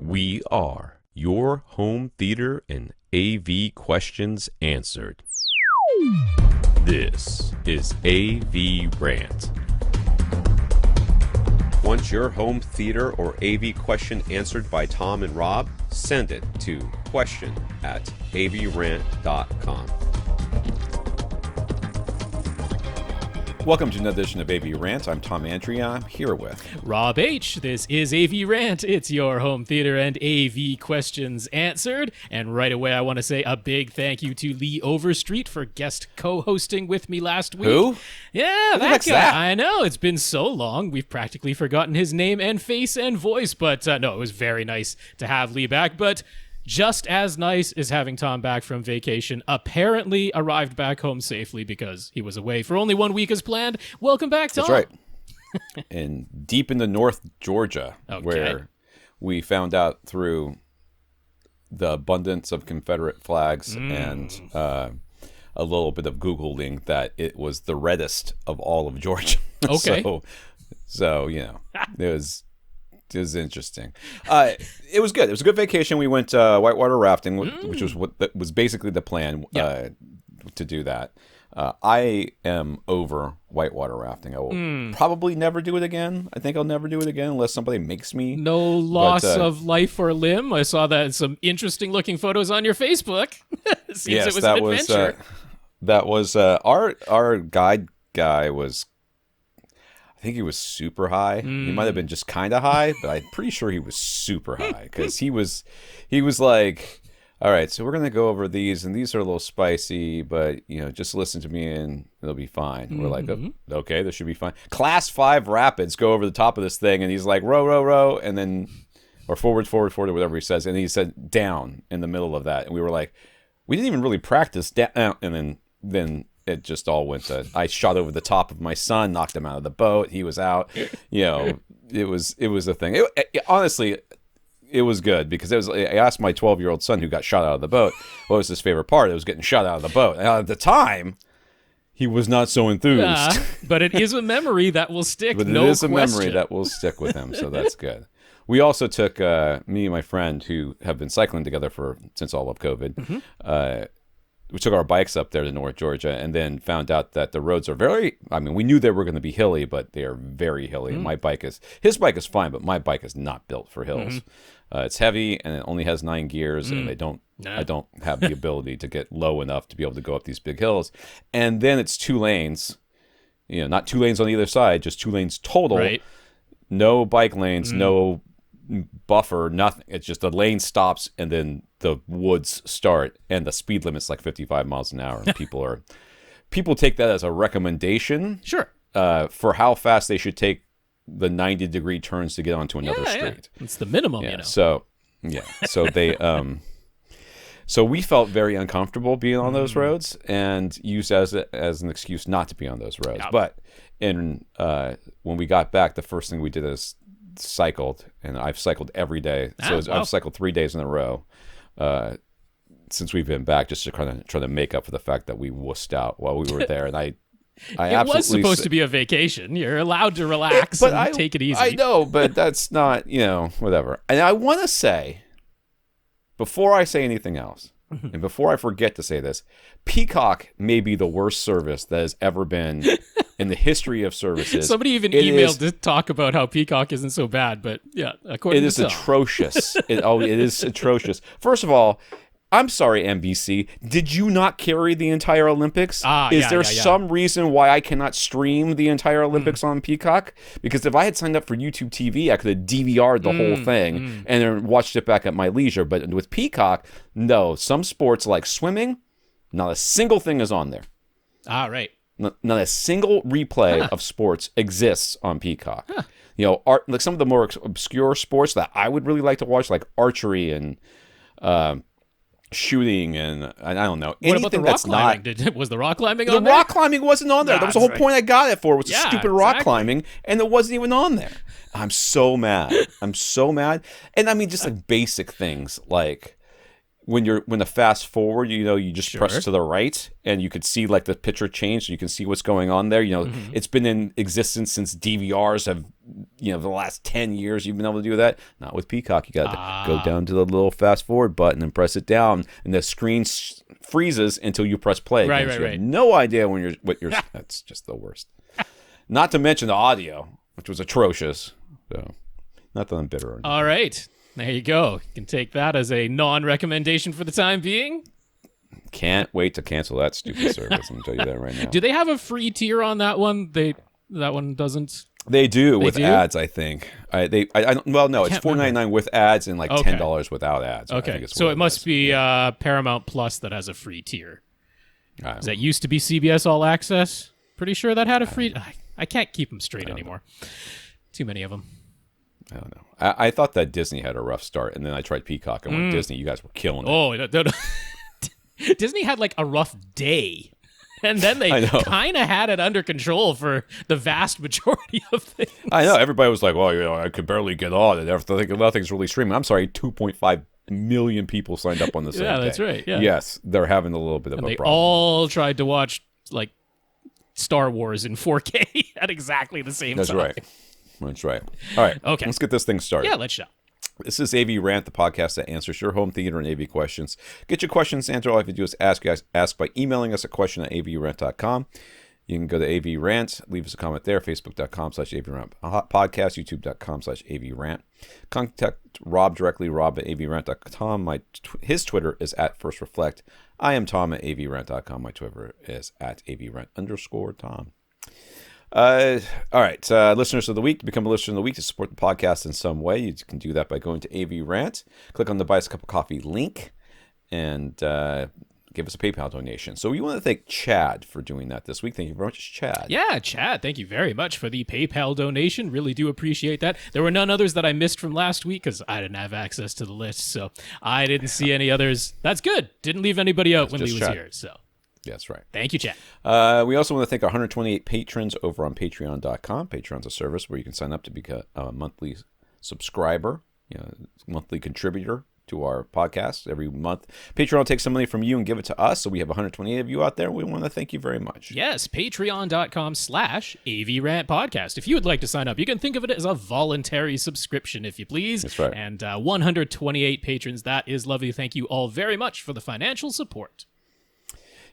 We are your home theater and AV questions answered. This is AVRant. Want your home theater or AV question answered by Tom and Rob? Send it to question@avrant.com. Welcome to another edition of AV Rant. I'm Tom Andrea. I'm here with Rob H. This is AV Rant. It's your home theater and AV questions answered. And right away, I want to say a big thank you to Lee Overstreet for guest co-hosting with me last week. Who? Yeah, Who the that heck's guy. that? I know, it's been so long. We've practically forgotten his name and face and voice. But no, it was very nice to have Lee back. But just as nice as having Tom back from vacation, apparently arrived back home safely because he was away for only 1 week as planned. Welcome back, Tom. That's right. And deep in the North Georgia, where we found out through the abundance of Confederate flags and a little bit of Googling that it was the reddest of all of Georgia. Okay. so you know, it was interesting. It was good. It was a good vacation. We went whitewater rafting, which was that was basically the plan to do that. I am over whitewater rafting. I will probably never do it again. I think I'll never do it again unless somebody makes me. No loss of life or limb. I saw that in some interesting looking photos on your Facebook. Seems yes, it was that an adventure. That was our guide guy was. I think he was super high. He might have been just kind of high, but I'm pretty sure he was super high because he was like, all right, so we're going to go over these, and these are a little spicy, but, you know, just listen to me and it'll be fine. We're like, oh, okay, this should be fine. Class 5 rapids go over the top of this thing, and he's like, row, row, row, and then, or forward, forward, forward, or whatever he says, and he said down in the middle of that, and we were like, we didn't even really practice down, and then it just all went to, I shot over the top of my son, knocked him out of the boat, he was out, you know, it was a thing. Honestly, it was good because I asked my 12-year-old son who got shot out of the boat what was his favorite part. It was getting shot out of the boat. And at the time, he was not so enthused. But it is a memory that will stick. But no it is question. a memory that will stick with him, so that's good. We also took me and my friend who have been cycling together since all of COVID. We took our bikes up there to North Georgia and then found out that the roads are we knew they were going to be hilly, but they are very hilly. And his bike is fine, but my bike is not built for hills. It's heavy and it only has 9 gears and I don't have the ability to get low enough to be able to go up these big hills. And then it's 2 lanes, you know, not 2 lanes on either side, just 2 lanes total. Right. No bike lanes, no buffer, nothing. It's just the lane stops and then the woods start and the speed limit's like 55 miles an hour. And people take that as a recommendation. Sure. For how fast they should take the 90-degree turns to get onto another street. It's the minimum, you know. So they so we felt very uncomfortable being on those roads and used as an excuse not to be on those roads. Yep. But when we got back, the first thing we did is cycled, and I've cycled every day. I've cycled 3 days in a row since we've been back, just to kind of try to make up for the fact that we wussed out while we were there. And it was supposed to be a vacation. You're allowed to relax and take it easy. I know, but that's not, you know, whatever. And I want to say, before I say anything else, and before I forget to say this, Peacock may be the worst service that has ever been in the history of services. Somebody even emailed to talk about how Peacock isn't so bad, but yeah, according to it is atrocious. It is atrocious. First of all, I'm sorry, NBC. Did you not carry the entire Olympics? Is there some reason why I cannot stream the entire Olympics on Peacock? Because if I had signed up for YouTube TV, I could have DVR'd the whole thing and then watched it back at my leisure. But with Peacock, no. Some sports like swimming, not a single thing is on there. Right. Not a single replay of sports exists on Peacock. You know, like some of the more obscure sports that I would really like to watch, like archery and shooting and I don't know. What about the rock climbing? Was the rock climbing on there? The rock climbing wasn't on there. That was the whole point I got it for, was stupid rock climbing, and it wasn't even on there. I'm so mad. And I mean, just like basic things like when the fast forward, you just Sure. press to the right and you could see like the picture change. So you can see what's going on there. It's been in existence since DVRs have, the last 10 years you've been able to do that. Not with Peacock. You got to go down to the little fast forward button and press it down, and the screen freezes until you press play. Right. You have no idea what you're. That's just the worst. Not to mention the audio, which was atrocious. So, not that I'm bitter. Or anything. All right. There you go. You can take that as a non-recommendation for the time being. Can't wait to cancel that stupid service. I'm going to tell you that right now. Do they have a free tier on that one? That one doesn't. They do with do? ads, I think. I don't. Well, no, it's $4.99 with ads and like $10 without ads. Okay, so it must be Paramount Plus that has a free tier. Does that used to be CBS All Access? Pretty sure that had a free. I can't keep them straight anymore. Too many of them. I don't know. I thought that Disney had a rough start, and then I tried Peacock, and went Disney. You guys were killing it. Oh, no. Disney had like a rough day, and then they kind of had it under control for the vast majority of things. I know. Everybody was like, well, I could barely get on, and nothing's really streaming. I'm sorry, 2.5 million people signed up on the same day. Yeah, that's right. Yeah. Yes, they're having a little bit of a they problem. all tried to watch like Star Wars in 4K at exactly the same time. That's right. All right. Okay. Let's get this thing started. Yeah, let's show. This is AVRant, the podcast that answers your home theater and AV questions. Get your questions answered. All you have to do is ask by emailing us a question at avrant.com. You can go to AVRant, leave us a comment there, facebook.com/AVRant podcast, youtube.com/AVRant. Contact Rob directly, rob@avrant.com. His Twitter is @FirstReflect. I am Tom at avrant.com. My Twitter is @avrant_Tom. All right, listeners of the week. To become a listener of the week, to support the podcast in some way, you can do that by going to AVRant, click on the Buy Us a Cup of Coffee link, and give us a PayPal donation. So we want to thank Chad for doing that this week. Thank you very much, Chad. Yeah, Chad, thank you very much for the PayPal donation. Really do appreciate that. There were none others that I missed from last week because I didn't have access to the list, so I didn't see any others. That's good. Didn't leave anybody out when Lee was here, so. That's right. Thank you, Chad. We also want to thank our 128 patrons over on patreon.com. Patreon's a service where you can sign up to become a monthly subscriber, monthly contributor to our podcast every month. Patreon takes some money from you and give it to us, so we have 128 of you out there. We want to thank you very much. Yes, patreon.com/AVRant podcast. If you would like to sign up, you can think of it as a voluntary subscription, if you please. That's right. And 128 patrons, that is lovely. Thank you all very much for the financial support.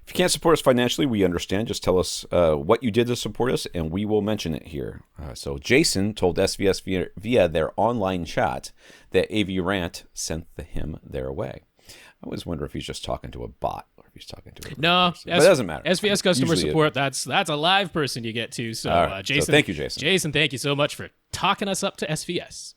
If you can't support us financially, we understand. Just tell us what you did to support us, and we will mention it here. So Jason told SVS via their online chat that AVRant sent him their way. I always wonder if he's just talking to a bot or if he's talking to a No, person. But it doesn't matter. SVS customer Usually support, that's a live person you get to. So, right. Jason, So thank you, Jason. Jason, thank you so much for talking us up to SVS.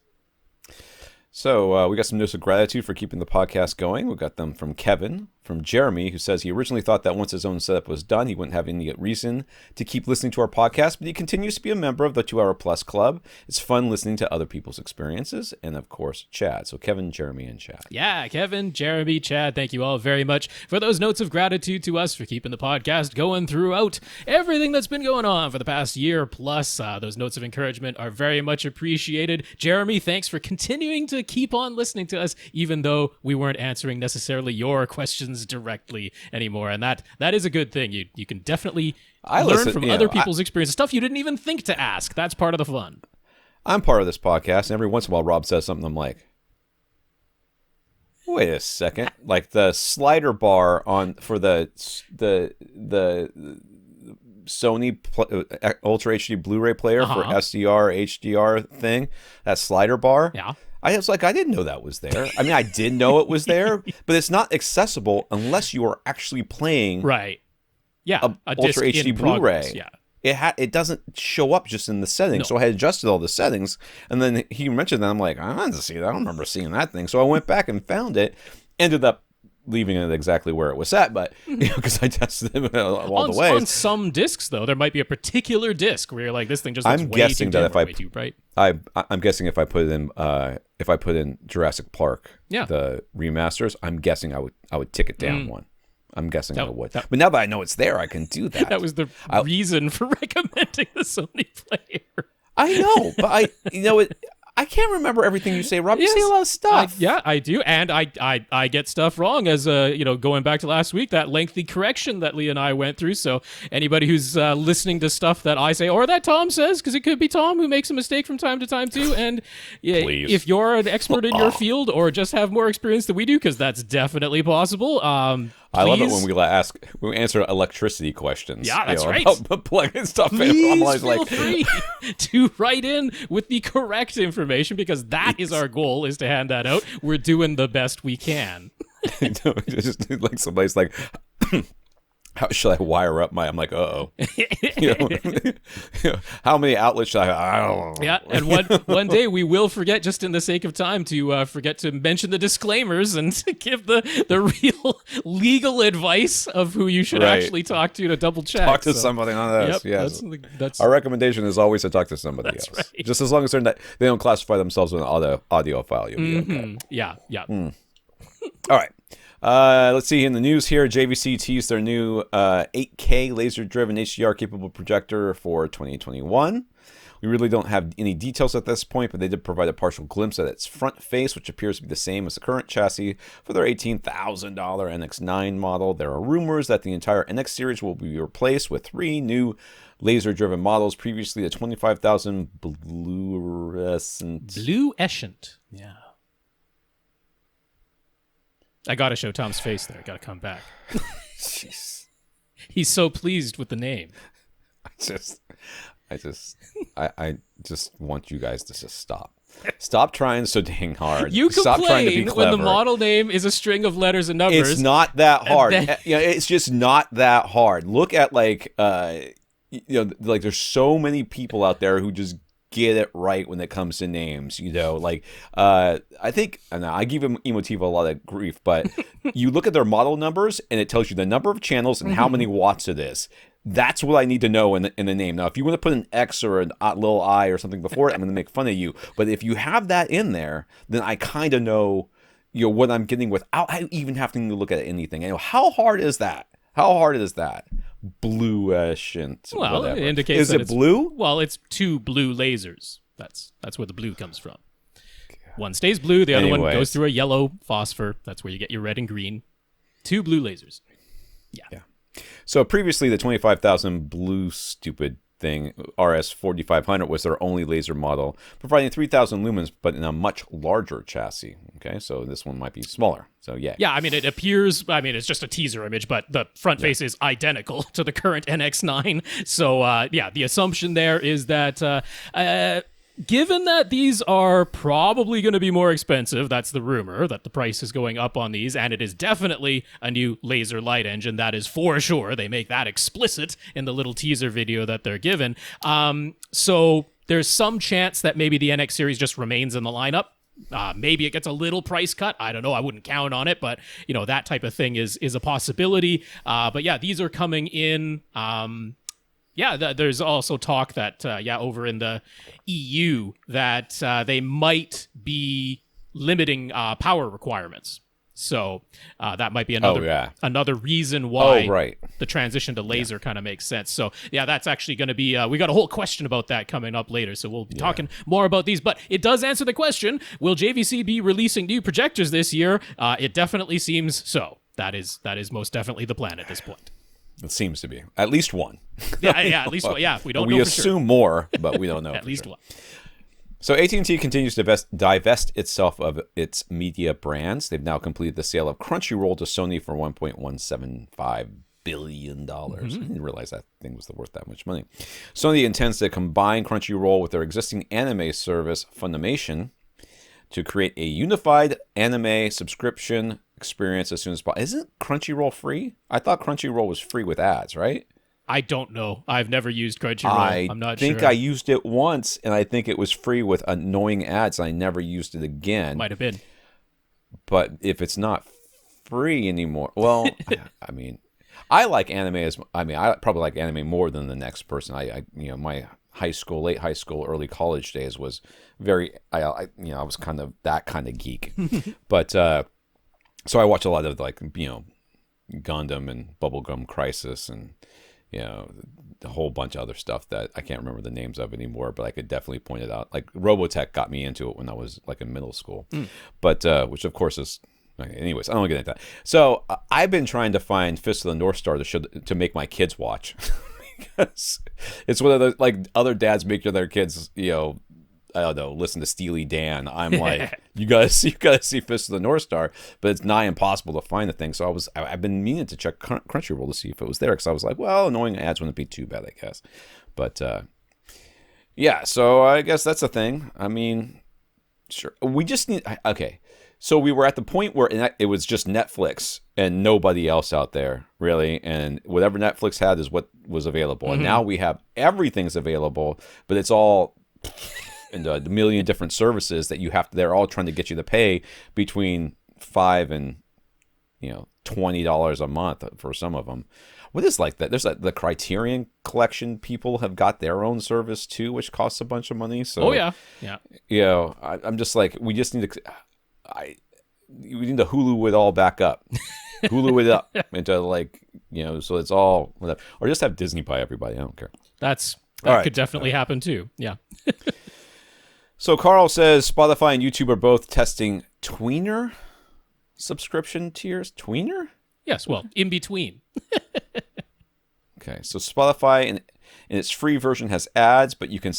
So we got some notes of gratitude for keeping the podcast going. We got them from Kevin, from Jeremy, who says he originally thought that once his own setup was done, he wouldn't have any reason to keep listening to our podcast, but he continues to be a member of the 2 Hour Plus Club. It's fun listening to other people's experiences, and of course, Chad. So Kevin, Jeremy, and Chad. Yeah, Kevin, Jeremy, Chad, thank you all very much for those notes of gratitude to us for keeping the podcast going throughout everything that's been going on for the past year plus. Those notes of encouragement are very much appreciated. Jeremy, thanks for continuing to keep on listening to us, even though we weren't answering necessarily your questions directly anymore. And that is a good thing. You can definitely learn from other people's experiences, stuff you didn't even think to ask. That's part of the fun. I'm part of this podcast, and every once in a while Rob says something, I'm like, wait a second. Like the slider bar for the Sony Ultra HD Blu-ray player for SDR, HDR thing, that slider bar. Yeah. I was like, I didn't know that was there. I mean, I did know it was there, but it's not accessible unless you are actually playing right. Yeah, a disc Ultra in HD progress, Blu-ray. Yeah. It doesn't show up just in the settings. So I had adjusted all the settings, and then he mentioned that. I'm like, I didn't see that. I don't remember seeing that thing. So I went back and found it. Ended up leaving it exactly where it was at, but because I tested it all the way. On some discs, though, there might be a particular disc where you're like, this thing just looks I'm way guessing too that dim or way too bright. I'm guessing if I put in Jurassic Park, Yeah. the remasters, I'm guessing I would tick it down one. I'm guessing I would. that- But now that I know it's there, I can do that. That was the reason for recommending the Sony player. I know, but I can't remember everything you say, Rob. You say a lot of stuff. I do, and I get stuff wrong. As going back to last week, that lengthy correction that Lee and I went through. So anybody who's listening to stuff that I say or that Tom says, because it could be Tom who makes a mistake from time to time too. And if you're an expert in your field or just have more experience than we do, because that's definitely possible. I love it when we answer electricity questions. Yeah, that's right. About plugging stuff in. I'm always feel free to write in with the correct information, because that is our goal, is to hand that out. We're doing the best we can. Just like somebody's like, how should I wire up my? I'm like, uh-oh. How many outlets should I don't know. Yeah, and one day we will forget, just in the sake of time, to forget to mention the disclaimers and to give the real legal advice of who you should actually talk to double check. Talk to somebody on this. Yes. That's our recommendation is always to talk to somebody else. Right. Just as long as they don't classify themselves as an audio file. You'll be okay. Yeah. All right. Let's see in the news here. JVC teased their new 8K laser-driven HDR-capable projector for 2021. We really don't have any details at this point, but they did provide a partial glimpse at its front face, which appears to be the same as the current chassis for their $18,000 NX9 model. There are rumors that the entire NX series will be replaced with 3 new laser-driven models. Previously, the 25,000 Bluescent. Yeah. I gotta show Tom's face there. I gotta come back. Jeez. He's so pleased with the name. I just want you guys to just stop. Stop trying so dang hard. You Stop trying to be complain clever. when the model name is a string of letters and numbers. It's not that hard. It's just not that hard. Look at like there's so many people out there who just get it right when it comes to names, I think, and I give Emotiva a lot of grief, but you look at their model numbers and it tells you the number of channels and how many watts it is. That's what I need to know in the name. Now, if you want to put an X or a little I or something before it, I'm going to make fun of you. But if you have that in there, then I kind of know, what I'm getting without even having to look at anything. How hard is that? Bluescent. Well, whatever. It indicates is that it blue? Well, it's 2 blue lasers. That's where the blue comes from. One stays blue, the other one goes through a yellow phosphor. That's where you get your red and green. 2 blue lasers. Yeah. So previously, the 25,000 blue stupid thing, RS4500, was their only laser model, providing 3,000 lumens, but in a much larger chassis. Okay, so this one might be smaller. So yeah. Yeah, it appears, it's just a teaser image, but the front face is identical to the current NX9. So the assumption there is that given that these are probably going to be more expensive, that's the rumor, that the price is going up on these, and it is definitely a new laser light engine, that is for sure. They make that explicit in the little teaser video that they're given. So there's some chance that maybe the NX series just remains in the lineup. Maybe it gets a little price cut. I don't know. I wouldn't count on it, but that type of thing is a possibility. But yeah, these are coming in. There's also talk that, over in the EU, that they might be limiting power requirements. So that might be another reason why the transition to laser kind of makes sense. So that's actually going to be, we got a whole question about that coming up later. So we'll be talking more about these, but it does answer the question, will JVC be releasing new projectors this year? It definitely seems so. That is most definitely the plan at this point. It seems to be. At least one. At least one. Yeah, we don't know We for assume sure. more, but we don't know At least one. So AT&T continues to divest itself of its media brands. They've now completed the sale of Crunchyroll to Sony for $1.175 billion. I didn't realize that thing was worth that much money. Sony intends to combine Crunchyroll with their existing anime service, Funimation, to create a unified anime subscription experience as soon as possible. Isn't Crunchyroll free? I thought Crunchyroll was free with ads, right? I don't know. I've never used Crunchyroll. I'm not sure. I think I used it once, and I think it was free with annoying ads, and I never used it again. Might have been. But if it's not free anymore, well, I like anime I probably like anime more than the next person. My late high school, early college days was very, I was kind of that kind of geek. But so I watch a lot of Gundam and Bubblegum Crisis and a whole bunch of other stuff that I can't remember the names of anymore, but I could definitely point it out. Like Robotech got me into it when I was like in middle school, but which of course is. Okay, anyways, I don't want to get into that. So I've been trying to find Fist of the North Star to make my kids watch because it's one of those like other dads make their kids, I don't know, listen to Steely Dan. I'm like, you gotta see Fist of the North Star, but it's nigh impossible to find the thing. So I've been meaning to check Crunchyroll to see if it was there because I was like, well, annoying ads wouldn't be too bad, I guess. But yeah, so I guess that's a thing. I mean, sure, we just need okay. So we were at the point where it was just Netflix and nobody else out there, really. And whatever Netflix had is what was available. And now we have everything's available, but it's all in a million different services that they're all trying to get you to pay between $5 and $20 a month for some of them. What is like that? There's the Criterion Collection people have got their own service too, which costs a bunch of money. So I'm just like, we just need to. We need to Hulu it all back up. Hulu it up into so it's all whatever. Or just have Disney buy everybody. I don't care. That right. could definitely happen too. Yeah. So Carl says Spotify and YouTube are both testing tweener subscription tiers. Tweener? Yes. Well, in between. Okay. So Spotify in its free version has ads, but you can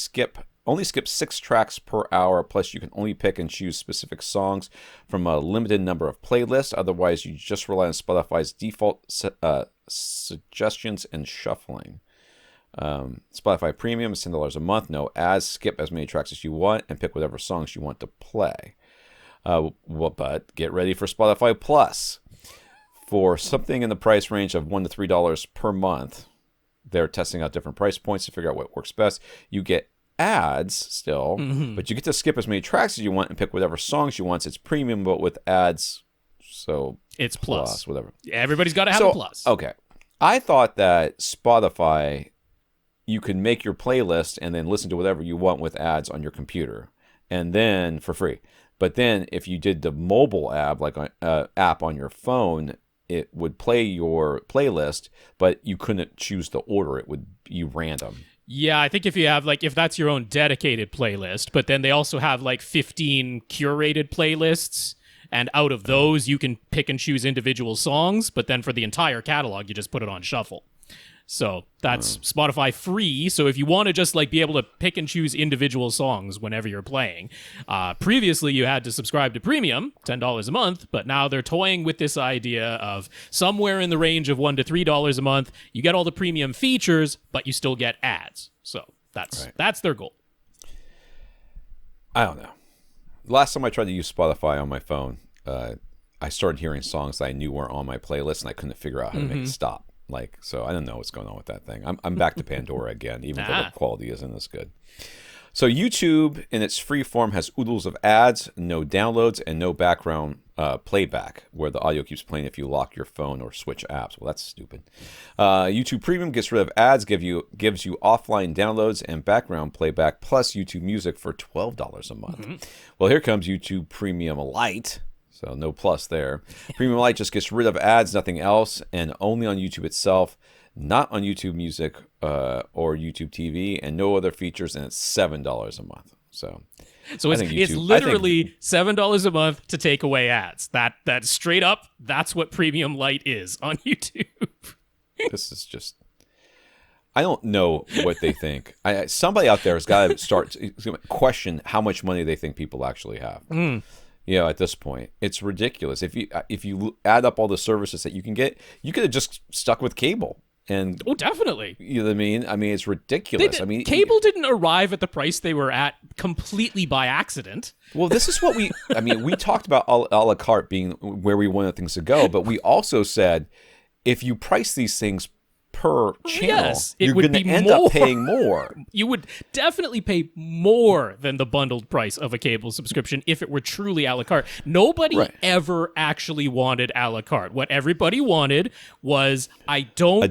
only skip 6 tracks per hour, plus you can only pick and choose specific songs from a limited number of playlists. Otherwise, you just rely on Spotify's default suggestions and shuffling. Spotify Premium is $10 a month. No ads. Skip as many tracks as you want and pick whatever songs you want to play. But get ready for Spotify Plus. For something in the price range of $1 to $3 per month, they're testing out different price points to figure out what works best. You get ads still, but you get to skip as many tracks as you want and pick whatever songs you want. It's premium, but with ads, so it's plus whatever. Everybody's got to have a plus. Okay, I thought that Spotify, you can make your playlist and then listen to whatever you want with ads on your computer, and then for free. But then if you did the mobile app, like app on your phone, it would play your playlist, but you couldn't choose the order. It would be random. Yeah, I think if you have, if that's your own dedicated playlist, but then they also have, 15 curated playlists, and out of those, you can pick and choose individual songs, but then for the entire catalog, you just put it on shuffle. So that's Spotify free. So if you want to just be able to pick and choose individual songs whenever you're playing, previously you had to subscribe to Premium, $10 a month, but now they're toying with this idea of somewhere in the range of $1 to $3 a month. You get all the premium features, but you still get ads. So that's their goal. I don't know. Last time I tried to use Spotify on my phone, I started hearing songs that I knew weren't on my playlist, and I couldn't figure out how to make it stop. So I don't know what's going on with that thing. I'm back to Pandora again, even though the quality isn't as good. So YouTube, in its free form, has oodles of ads, no downloads, and no background playback, where the audio keeps playing if you lock your phone or switch apps. Well, that's stupid. YouTube Premium gets rid of ads, gives you offline downloads and background playback, plus YouTube Music for $12 a month. Well, here comes YouTube Premium Lite. So no plus there. Premium Lite just gets rid of ads, nothing else, and only on YouTube itself, not on YouTube Music or YouTube TV, and no other features, and it's $7 a month. So it's literally $7 a month to take away ads. That's straight up. That's what Premium Lite is on YouTube. This is just. I don't know what they think. Somebody out there has got to start question how much money they think people actually have. At this point, it's ridiculous. If you add up all the services that you can get, you could have just stuck with cable. And definitely. You know what I mean? I mean, it's ridiculous. Cable didn't arrive at the price they were at completely by accident. Well, this is what we talked about a la carte being where we wanted things to go, but we also said if you price these things per channel, you're going to end up paying more. You would definitely pay more than the bundled price of a cable subscription if it were truly a la carte. Nobody ever actually wanted a la carte. What everybody wanted was a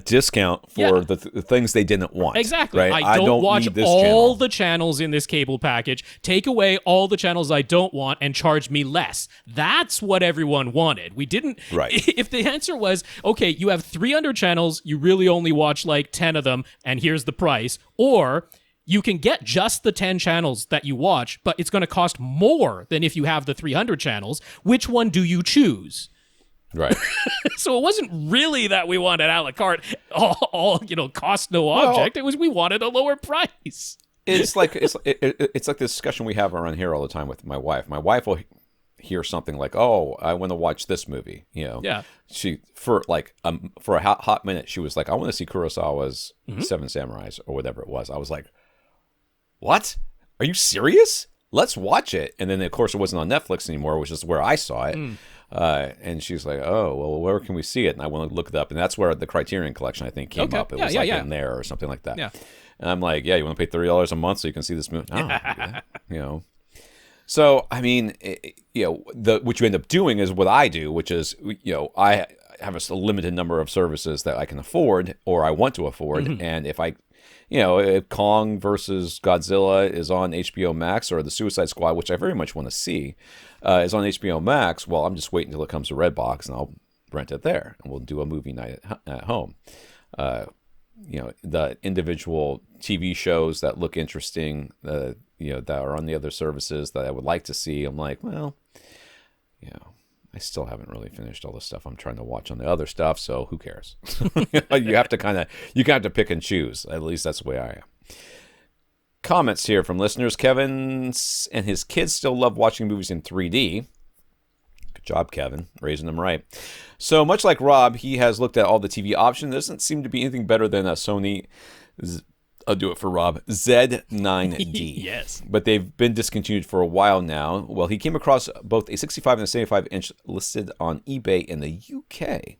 discount for the things they didn't want. Exactly. Right? I don't watch all channel. The channels in this cable package. Take away all the channels I don't want and charge me less. That's what everyone wanted. We didn't. Right. If the answer was, okay, you have 300 channels, you really only watch like 10 of them, and here's the price. Or you can get just the 10 channels that you watch, but it's going to cost more than if you have the 300 channels. Which one do you choose? Right. So it wasn't really that we wanted a la carte, all cost no object. It was we wanted a lower price. It's like the discussion we have around here all the time with my wife. My wife will hear something like, "Oh, I want to watch this movie." Yeah. She for a hot minute she was like, "I want to see Kurosawa's Seven Samurais" or whatever it was. I was like, "What? Are you serious? Let's watch it." And then of course it wasn't on Netflix anymore, which is where I saw it. And she's like, "Oh, well, where can we see it?" And I want to look it up, and that's where the Criterion Collection I think came up. It was in there or something like that. Yeah. And I'm like, "Yeah, you want to pay $30 a month so you can see this movie?" So I mean, what you end up doing is what I do, which is I have a limited number of services that I can afford or I want to afford, and if if Kong versus Godzilla is on HBO Max, or the Suicide Squad, which I very much want to see, is on HBO Max, well, I'm just waiting until it comes to Redbox, and I'll rent it there, and we'll do a movie night at home. The individual TV shows that look interesting, that are on the other services that I would like to see, I'm like, well, I still haven't really finished all the stuff I'm trying to watch on the other stuff, so who cares? You have to pick and choose. At least that's the way I am. Comments here from listeners. Kevin and his kids still love watching movies in 3D. Good job, Kevin, raising them right. So much like Rob, he has looked at all the TV options. There doesn't seem to be anything better than a Sony I'll do it for Rob. Z9D. Yes. But they've been discontinued for a while now. Well, he came across both a 65 and a 75-inch listed on eBay in the UK.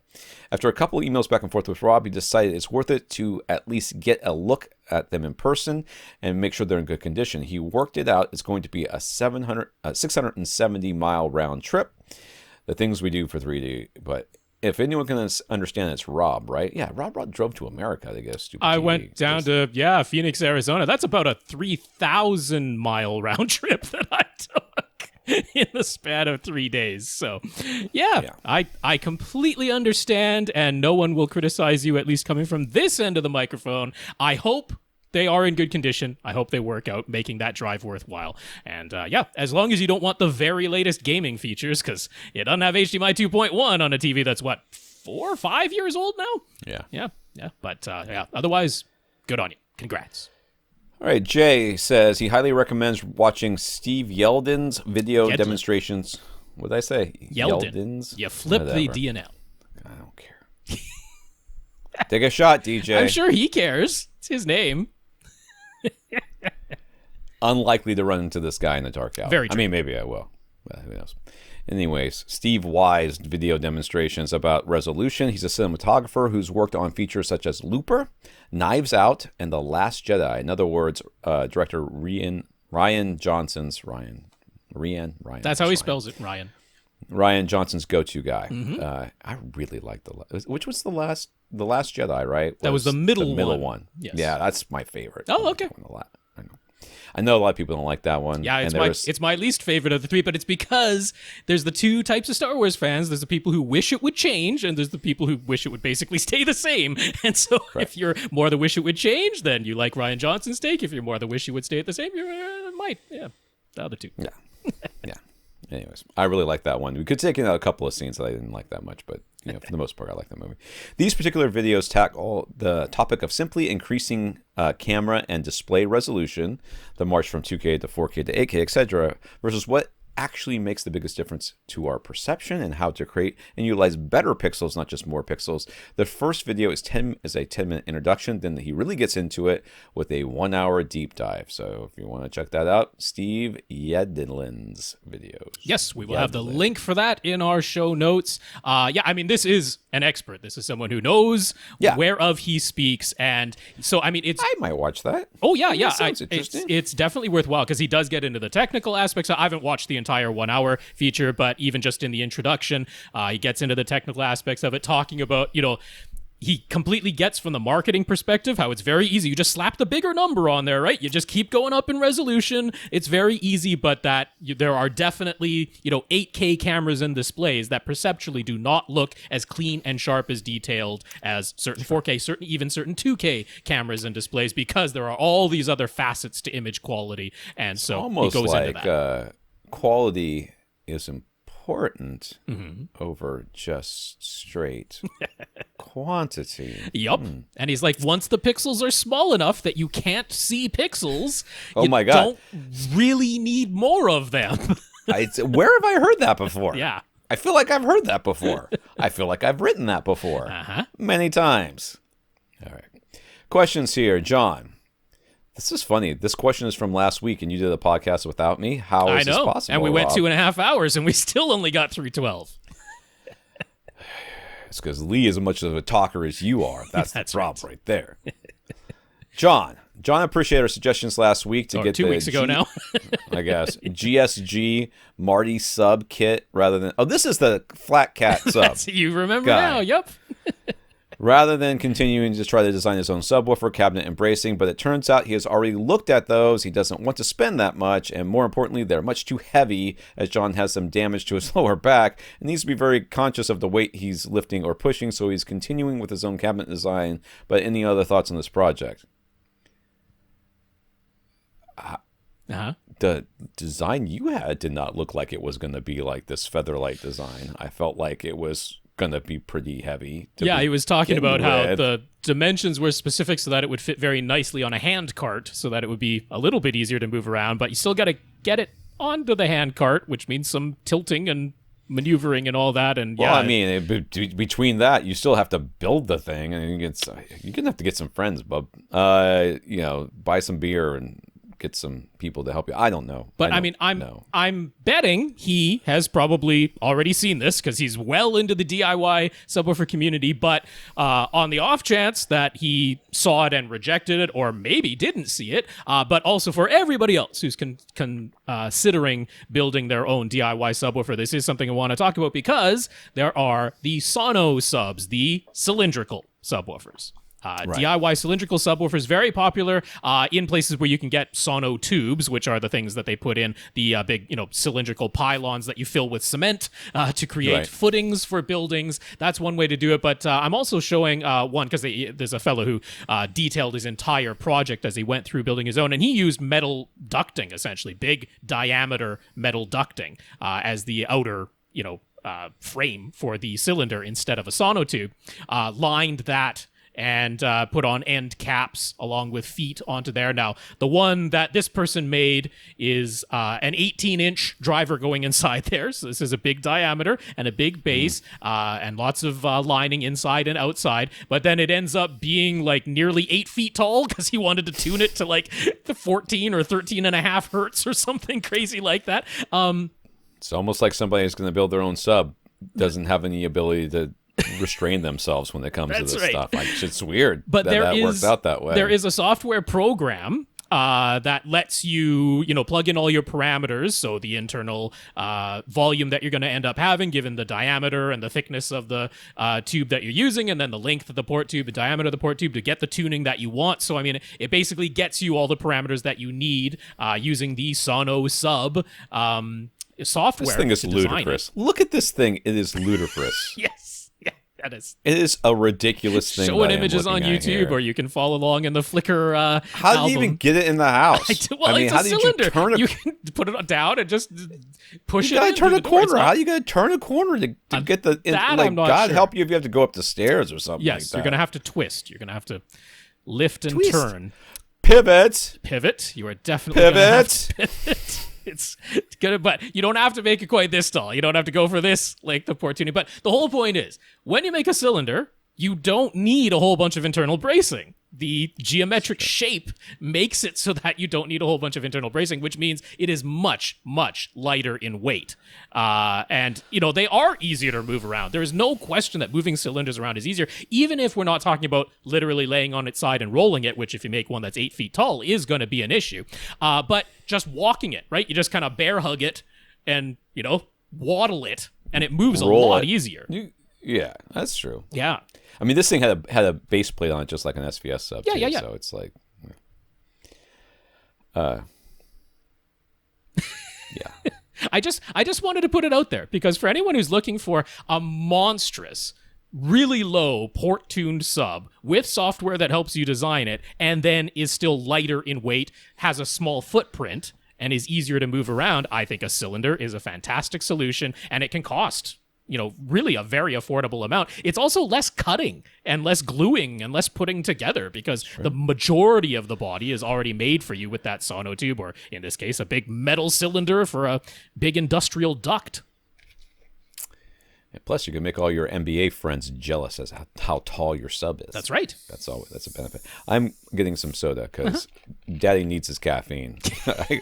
After a couple of emails back and forth with Rob, he decided it's worth it to at least get a look at them in person and make sure they're in good condition. He worked it out. It's going to be a 670-mile round trip. The things we do for 3D, but if anyone can understand, it's Rob, right? Yeah, Rob drove to America to get a stupid I TV. went down to, Phoenix, Arizona. That's about a 3,000-mile round trip that I took in the span of 3 days. So, yeah. I completely understand, and no one will criticize you, at least coming from this end of the microphone. I hope they are in good condition. I hope they work out, making that drive worthwhile. And as long as you don't want the very latest gaming features, because it doesn't have HDMI 2.1 on a TV that's, 4 or 5 years old now? Yeah. But, otherwise, good on you. Congrats. All right, Jay says he highly recommends watching Steve Yedlin's video demonstrations. What did I say? Yedlin's? You flip the DNL. I don't care. Take a shot, DJ. I'm sure he cares. It's his name. Unlikely to run into this guy in the dark alley. Very true. I mean, maybe I will. Who knows? Anyways, Steve Y's video demonstrations about resolution. He's a cinematographer who's worked on features such as Looper, Knives Out, and The Last Jedi. In other words, director Rian Johnson's Ryan. That's how he spells it, Ryan. Rian Johnson's go-to guy. I really like which was the last Jedi, right? That was the middle one. Yes. Yeah, that's my favorite. Oh, okay. I know a lot of people don't like that one. Yeah, it's my least favorite of the three, but it's because there's the two types of Star Wars fans. There's the people who wish it would change, and there's the people who wish it would basically stay the same. And so if you're more the wish it would change, then you like Rian Johnson's take. If you're more the wish it would stay at the same, you might. Yeah, the other two. Yeah. Yeah. Anyways, I really like that one. We could take in a couple of scenes that I didn't like that much, but for the most part, I like that movie. These particular videos tackle the topic of simply increasing camera and display resolution, the march from 2K to 4K to 8K, etc., versus what actually makes the biggest difference to our perception and how to create and utilize better pixels, not just more pixels. The first video is a 10-minute introduction. Then he really gets into it with a 1-hour deep dive. So if you want to check that out, Steve Yedlin's videos. Yes, we will have the link for that in our show notes. This is an expert. This is someone who knows whereof he speaks. And so, I might watch that. Oh, yeah. That sounds interesting. It's definitely worthwhile because he does get into the technical aspects. I haven't watched the entire 1-hour feature, but even just in the introduction, he gets into the technical aspects of it, talking about, he completely gets from the marketing perspective how it's very easy. You just slap the bigger number on there, right? You just keep going up in resolution. It's very easy, but there are definitely, 8K cameras and displays that perceptually do not look as clean and sharp as detailed as certain 4K, even certain 2K cameras and displays, because there are all these other facets to image quality. And so almost it goes like into that. Quality is important over just straight quantity. Yup. And he's like, once the pixels are small enough that you can't see pixels, Oh you my God. don't really need more of them. Where have I heard that before? Yeah. I feel like I've heard that before. I feel like I've written that before. Many times. All right. Questions here. John. This is funny. This question is from last week, and you did a podcast without me. How is this possible? And we went Rob? 2.5 hours, and we still only got through 12. It's because Lee is as much of a talker as you are. That's the problem right there. John, appreciate our suggestions last week to get 2 weeks ago now. I guess GSG Marty sub kit rather than this is the Flat Cat sub. You remember guy. now? Yep. Rather than continuing to try to design his own subwoofer, cabinet, and bracing, but it turns out he has already looked at those. He doesn't want to spend that much, and more importantly, they're much too heavy, as John has some damage to his lower back and needs to be very conscious of the weight he's lifting or pushing, so he's continuing with his own cabinet design. But any other thoughts on this project? The design you had did not look like it was going to be like this Featherlight design. I felt like it was going to be pretty heavy. Yeah, he was talking about how the dimensions were specific so that it would fit very nicely on a hand cart, so that it would be a little bit easier to move around, but you still got to get it onto the hand cart, which means some tilting and maneuvering and all that. And well, I mean, between that, you still have to build the thing, and you're gonna have to get some friends, bub. Buy some beer and get some people to help you. I don't know. But I'm betting he has probably already seen this because he's well into the DIY subwoofer community. But on the off chance that he saw it and rejected it, or maybe didn't see it, but also for everybody else who's considering building their own DIY subwoofer, this is something I want to talk about because there are the Sono subs, the cylindrical subwoofers. DIY cylindrical subwoofers, very popular in places where you can get Sono tubes, which are the things that they put in the big, cylindrical pylons that you fill with cement to create footings for buildings. That's one way to do it. But I'm also showing one because there's a fellow who detailed his entire project as he went through building his own, and he used metal ducting, essentially big diameter metal ducting as the outer, frame for the cylinder instead of a Sono tube. Lined that and put on end caps along with feet onto there. Now, the one that this person made is an 18-inch driver going inside there. So this is a big diameter and a big base and lots of lining inside and outside. But then it ends up being like nearly 8 feet tall because he wanted to tune it to like the 14 or 13 and a half hertz or something crazy like that. It's almost like somebody who's going to build their own sub doesn't have any ability to restrain themselves when it comes to this stuff. It's weird, but that works out that way. There is a software program that lets you, plug in all your parameters. So the internal volume that you're going to end up having, given the diameter and the thickness of the tube that you're using, and then the length of the port tube, the diameter of the port tube to get the tuning that you want. So, it basically gets you all the parameters that you need using the Sono sub software. This thing is ludicrous. Look at this thing. It is ludicrous. Yes. That is. It is a ridiculous thing. Showing images on YouTube, or you can follow along in the Flickr How do you even get it in the house? It's a cylinder. You can put it down and just push it. You gotta turn a corner. How are you gonna turn a corner to get the? I'm not God sure. help you if you have to go up the stairs or something. Yes, like that. you're gonna have to twist. You're gonna have to lift and turn. Pivot. You are definitely gonna have to pivot. It's good, but you don't have to make it quite this tall. You don't have to go for this length of port tuning. But the whole point is, when you make a cylinder, you don't need a whole bunch of internal bracing. The geometric shape makes it so that you don't need a whole bunch of internal bracing, which means it is much, much lighter in weight. And they are easier to move around. There is no question that moving cylinders around is easier, even if we're not talking about literally laying on its side and rolling it, which if you make one that's 8 feet tall is going to be an issue. But just walking it, right? You just kind of bear hug it and, waddle it, and it moves a lot easier. Yeah, that's true. Yeah. I mean, this thing had a base plate on it, just like an SVS sub. Yeah, too, yeah, yeah. So it's like, yeah. I just wanted to put it out there because for anyone who's looking for a monstrous, really low port-tuned sub with software that helps you design it and then is still lighter in weight, has a small footprint, and is easier to move around, I think a cylinder is a fantastic solution, and it can cost, really a very affordable amount. It's also less cutting and less gluing and less putting together because the majority of the body is already made for you with that sonotube, or in this case, a big metal cylinder for a big industrial duct. And plus, you can make all your MBA friends jealous as how tall your sub is. That's right. That's a benefit. I'm getting some soda because Daddy needs his caffeine.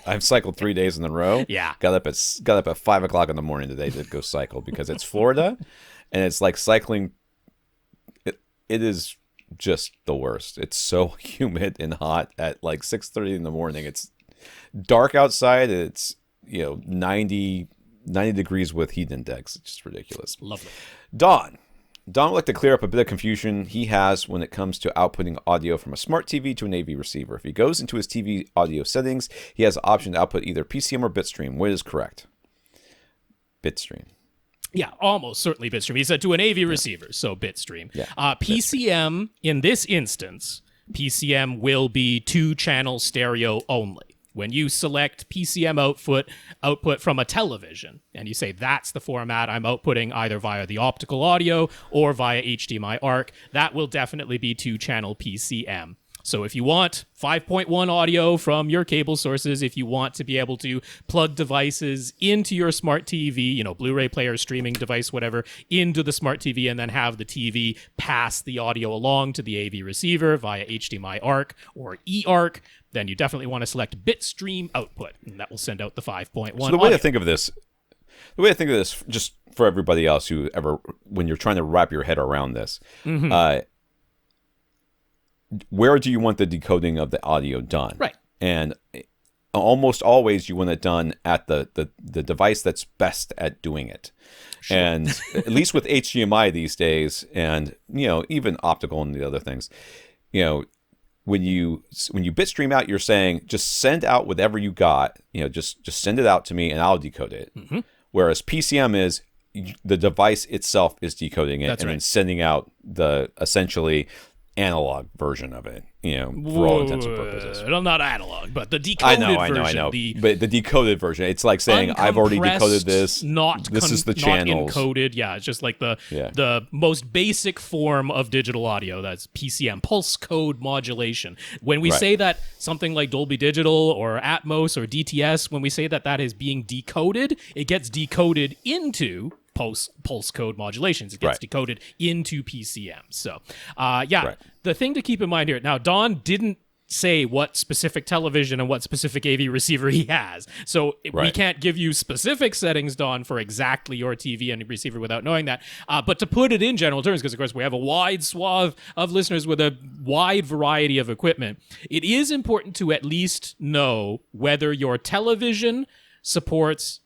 I've cycled 3 days in a row. Yeah. Got up at 5:00 in the morning today to go cycle because it's Florida, and it's like cycling. It is just the worst. It's so humid and hot at like 6:30 in the morning. It's dark outside. It's 90 degrees with heat index. It's just ridiculous. Lovely. Don would like to clear up a bit of confusion he has when it comes to outputting audio from a smart TV to an AV receiver. If he goes into his TV audio settings, he has the option to output either PCM or Bitstream. What is correct? Bitstream. Yeah, almost certainly Bitstream. He said to an AV receiver, so Bitstream. Yeah, PCM, in this instance, PCM will be 2-channel stereo only. When you select PCM output from a television, and you say that's the format I'm outputting either via the optical audio or via HDMI ARC, that will definitely be 2-channel PCM. So if you want 5.1 audio from your cable sources, if you want to be able to plug devices into your smart TV, Blu-ray player, streaming device, whatever, into the smart TV and then have the TV pass the audio along to the AV receiver via HDMI ARC or eARC, then you definitely want to select Bitstream output, and that will send out the 5.1 So the way to think of this, just for everybody else when you're trying to wrap your head around this, where do you want the decoding of the audio done? Right. And almost always you want it done at the device that's best at doing it. Sure. And at least with HDMI these days, and even optical and the other things, when you bitstream out, you're saying just send out whatever you got, just send it out to me and I'll decode it. Mm-hmm. Whereas PCM is the device itself is decoding it then sending out the essentially analog version of it, for all intents and purposes. Well, not analog, but the decoded version. I know. But the decoded version, it's like saying, I've already decoded this. This is the channels. Not encoded. Yeah, it's just like the most basic form of digital audio. That's PCM, pulse code modulation. When we say that something like Dolby Digital or Atmos or DTS, when we say that is being decoded, it gets decoded into pulse code modulations. It gets decoded into PCM. So, the thing to keep in mind here, now, Don didn't say what specific television and what specific AV receiver he has. So we can't give you specific settings, Don, for exactly your TV and receiver without knowing that. But to put it in general terms, because, of course, we have a wide swath of listeners with a wide variety of equipment, it is important to at least know whether your television supports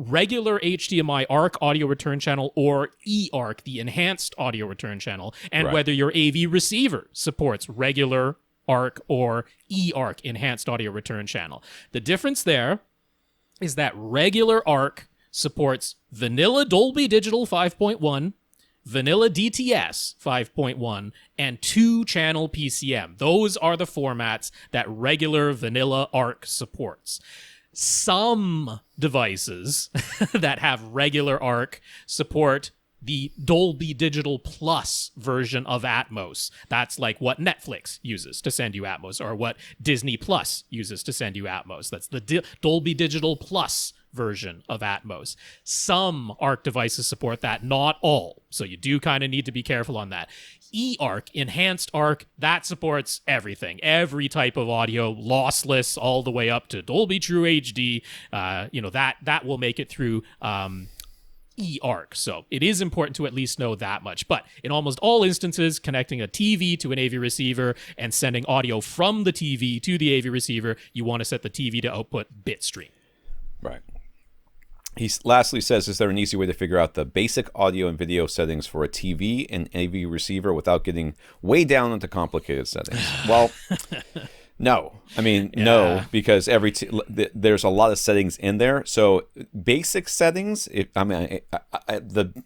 regular HDMI ARC audio return channel or eARC, the enhanced audio return channel, and whether your AV receiver supports regular ARC or eARC enhanced audio return channel. The difference there is that regular ARC supports vanilla Dolby Digital 5.1, vanilla DTS 5.1, and 2-channel PCM. Those are the formats that regular vanilla ARC supports. Some devices that have regular ARC support the Dolby Digital Plus version of Atmos. That's like what Netflix uses to send you Atmos, or what Disney Plus uses to send you Atmos. That's the Dolby Digital Plus version of Atmos. Some ARC devices support that, not all. So you do kind of need to be careful on that. eARC, enhanced ARC, that supports everything. Every type of audio, lossless, all the way up to Dolby True HD. That will make it through eARC. So it is important to at least know that much. But in almost all instances, connecting a TV to an AV receiver and sending audio from the TV to the AV receiver, you want to set the TV to output Bitstream. Right. Lastly says, is there an easy way to figure out the basic audio and video settings for a TV and AV receiver without getting way down into complicated settings? Well, no. I mean, no, because there's a lot of settings in there. So basic settings,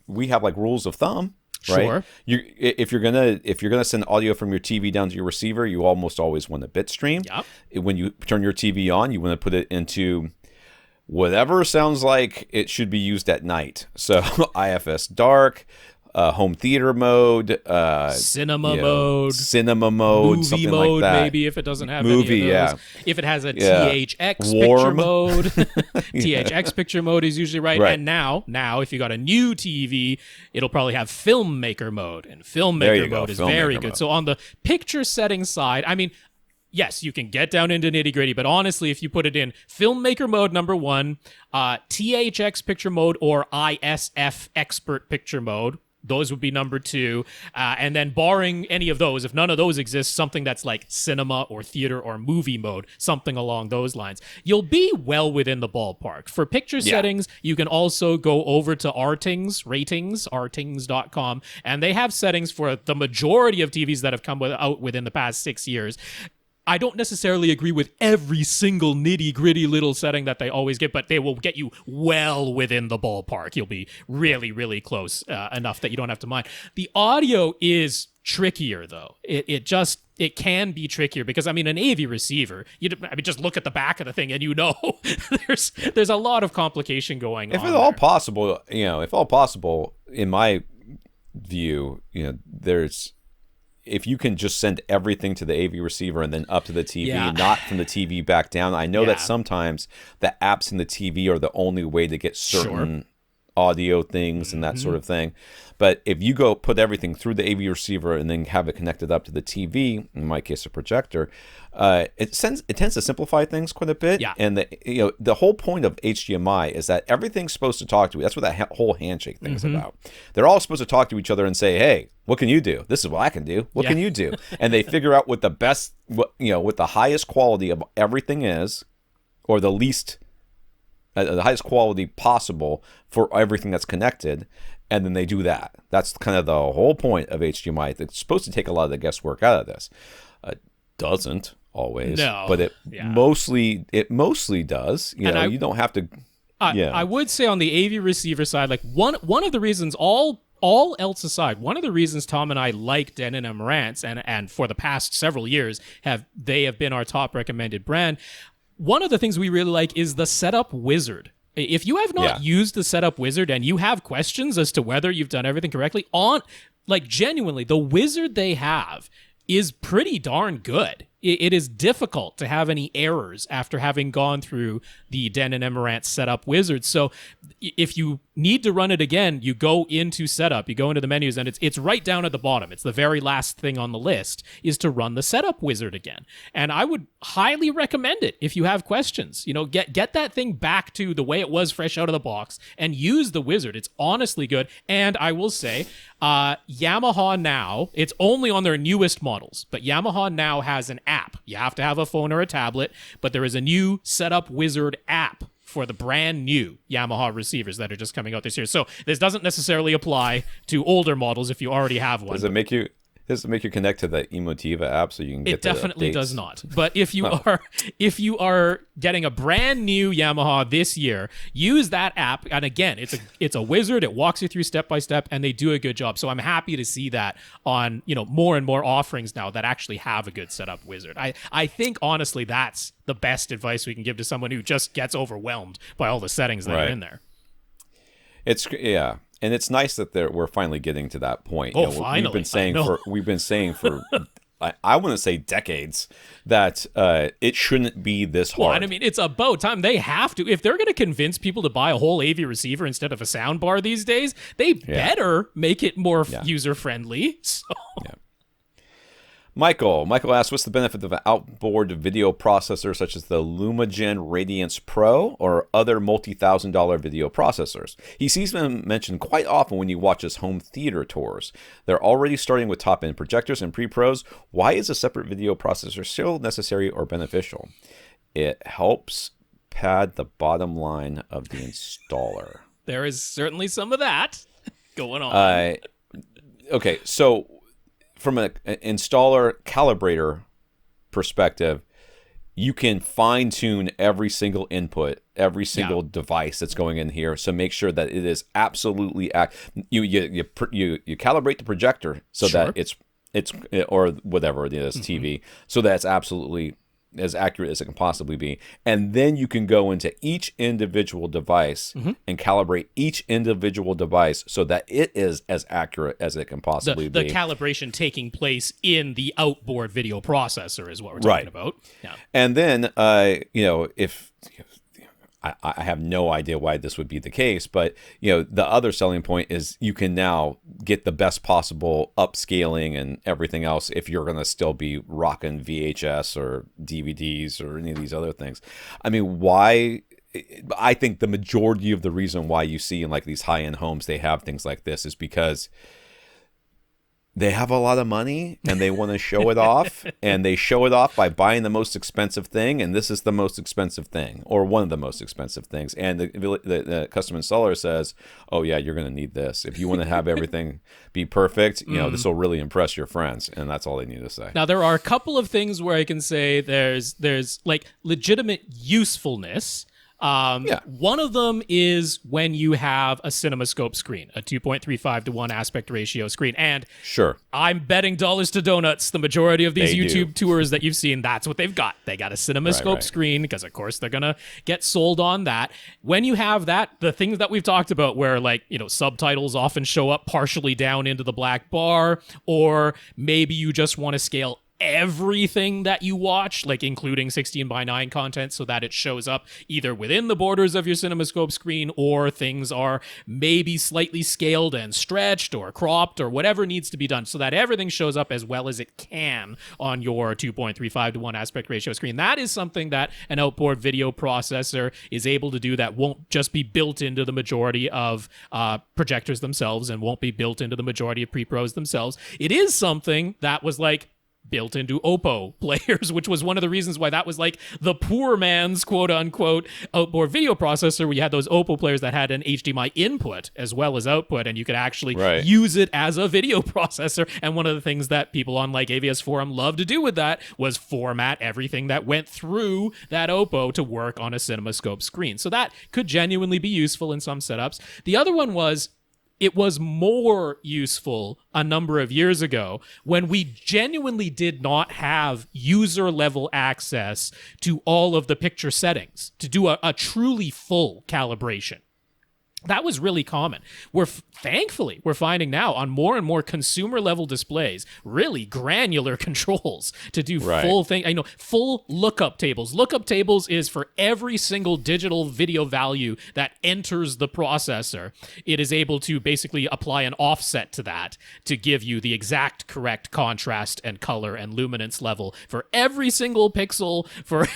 we have like rules of thumb. Right? Sure. If you're gonna send audio from your TV down to your receiver, you almost always want a Bitstream. Yep. When you turn your TV on, you want to put it into whatever sounds like it should be used at night. So IFS dark, home theater mode, cinema mode, movie something mode, like that. Maybe if it doesn't have movie, any of those. If it has a THX picture mode, THX picture mode is usually right. And now if you got a new TV, it'll probably have filmmaker mode, and filmmaker mode is very good. So on the picture settings side, I mean, yes, you can get down into nitty-gritty, but honestly, if you put it in filmmaker mode number 1, THX picture mode, or ISF expert picture mode, those would be number 2. And then barring any of those, if none of those exist, something that's like cinema or theater or movie mode, something along those lines, you'll be well within the ballpark. For picture settings, you can also go over to rtings.com, and they have settings for the majority of TVs that have come out within the past 6 years. I don't necessarily agree with every single nitty-gritty little setting that they always get, but they will get you well within the ballpark. You'll be really, really close enough that you don't have to mind. The audio is trickier, though. It can be trickier because, I mean, an AV receiver, just look at the back of the thing and there's a lot of complication going on. If at all possible, in my view, if you can just send everything to the AV receiver and then up to the TV, not from the TV back down. I know that sometimes the apps in the TV are the only way to get certain audio things and that sort of thing. But if you go put everything through the AV receiver and then have it connected up to the TV, in my case a projector, it tends to simplify things quite a bit. Yeah. And the whole point of HDMI is that everything's supposed to talk to you. That's what that whole handshake thing is about. They're all supposed to talk to each other and say, hey, what can you do? This is what I can do. What can you do? And they figure out what the best, what the highest quality of everything is, or the least, the highest quality possible for everything that's connected. And then they do that. That's kind of the whole point of HDMI. It's supposed to take a lot of the guesswork out of this. Doesn't always, but it mostly does. You don't have to. I would say on the AV receiver side, like one of the reasons, all else aside, one of the reasons Tom and I like Denon and AVRant, and for the past several years have been our top recommended brand. One of the things we really like is the setup wizard. If you have not used the setup wizard and you have questions as to whether you've done everything correctly, genuinely, the wizard they have is pretty darn good. It is difficult to have any errors after having gone through the Denon and AVRant setup wizard. So if you need to run it again, you go into setup, you go into the menus, and it's right down at the bottom. It's the very last thing on the list is to run the setup wizard again. And I would highly recommend it if you have questions. Get that thing back to the way it was fresh out of the box and use the wizard. It's honestly good. And I will say, Yamaha now, it's only on their newest models, but Yamaha now has an app. You have to have a phone or a tablet, but there is a new setup wizard app for the brand new Yamaha receivers that are just coming out this year. So this doesn't necessarily apply to older models if you already have one. Does it make you connect to the Emotiva app so you can get it definitely does not. But if you are getting a brand new Yamaha this year, use that app. And again, it's a wizard. It walks you through step by step, and they do a good job. So I'm happy to see that on more and more offerings now that actually have a good setup wizard. I think honestly that's the best advice we can give to someone who just gets overwhelmed by all the settings that are in there. And it's nice that we're finally getting to that point. Finally. We've been saying for I want to say decades that it shouldn't be this hard. Well, and I mean, it's about time. They have to. If they're going to convince people to buy a whole AV receiver instead of a sound bar these days, they better make it more user-friendly. So. Yeah. Michael asks, what's the benefit of an outboard video processor such as the Lumagen Radiance Pro or other multi-$1,000 video processors? He sees them mentioned quite often when you watch his home theater tours. They're already starting with top-end projectors and pre-pros. Why is a separate video processor still necessary or beneficial? It helps pad the bottom line of the installer. There is certainly some of that going on. Okay, so from an installer calibrator perspective, you can fine tune every single input, every single device that's going in here. So make sure that it is absolutely you calibrate the projector so that it's or whatever it is, TV, so that it's absolutely as accurate as it can possibly be. And then you can go into each individual device and calibrate each individual device so that it is as accurate as it can possibly be. The calibration taking place in the outboard video processor is what we're talking about. Yeah. And then, if I have no idea why this would be the case, but the other selling point is you can now get the best possible upscaling and everything else if you're going to still be rocking VHS or DVDs or any of these other things. I mean, why? I think the majority of the reason why you see in like these high-end homes they have things like this is because they have a lot of money and they want to show it off, and they show it off by buying the most expensive thing, and this is the most expensive thing or one of the most expensive things, and the custom installer says, oh yeah, you're going to need this if you want to have everything be perfect. This will really impress your friends, and that's all they need to say. Now there are a couple of things where I can say there's like legitimate usefulness. One of them is when you have a CinemaScope screen, a 2.35 to 1 aspect ratio screen. And sure, I'm betting dollars to donuts the majority of these YouTube tours that you've seen, that's what they've got. They got a CinemaScope screen because, of course, they're going to get sold on that. When you have that, the things that we've talked about where, subtitles often show up partially down into the black bar, or maybe you just want to scale everything that you watch, like including 16:9 content, so that it shows up either within the borders of your CinemaScope screen, or things are maybe slightly scaled and stretched or cropped or whatever needs to be done so that everything shows up as well as it can on your 2.35 to 1 aspect ratio screen. That is something that an outboard video processor is able to do that won't just be built into the majority of projectors themselves and won't be built into the majority of pre-pros themselves. It is something that was built into Oppo players, which was one of the reasons why that was the poor man's quote-unquote outboard video processor, where you had those Oppo players that had an HDMI input as well as output, and you could actually use it as a video processor. And one of the things that people on AVS Forum love to do with that was format everything that went through that Oppo to work on a CinemaScope screen. So that could genuinely be useful in some setups. The other one was, it was more useful a number of years ago when we genuinely did not have user-level access to all of the picture settings to do a truly full calibration. That was really common. Thankfully, we're finding now on more and more consumer level displays, really granular controls to do full thing. Full lookup tables. Lookup tables is for every single digital video value that enters the processor. It is able to basically apply an offset to that to give you the exact correct contrast and color and luminance level for every single pixel, for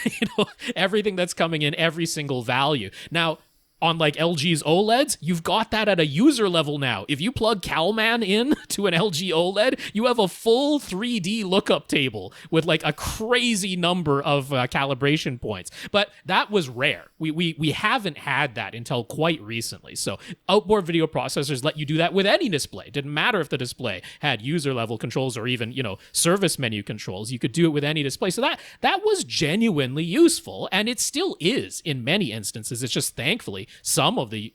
everything that's coming in, every single value. Now, on LG's OLEDs, you've got that at a user level now. If you plug Calman in to an LG OLED, you have a full 3D lookup table with a crazy number of calibration points. But that was rare. We haven't had that until quite recently. So outboard video processors let you do that with any display. Didn't matter if the display had user level controls or even, service menu controls. You could do it with any display. So that was genuinely useful, and it still is in many instances. It's just thankfully some of the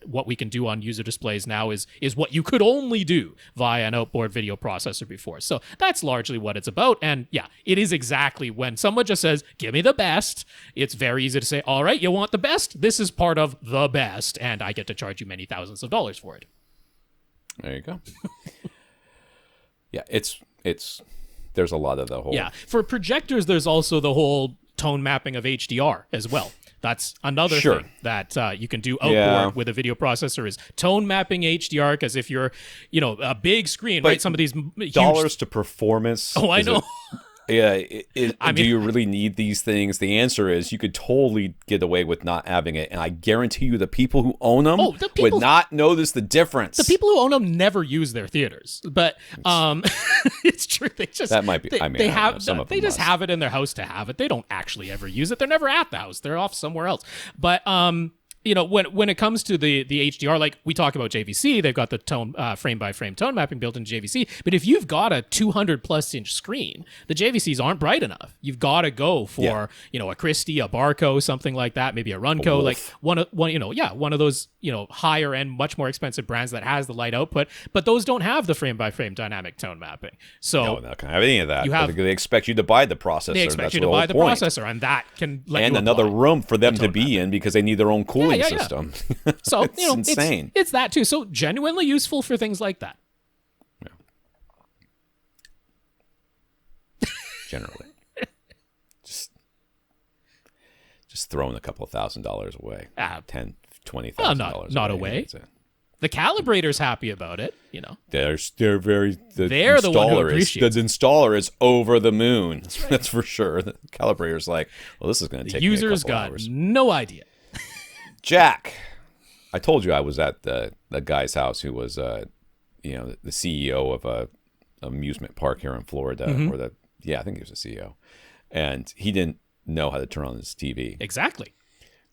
what we can do on user displays now is what you could only do via an outboard video processor before. So that's largely what it's about. And yeah, it is exactly when someone just says, give me the best, it's very easy to say, all right, you want the best? This is part of the best, and I get to charge you many thousands of dollars for it. There you go. Yeah, it's there's a lot of the whole... Yeah, for projectors, there's also the whole tone mapping of HDR as well. That's another thing that you can do outboard with a video processor, is tone mapping HDR, because if you're, a big screen, but right? Some of these dollars to performance. Oh, I know. Yeah, I do mean- you really need these things? The answer is you could totally get away with not having it, and I guarantee you the people who own them the people- would not notice the difference. The people who own them never use their theaters, but it's true. They just That might be- They, I mean, they I don't know. have Some of they them just must. have it in their house to have it. They don't actually ever use it. They're never at the house. They're off somewhere else. But you know, when it comes to the HDR, like we talk about JVC, they've got the tone frame by frame tone mapping built into JVC. But if you've got a 200+ inch screen, the JVCs aren't bright enough. You've got to go for you know, a Christie, a Barco, something like that, maybe a Runco, like one of those, you know, higher end, much more expensive brands that has the light output. But those don't have the frame by frame dynamic tone mapping. So No, they're not going to have any of that. You have- They expect you to buy the processor. they expect That's you to the buy whole the point. processor, and that can let And you another apply. room for them to tone be in because they need their own cooling yeah. system. So it's you know, insane. It's that too. So genuinely useful for things like that. Generally, just throwing a couple of $1,000s away. $10,000, $20,000. Not away. That's it. The calibrator's happy about it. You know, They're the They're the one who installer is appreciates the installer is over the moon. That's for sure. The calibrator's like, well, this is going to the take me a user's couple got hours. no idea. Jack, I told you I was at the guy's house who was, you know, the CEO of a amusement park here in Florida, or I think he was the CEO, and he didn't know how to turn on his TV Exactly.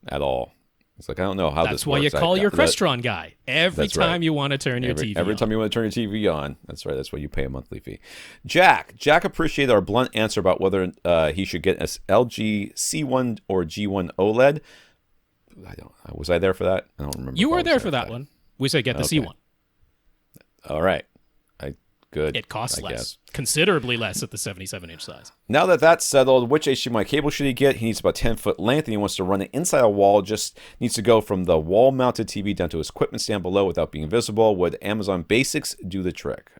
at all. It's like, I don't know how That's this why works. you call your Crestron guy every That's right. time you want to turn your TV Every on. time you want to turn your TV on. That's right. That's why you pay a monthly fee. Jack appreciated our blunt answer about whether he should get an LG C1 or G1 OLED. Was I there for that? I don't remember. You if I were was there for that one. We say get the Okay. C1. All right. Good. It costs I less, guess. considerably less at the 77-inch size. Now that that's settled, which HDMI cable should he get? He needs about 10-foot length, and he wants to run it inside a wall. Just needs to go from the wall-mounted TV down to his equipment stand below without being visible. Would Amazon Basics do the trick?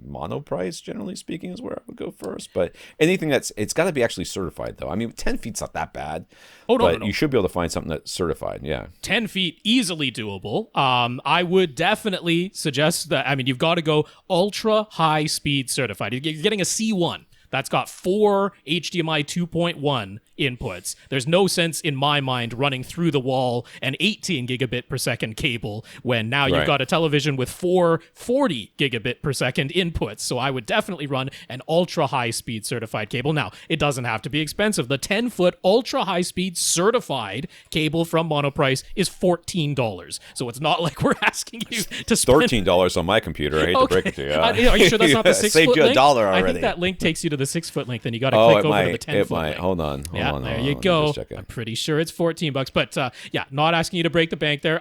Mono price, generally speaking, is where I would go first. But anything it's got to be actually certified, though. I mean, 10 feet's not that bad. Oh, no, but no. you should be able to find something that's certified. Yeah. 10 feet, easily doable. I would definitely suggest that, I mean, you've got to go ultra high speed certified. You're getting a C1. That's got 4 HDMI 2.1 inputs. There's no sense in my mind running through the wall an 18 gigabit per second cable when now you've Right. got a television with 4 40 gigabit per second inputs. So I would definitely run an ultra high speed certified cable. Now, it doesn't have to be expensive. The 10-foot ultra high speed certified cable from Monoprice is $14. So it's not like we're asking you to spend $13 on my computer. I hate to break it to you. Are you sure that's not the 6 Saved foot you link? $1 I already. think that link takes you to the 6 foot link. Then you got to Oh, click it over might. to the 10 It foot might. link. Hold on. Yeah, Hold on. there hold you on. Let me go. just check it. I'm pretty sure it's $14, but yeah, not asking you to break the bank there.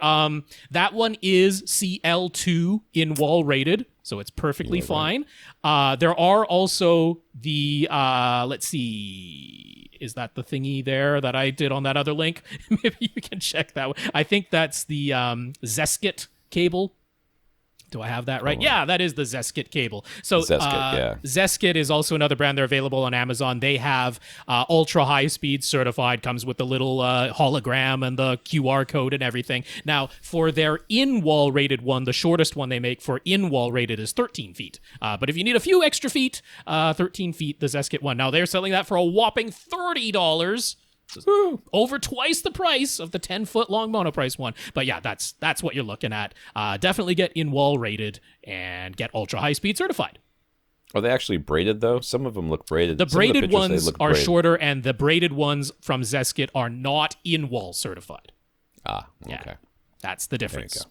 That one is CL2 in wall rated, so it's perfectly fine. There are also the let's see, is that the thingy there that I did on that other link? Maybe you can check that one. I think that's the Zeskit cable. Do I have that right? Yeah, that is the Zeskit cable. So Zeskit, yeah. Zeskit is also another brand. They're available on Amazon. They have ultra high speed certified, comes with the little hologram and the QR code and everything. Now, for their in-wall rated one, the shortest one they make for in-wall rated is 13 feet. But if you need a few extra feet, 13 feet, the Zeskit one. Now, they're selling that for a whopping $30. Over twice the price of the 10-foot long Monoprice one. But yeah, that's what you're looking at. Definitely get in-wall rated and get ultra high speed certified. Are they actually braided, though? Some of them look braided. The Some of braided pictures, they ones look are braided. shorter, and the braided ones from Zeskit are not in-wall certified. Ah, Yeah. okay. That's the difference. go.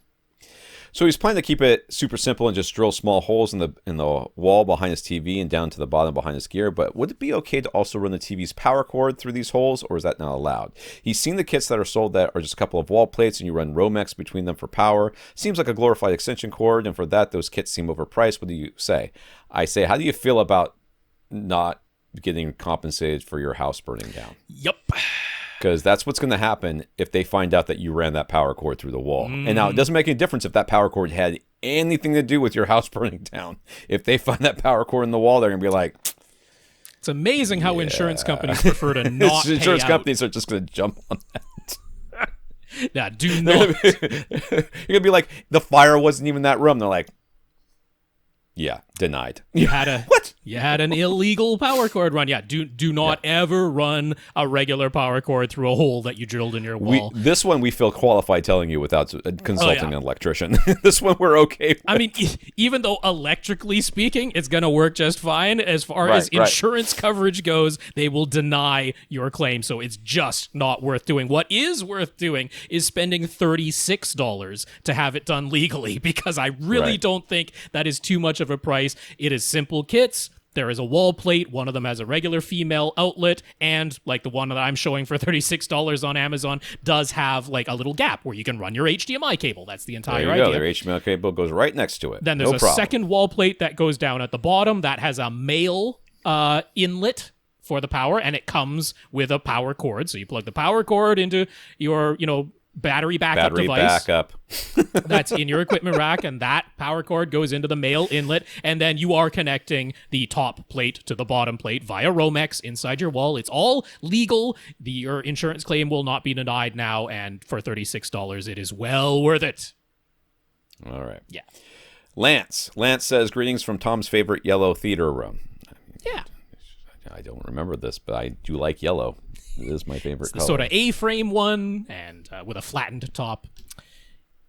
So he's planning to keep it super simple and just drill small holes in the wall behind his TV and down to the bottom behind his gear. But would it be okay to also run the TV's power cord through these holes, or is that not allowed? He's seen the kits that are sold that are just a couple of wall plates and you run Romex between them for power. Seems like a glorified extension cord, and for that, those kits seem overpriced. What do you say? I say, how do you feel about not getting compensated for your house burning down? Yep. Because that's what's going to happen if they find out that you ran that power cord through the wall. And now it doesn't make any difference if that power cord had anything to do with your house burning down. If they find that power cord in the wall, they're going to be like, It's amazing how insurance companies prefer to not pay insurance out. companies are just going to jump on that. Yeah, do not. You're going to be like, the fire wasn't even that room. They're like, yeah, denied. You had a What? You had an illegal power cord run. Yeah, do not ever run a regular power cord through a hole that you drilled in your wall. This one we feel qualified telling you without consulting an electrician. This one we're okay with. I mean, even though electrically speaking, it's going to work just fine, as far as insurance coverage goes, they will deny your claim. So it's just not worth doing. What is worth doing is spending $36 to have it done legally, because I really don't think that is too much of a price. It is simple kits. There is a wall plate. One of them has a regular female outlet, and like the one that I'm showing for $36 on Amazon does have like a little gap where you can run your HDMI cable. That's the entire idea. Their HDMI cable goes right next to it. Then there's a second wall plate that goes down at the bottom that has a male inlet for the power, and it comes with a power cord. So you plug the power cord into your, battery backup device that's in your equipment rack, and that power cord goes into the male inlet, and then you are connecting the top plate to the bottom plate via Romex inside your wall. It's all legal. Your insurance claim will not be denied now, and for $36 it is well worth it. All right. Yeah. Lance says, greetings from Tom's favorite yellow theater room. Yeah. I don't remember this, but I do like yellow. It is my favorite color. Sort of A-frame one, and with a flattened top.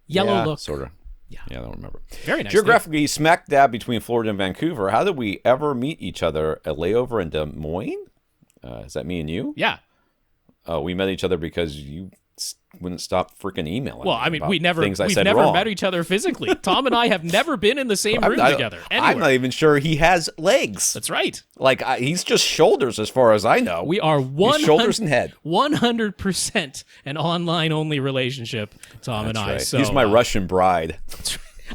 Yellow look. Sort of. Yeah, I don't remember. Very nice. Geographically smack dab between Florida and Vancouver. How did we ever meet each other at layover in Des Moines? Is that me and you? Yeah. We met each other because you wouldn't stop freaking emailing. Well, I mean, we've never wrong. met each other physically. Tom and I have never been in the same room together. Anywhere. I'm not even sure he has legs. That's right. Like he's just shoulders, as far as I know. We are shoulders and head. 100% an online-only relationship, Tom and I. Right. So, he's my Russian bride.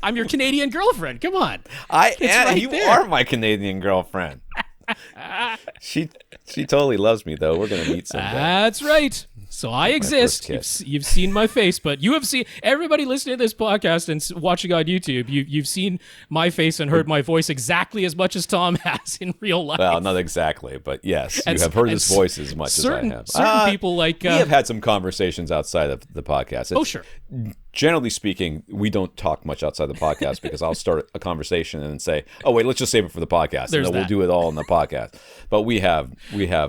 I'm your Canadian girlfriend. Come on. You are my Canadian girlfriend. She totally loves me, though. We're gonna meet someday. That's right. So I exist. You've seen my face, but you have seen, everybody listening to this podcast and watching on YouTube, you've seen my face and heard my voice exactly as much as Tom has in real life. Well, not exactly, but yes, you have heard his voice as much as I have. Certain people like... we have had some conversations outside of the podcast. Sure. Generally speaking, we don't talk much outside the podcast because I'll start a conversation and say, "Oh wait, let's just save it for the podcast." And then we'll do it all in the podcast. But we have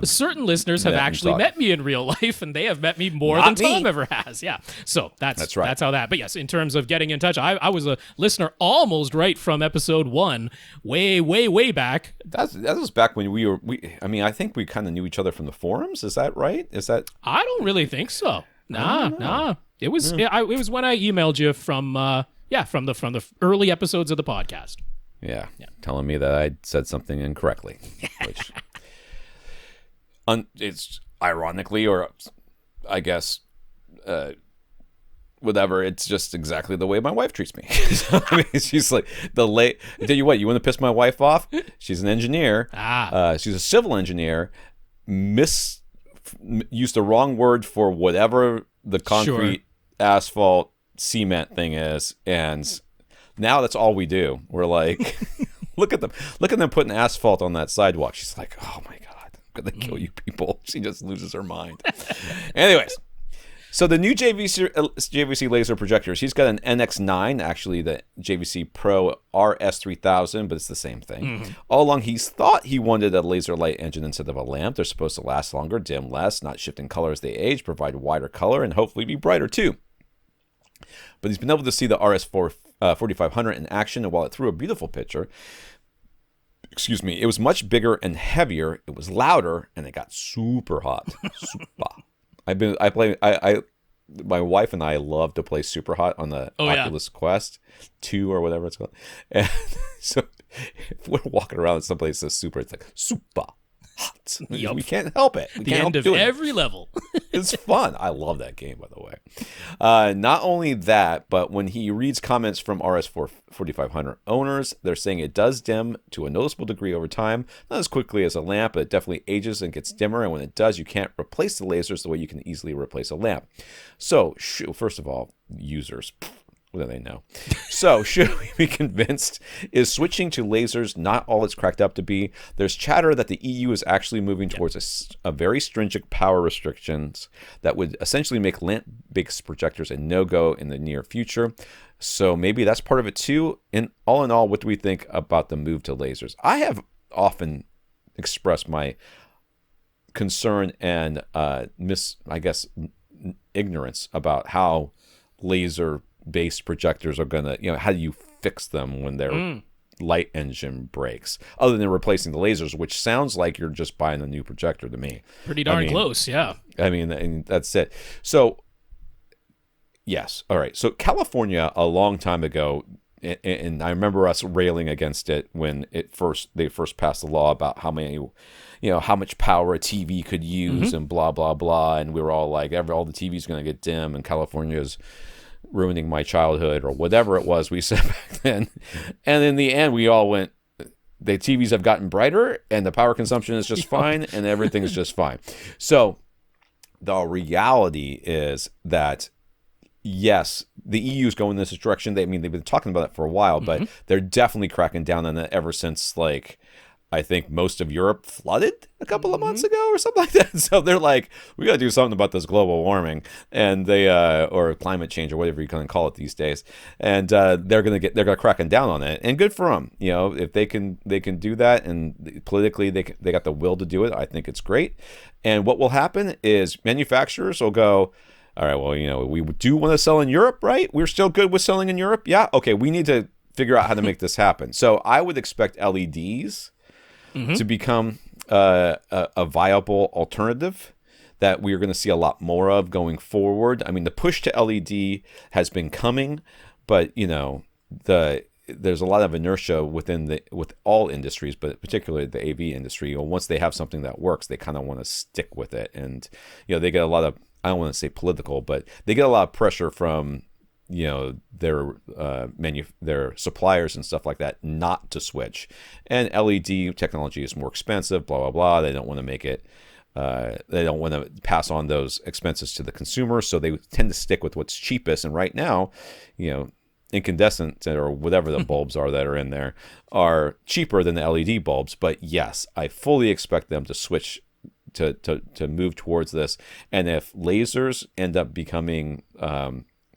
certain listeners have actually met me in real life, and they have met me more than Tom ever has. Yeah, so that's right. That's how that. But yes, in terms of getting in touch, I was a listener almost right from episode 1, way back. That was back when I mean, I think we kind of knew each other from the forums. Is that right? I don't really think so. Nah. It was it was when I emailed you from the early episodes of the podcast. Yeah. Telling me that I said something incorrectly, which it's ironically, or I guess whatever. It's just exactly the way my wife treats me. So, I mean, she's like tell you what, you want to piss my wife off? She's an engineer. She's a civil engineer. Used the wrong word for whatever the concrete, asphalt, cement thing is, and now that's all we do. We're like, look at them putting asphalt on that sidewalk. She's like, oh my god, I'm gonna kill you people. She just loses her mind. Anyways, so the new JVC laser projectors, he's got an NX9, actually the JVC Pro RS3000, but it's the same thing. All along, he's thought he wanted a laser light engine instead of a lamp. They're supposed to last longer, dim less, not shift in color as they age, provide wider color, and hopefully be brighter too. But he's been able to see the RS4500 in action, and while it threw a beautiful picture, it was much bigger and heavier, it was louder, and it got super hot. My wife and I love to play Super Hot on the Oculus Quest 2 or whatever it's called. And so if we're walking around someplace that's super, it's like super hot. Yep. We can't help it. The end of every level. It's fun. I love that game, by the way. Not only that, but when he reads comments from RS4500 owners, they're saying it does dim to a noticeable degree over time. Not as quickly as a lamp, but it definitely ages and gets dimmer. And when it does, you can't replace the lasers the way you can easily replace a lamp. So, first of all, users... what do they know? So, should we be convinced? Is switching to lasers not all it's cracked up to be? There's chatter that the EU is actually moving towards a very stringent power restrictions that would essentially make lamp-based projectors a no-go in the near future. So maybe that's part of it too. And all in all, what do we think about the move to lasers? I have often express my concern and ignorance about how laser-based projectors are gonna, how do you fix them when their light engine breaks, other than replacing the lasers, which sounds like you're just buying a new projector to me. Pretty darn close, yeah. I mean, and that's it. So, yes, all right. So California, a long time ago, and I remember us railing against it when they first passed the law about how much power a TV could use and blah blah blah, and we were all like, all the TV's going to get dim, and California's ruining my childhood, or whatever it was we said back then. And in the end, we all went, the TVs have gotten brighter, and the power consumption is just fine, and everything's just fine. So the reality is that, yes, the EU is going this direction. They've been talking about it for a while, but they're definitely cracking down on it ever since, I think most of Europe flooded a couple of months ago or something like that. So they're like, we got to do something about this global warming, and they or climate change, or whatever you can call it these days. And they're gonna cracking down on it, and good for them. If they can do that, and politically they got the will to do it. I think it's great. And what will happen is manufacturers will go, all right, well, we do want to sell in Europe, right? We're still good with selling in Europe. Yeah, okay, we need to figure out how to make this happen. So I would expect LEDs to become a viable alternative that we're going to see a lot more of going forward. I mean, the push to LED has been coming, but there's a lot of inertia with all industries, but particularly the AV industry. Once they have something that works, they kind of want to stick with it, and they get a lot of, I don't want to say political, but they get a lot of pressure from their suppliers and stuff like that not to switch. And LED technology is more expensive, blah blah blah. They don't want to make it. They don't want to pass on those expenses to the consumer, so they tend to stick with what's cheapest. And right now, incandescent or whatever the bulbs are that are in there are cheaper than the LED bulbs. But yes, I fully expect them to switch to move towards this. And if lasers end up becoming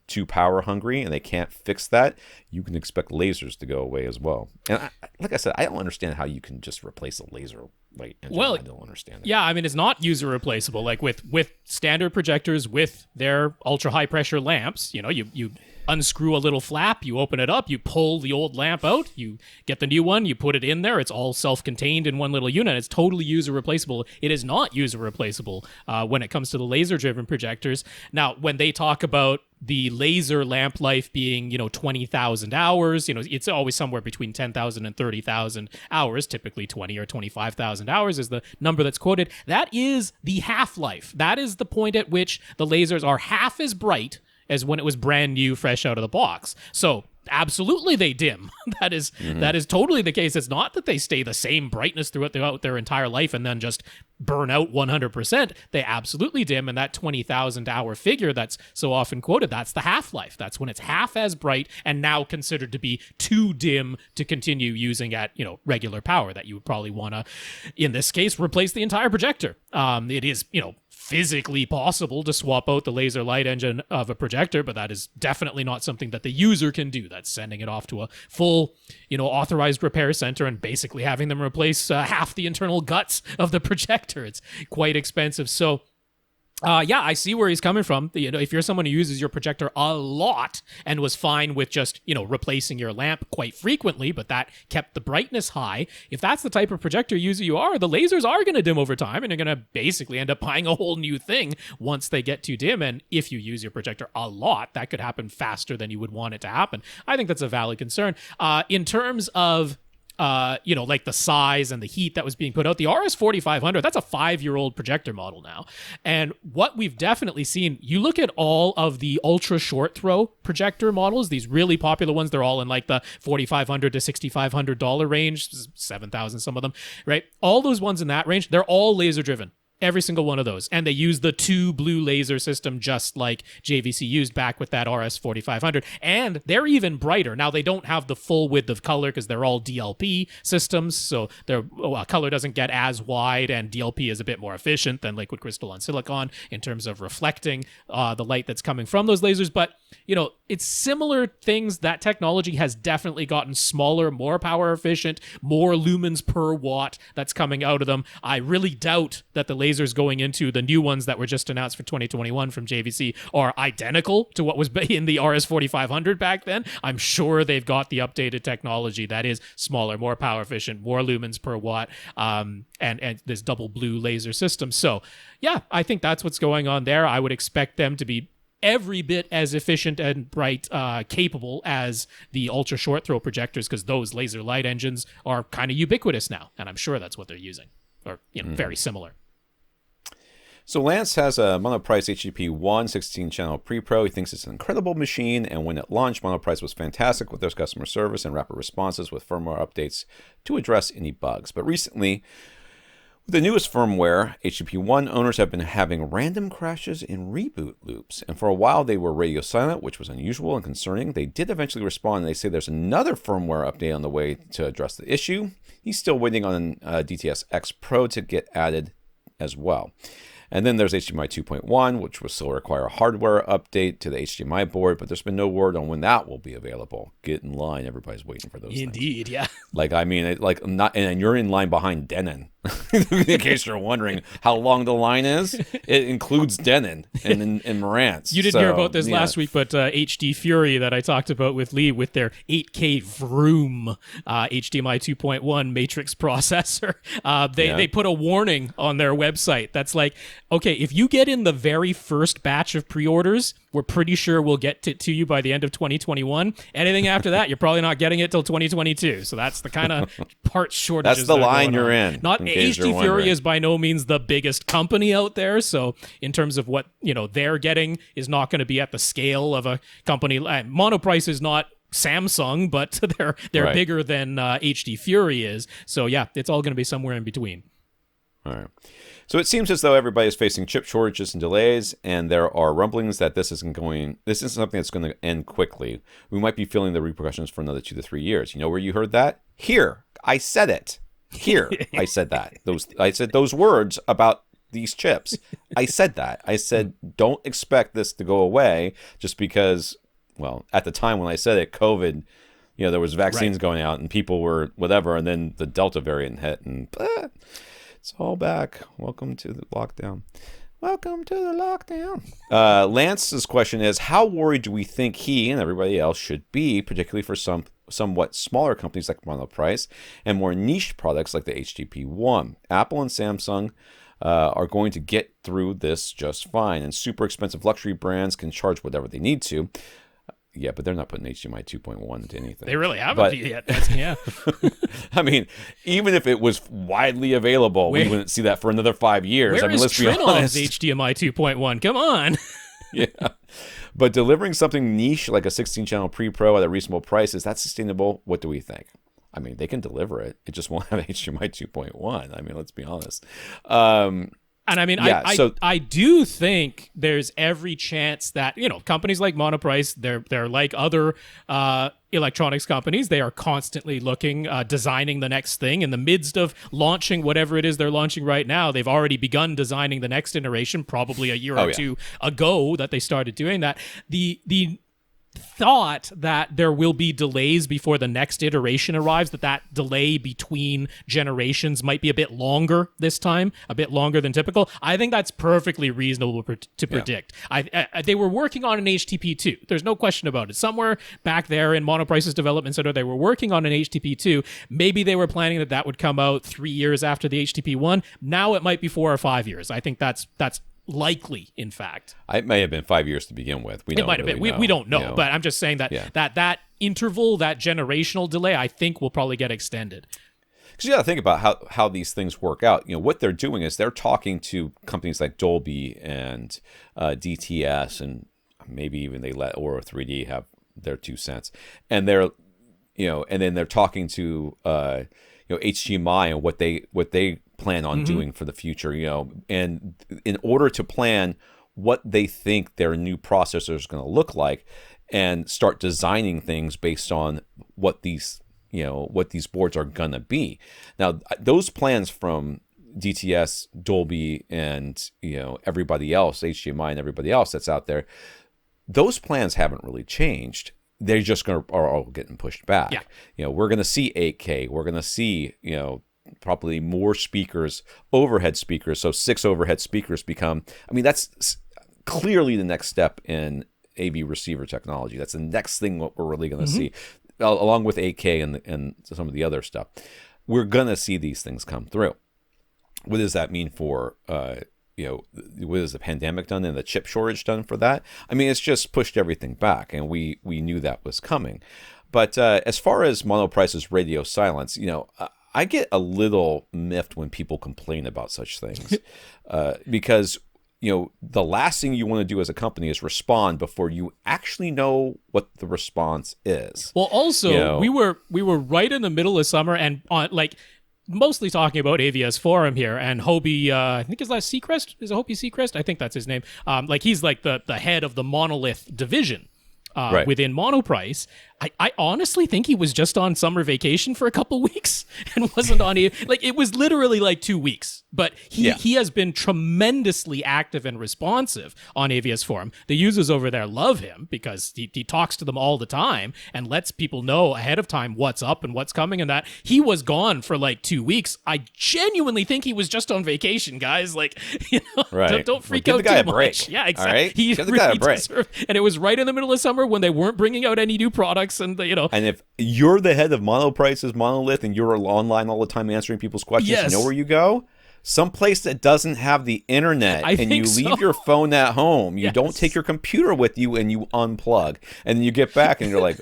too power hungry and they can't fix that, you can expect lasers to go away as well. And like I said, I don't understand how you can just replace a laser light engine. Well, I don't understand it. Yeah, I mean, it's not user replaceable. Like with standard projectors with their ultra high pressure lamps, you unscrew a little flap, you open it up, you pull the old lamp out, you get the new one, you put it in there. It's all self-contained in one little unit. It's totally user replaceable. It is not user replaceable when it comes to the laser-driven projectors. Now, when they talk about the laser lamp life being, 20,000 hours, it's always somewhere between 10,000 and 30,000 hours. Typically 20 or 25,000 hours is the number that's quoted. That is the half-life. That is the point at which the lasers are half as bright as when it was brand new, fresh out of the box. So absolutely they dim. That is totally the case. It's not that they stay the same brightness throughout their entire life and then just burn out 100%. They absolutely dim, and that 20,000 hour figure that's so often quoted, that's the half-life. That's when it's half as bright and now considered to be too dim to continue using at, regular power, that you would probably want to, in this case, replace the entire projector. It is, physically possible to swap out the laser light engine of a projector, but that is definitely not something that the user can do. That's sending it off to a full, authorized repair center and basically having them replace half the internal guts of the projector. It's quite expensive. So I see where he's coming from. If you're someone who uses your projector a lot and was fine with just, replacing your lamp quite frequently, but that kept the brightness high, if that's the type of projector user you are, the lasers are going to dim over time, and you're going to basically end up buying a whole new thing once they get too dim. And if you use your projector a lot, that could happen faster than you would want it to happen. I think that's a valid concern. In terms of like the size and the heat that was being put out, the RS4500, that's a 5-year-old projector model now. And what we've definitely seen, you look at all of the ultra short throw projector models, these really popular ones, they're all in like the $4,500 to $6,500 range, 7,000 some of them, right? All those ones in that range, they're all laser driven. Every single one of those. And they use the 2 blue laser system just like JVC used back with that RS4500. And they're even brighter. Now, they don't have the full width of color because they're all DLP systems, so their color doesn't get as wide, and DLP is a bit more efficient than liquid crystal on silicon in terms of reflecting the light that's coming from those lasers. But, it's similar things. That technology has definitely gotten smaller, more power efficient, more lumens per watt that's coming out of them. I really doubt that the lasers going into the new ones that were just announced for 2021 from JVC are identical to what was in the RS4500 back then. I'm sure they've got the updated technology that is smaller, more power efficient, more lumens per watt, and this double blue laser system. So yeah, I think that's what's going on there. I would expect them to be every bit as efficient and bright, capable as the ultra short throw projectors, because those laser light engines are kind of ubiquitous now, and I'm sure that's what they're using, or very similar. So Lance has a Monoprice HDP-1 16-channel pre-pro. He thinks it's an incredible machine, and when it launched, Monoprice was fantastic with their customer service and rapid responses with firmware updates to address any bugs. But recently, with the newest firmware, HDP-1 owners have been having random crashes and reboot loops. And for a while, they were radio silent, which was unusual and concerning. They did eventually respond, and they say there's another firmware update on the way to address the issue. He's still waiting on DTS X Pro to get added as well. And then there's HDMI 2.1, which will still require a hardware update to the HDMI board, but there's been no word on when that will be available. Get in line. Everybody's waiting for those Indeed, things. yeah. And you're in line behind Denon. In case you're wondering how long the line is, it includes Denon and Marantz. You didn't hear about this last week, but HD Fury that I talked about with Lee with their 8K Vroom HDMI 2.1 matrix processor, they put a warning on their website that's like, okay, if you get in the very first batch of pre-orders, we're pretty sure we'll get it to you by the end of 2021. Anything after that, you're probably not getting it till 2022. So that's the kind of part shortages. That's the line you're in. Not HD Fury is by no means the biggest company out there. So in terms of what they're getting is not going to be at the scale of a company. Monoprice is not Samsung, but they're right. bigger than HD Fury is. So yeah, it's all going to be somewhere in between. All right. So it seems as though everybody is facing chip shortages and delays, and there are rumblings that this isn't something that's going to end quickly. We might be feeling the repercussions for another 2 to 3 years. You know where you heard that? Here. I said it. Here. I said that. I said those words about these chips. I said that. I said, don't expect this to go away just because, well, at the time when I said it, COVID, there was vaccines going out and people were whatever, and then the Delta variant hit, and it's all back. Welcome to the lockdown. Welcome to the lockdown. Lance's question is, how worried do we think he and everybody else should be, particularly for somewhat smaller companies like Monoprice and more niche products like the HDP-1? Apple and Samsung are going to get through this just fine, and super expensive luxury brands can charge whatever they need to. Yeah, but they're not putting HDMI 2.1 into anything. They really haven't yet. Yeah. I mean, even if it was widely available, we wouldn't see that for another 5 years. Let's be honest. HDMI 2.1. Come on. Yeah. But delivering something niche like a 16-channel pre-pro at a reasonable price, is that sustainable? What do we think? I mean, they can deliver it. It just won't have HDMI 2.1. I mean, let's be honest. And I mean, I do think there's every chance that, companies like Monoprice, they're like other electronics companies. They are constantly looking, designing the next thing. In the midst of launching whatever it is they're launching right now, they've already begun designing the next iteration, probably a year or two ago that they started doing that. The thought that there will be delays before the next iteration arrives, that delay between generations might be a bit longer this time, a bit longer than typical. I think that's perfectly reasonable to predict. They were working on an HTP2. There's no question about it. Somewhere back there in Monoprice's development center, they were working on an HTP2. Maybe they were planning that would come out 3 years after the HTP1. Now it might be 4 or 5 years. I think that's likely, in fact. It may have been 5 years to begin with. It might have been. We don't know, but I'm just saying that that interval, that generational delay, I think will probably get extended. Because you got to think about how these things work out. What they're doing is they're talking to companies like Dolby and DTS, and maybe even they let Aura 3D have their 2 cents, and they're and then they're talking to HDMI and what they plan on doing for the future, and in order to plan what they think their new processor is going to look like, and start designing things based on what these boards are going to be. Now, those plans from DTS, Dolby, and everybody else, HDMI and everybody else that's out there, those plans haven't really changed. They're just are all getting pushed back. Yeah. We're going to see 8K. We're going to see probably more speakers, overhead speakers. So 6 overhead speakers become. I mean, that's clearly the next step in AV receiver technology. That's the next thing what we're really going to see, along with 8K and some of the other stuff. We're going to see these things come through. What does that mean for what has the pandemic done and the chip shortage done for that? I mean, it's just pushed everything back, and we knew that was coming. But as far as Monoprice's radio silence, I get a little miffed when people complain about such things, because the last thing you want to do as a company is respond before you actually know what the response is. Well, also we were right in the middle of summer, and on mostly talking about AVS Forum here, and Hobie, I think his last Seacrest, is it Hobie Seacrest? I think that's his name. He's like the head of the monolith division within Monoprice. I honestly think he was just on summer vacation for a couple weeks and wasn't on it was literally 2 weeks. But he has been tremendously active and responsive on AVS Forum. The users over there love him because he talks to them all the time and lets people know ahead of time what's up and what's coming, and that he was gone for 2 weeks. I genuinely think he was just on vacation, guys. Right. Don't freak give out the guy too a break. much. Yeah, exactly. All right? He give the guy really a break. and it was right in the middle of summer when they weren't bringing out any new products, and And if you're the head of Monoprice's Monolith and you're online all the time answering people's questions, Yes. you know where you go? Someplace that doesn't have the internet, and you leave your phone at home. You don't take your computer with you, and you unplug, and then you get back and you're like,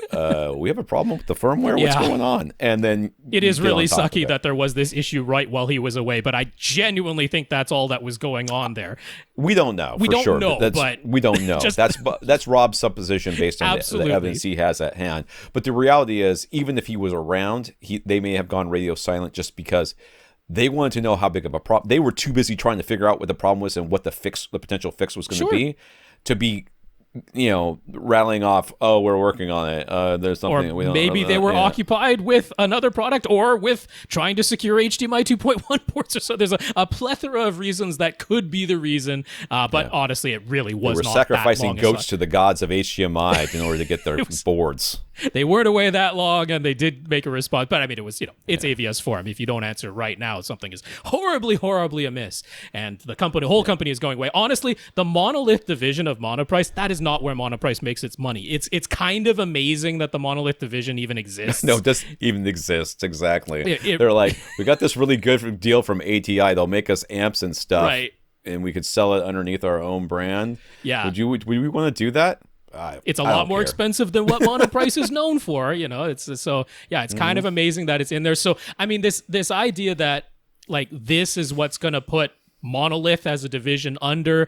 we have a problem with the firmware. What's going on? And then it is really sucky that there was this issue right while he was away, but I genuinely think that's all that was going on there. We don't know. We for don't sure, know, but we don't know. That's Rob's supposition based on the evidence he has at hand. But the reality is, even if he was around, they may have gone radio silent just because they wanted to know how big of a problem. They were too busy trying to figure out what the problem was and what the potential fix was going to be, rattling off, we're working on it. There's something. Or maybe they were occupied with another product or with trying to secure HDMI 2.1 ports or so. There's a plethora of reasons that could be the reason. But honestly, it really was not that long. They were sacrificing goats to the gods of HDMI in order to get their boards. They weren't away that long, and they did make a response. But I mean, it was, it's AVS Forum. If you don't answer right now, something is horribly, horribly amiss. And the whole company is going away. Honestly, the monolith division of Monoprice, that is not where Monoprice makes its money. It's kind of amazing that the monolith division even exists. No, it doesn't even exist. Exactly. They're like, we got this really good deal from ATI. They'll make us amps and stuff. Right. And we could sell it underneath our own brand. Yeah. Would we want to do that? It's a lot more expensive than what Monoprice is known for, it's kind of amazing that it's in there. So, I mean, this idea that this is what's going to put Monolith as a division under,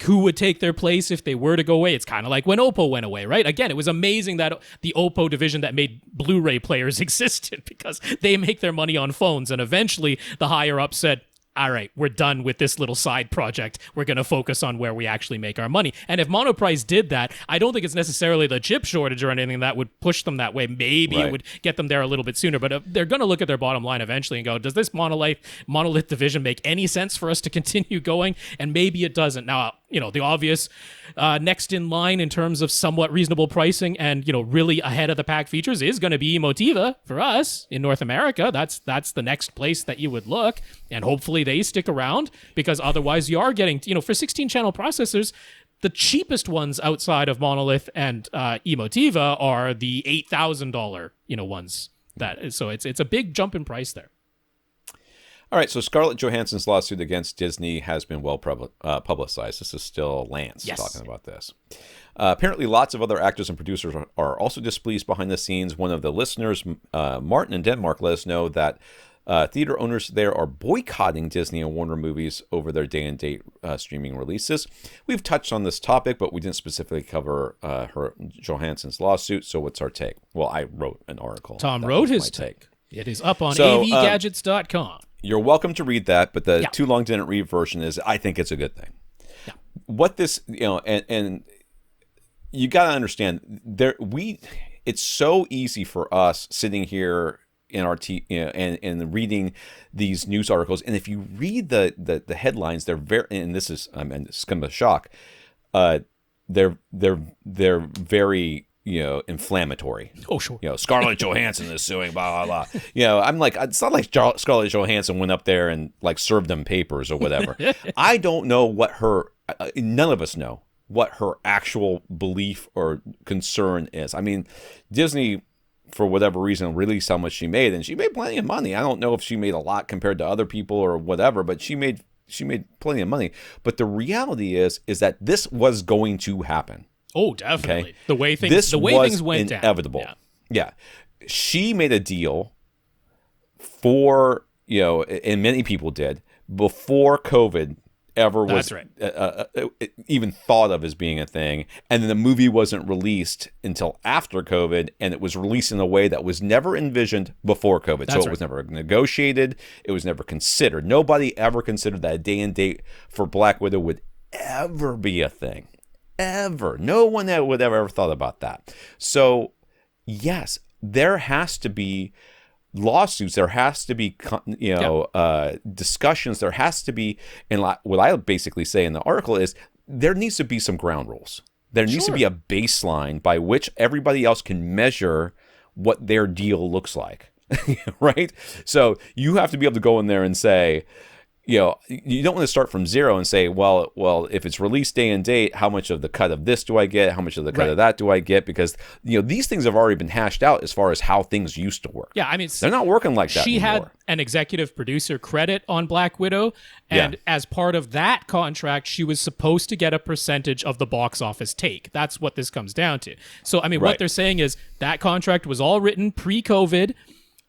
who would take their place if they were to go away? It's kind of like when Oppo went away, right? Again, it was amazing that the Oppo division that made Blu-ray players existed because they make their money on phones, and eventually the higher up said, all right, we're done with this little side project. We're going to focus on where we actually make our money. And if Monoprice did that, I don't think it's necessarily the chip shortage or anything that would push them that way. Maybe it would get them there a little bit sooner, but they're going to look at their bottom line eventually and go, does this monolith division make any sense for us to continue going? And maybe it doesn't. Now, the obvious next in line in terms of somewhat reasonable pricing and, really ahead of the pack features is going to be Emotiva for us in North America. That's the next place that you would look, and hopefully they stick around, because otherwise you are getting, for 16-channel processors, the cheapest ones outside of Monolith and Emotiva are the $8,000, ones. So it's a big jump in price there. All right, so Scarlett Johansson's lawsuit against Disney has been well publicized. This is still Lance talking about this. Apparently, lots of other actors and producers are also displeased behind the scenes. One of the listeners, Martin in Denmark, let us know that theater owners there are boycotting Disney and Warner movies over their day-and-date streaming releases. We've touched on this topic, but we didn't specifically cover Johansson's lawsuit, so what's our take? Well, I wrote an article. Tom wrote his take. It is up on So, avgadgets.com. You're welcome to read that, but the Yeah. too long didn't read version is, I think it's a good thing. Yeah. What this, and you got to understand, it's so easy for us sitting here in our and reading these news articles, and if you read the headlines, they're very, and this is kind of a shock, they're very inflammatory. Oh, sure. Scarlett Johansson is suing, blah blah blah. I'm like, it's not like Scarlett Johansson went up there and like served them papers or whatever. I don't know what none of us know what her actual belief or concern is. I mean, Disney, for whatever reason, released how much she made, and she made plenty of money. I don't know if she made a lot compared to other people or whatever, but she made plenty of money. But the reality is that this was going to happen. Oh, definitely. Okay? The way things went down. Inevitable. Yeah. She made a deal for, and many people did, before COVID ever was even thought of as being a thing. And then the movie wasn't released until after COVID, and it was released in a way that was never envisioned before COVID. So it was never negotiated. It was never considered. Nobody ever considered that a day and date for Black Widow would ever be a thing. Ever. No one would ever thought about that. So, yes, there has to be lawsuits. There has to be, discussions. There has to be, and what I basically say in the article is there needs to be some ground rules. There needs to be a baseline by which everybody else can measure what their deal looks like, right? So you have to be able to go in there and say, you don't want to start from zero and say, well, if it's release day and date, how much of the cut of this do I get? How much of the cut of that do I get? Because, these things have already been hashed out as far as how things used to work. Yeah, I mean, they're not working like that anymore. She had an executive producer credit on Black Widow, and as part of that contract, she was supposed to get a percentage of the box office take. That's what this comes down to. So, I mean, what they're saying is that contract was all written pre-COVID,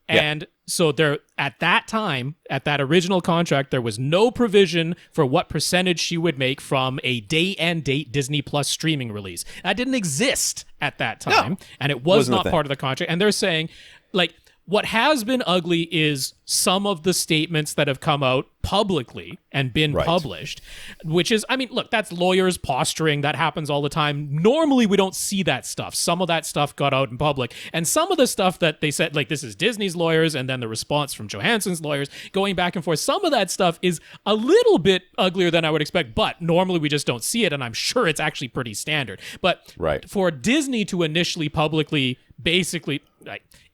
and so there, at that time, at that original contract, there was no provision for what percentage she would make from a day and date Disney Plus streaming release. That didn't exist at that time, and it was not part of the contract. And they're saying, like, what has been ugly is some of the statements that have come out publicly and been published, which is, I mean, look, that's lawyers posturing. That happens all the time. Normally, we don't see that stuff. Some of that stuff got out in public. And some of the stuff that they said, like, this is Disney's lawyers, and then the response from Johansson's lawyers going back and forth, some of that stuff is a little bit uglier than I would expect, but normally we just don't see it, and I'm sure it's actually pretty standard. But for Disney to initially publicly basically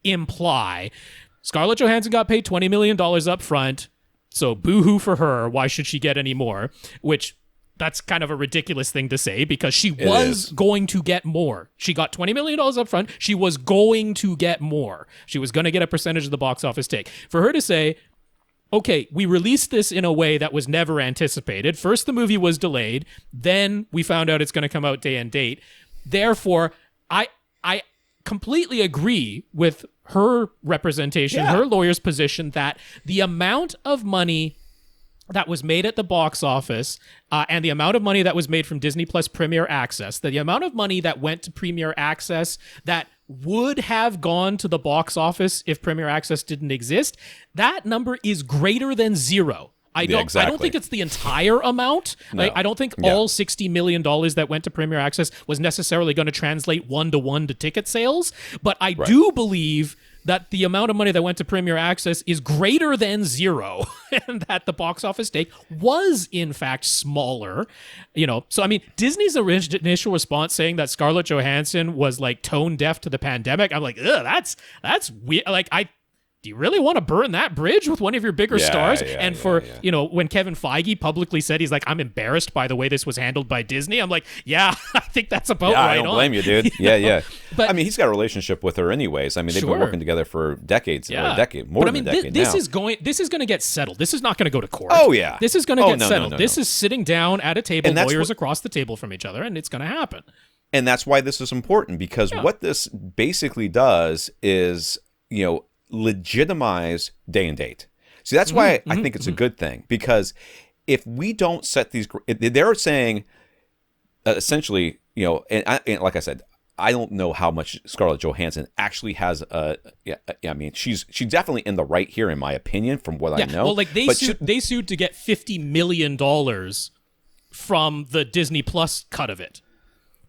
imply Scarlett Johansson got paid $20 million up front, so boo-hoo for her. Why should she get any more? Which, that's kind of a ridiculous thing to say, because she was going to get more. She got $20 million up front. She was going to get more. She was going to get a percentage of the box office take. For her to say, okay, we released this in a way that was never anticipated. First, the movie was delayed. Then we found out it's going to come out day and date. Therefore, I completely agree with her representation, her lawyer's position, that the amount of money that was made at the box office and the amount of money that was made from Disney Plus Premier Access, the amount of money that went to Premier Access that would have gone to the box office if Premier Access didn't exist, that number is greater than zero. I don't think it's the entire amount. No. I don't think all $60 million that went to Premier Access was necessarily going to translate one-to-one to ticket sales. But I do believe that the amount of money that went to Premier Access is greater than zero, and that the box office take was, in fact, smaller. So I mean, Disney's initial response saying that Scarlett Johansson was like tone deaf to the pandemic, I'm like, ugh, that's weird. Like, do you really want to burn that bridge with one of your bigger stars? When Kevin Feige publicly said, he's like, I'm embarrassed by the way this was handled by Disney. I'm like, I think that's about right on. I don't blame you, dude. But I mean, he's got a relationship with her anyways. I mean, they've been working together for decades, more than a decade this now. This is going to get settled. This is not going to go to court. Oh, yeah. This is going to get settled. This is sitting down at a table, lawyers across the table from each other, and it's going to happen. And that's why this is important, because what this basically does is, legitimize day and date. See, that's why I think it's a good thing, because if we don't set these, they're saying essentially, and like I said, I don't know how much Scarlett Johansson actually has. I mean, she's definitely in the right here, in my opinion, from what I know. Well, like they sued to get $50 million from the Disney Plus cut of it.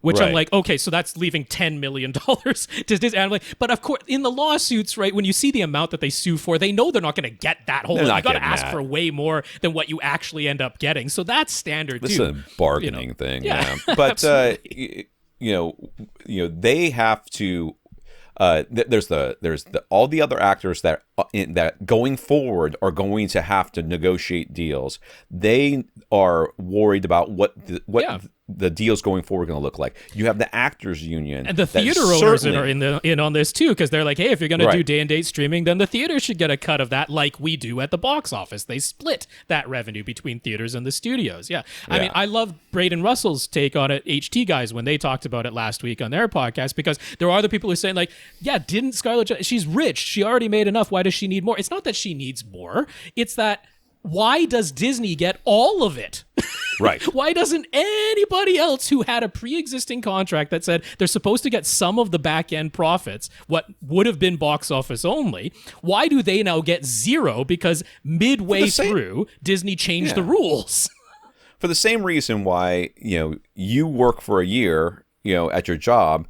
Which Right. I'm like, okay, so that's leaving $10 million to Disney. And I'm like, but of course, in the lawsuits, right, when you see the amount that they sue for, they know they're not going to get that whole. You got to ask for way more than what you actually end up getting. So that's standard This too. is a bargaining thing. Yeah. But they have to. There's all the other actors that going forward are going to have to negotiate deals. They are worried about what the deals going forward are going to look like. You have the actors union and the theater owners that are in on this too, because they're like, hey, if you're going to do day and date streaming, then the theater should get a cut of that, like we do at the box office. They split that revenue between theaters and the studios. I mean, I love Braden Russell's take on it, HT guys, when they talked about it last week on their podcast, because there are the people who are saying like, yeah, didn't Scarlett, she's rich, she already made enough, why does she need more? It's not that she needs more, it's that why does Disney get all of it? Right. Why doesn't anybody else who had a pre-existing contract that said they're supposed to get some of the back-end profits, what would have been box office only, why do they now get zero because midway through Disney changed the rules? For the same reason why, you work for a year, at your job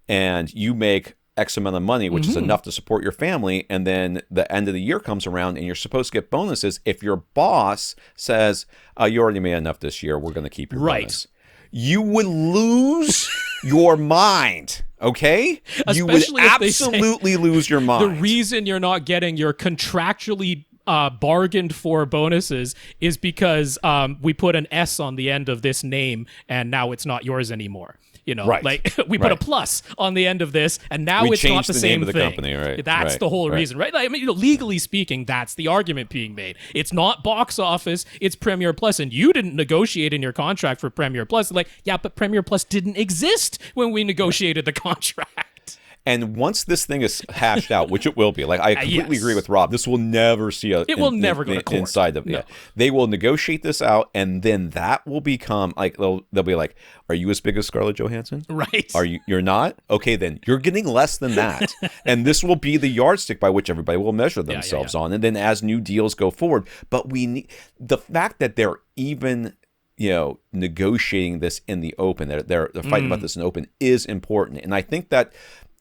and you make X amount of money, which is enough to support your family, and then the end of the year comes around and you're supposed to get bonuses. If your boss says, you already made enough this year, we're going to keep your bonus. You would lose your mind, okay? Especially you would absolutely lose your mind. The reason you're not getting your contractually bargained for bonuses is because we put an S on the end of this name and now it's not yours anymore. Like we put a plus on the end of this, and now it's not the same name of the thing. Company, right? That's the whole reason, right? Like, I mean, legally speaking, that's the argument being made. It's not box office; it's Premiere Plus, and you didn't negotiate in your contract for Premiere Plus. Like, yeah, but Premiere Plus didn't exist when we negotiated the contract. And once this thing is hashed out, which it will be, like I completely agree with Rob, this will never see it will never go to court. Inside of they will negotiate this out, and then that will become like they'll be like, "Are you as big as Scarlett Johansson? Right? You're not? Okay, then you're getting less than that." And this will be the yardstick by which everybody will measure themselves on. And then as new deals go forward, but we need the fact that they're even negotiating this in the open, they're fighting about this in the open is important, and I think that.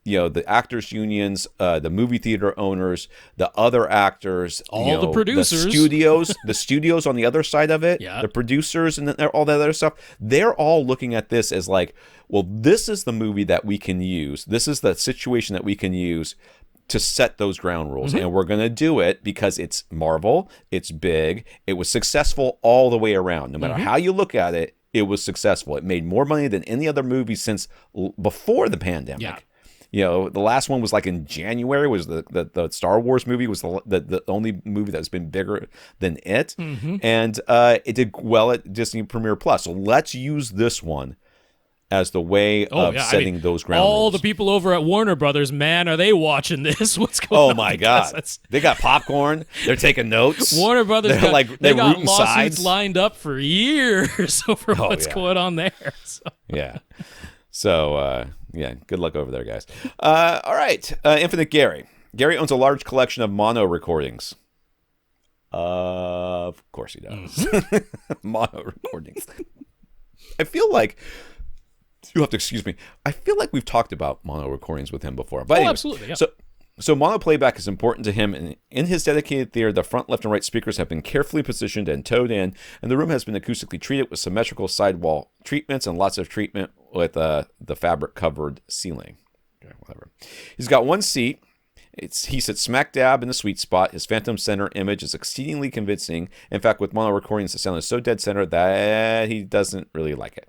The actors unions, the movie theater owners, the other actors, the producers, the studios on the other side of it, the producers and all that other stuff, they're all looking at this as like, well, this is the movie that we can use. This is the situation that we can use to set those ground rules. And we're going to do it because it's Marvel, it's big, it was successful all the way around. No matter how you look at it, it was successful. It made more money than any other movie since before the pandemic. The last one was like in January, was the Star Wars movie was the only movie that's been bigger than it. And it did well at Disney Premiere Plus. So let's use this one as the way of setting those ground rules. All the people over at Warner Brothers, man, are they watching this? What's going on? Oh my God. They got popcorn. They're taking notes. Warner Brothers, they got rooting lawsuits sides lined up for years over what's going on there. So. Yeah. So, good luck over there, guys. All right. Infinite Gary. Gary owns a large collection of mono recordings. Of course he does. Mono recordings. I feel like, you'll have to excuse me, I feel like we've talked about mono recordings with him before. But anyway, absolutely, yeah. So mono playback is important to him, and in his dedicated theater, the front, left, and right speakers have been carefully positioned and towed in, and the room has been acoustically treated with symmetrical sidewall treatments and lots of treatment with the fabric-covered ceiling. Okay, whatever. He's got one seat. He sits smack dab in the sweet spot. His phantom center image is exceedingly convincing. In fact, with mono recordings, the sound is so dead center that he doesn't really like it.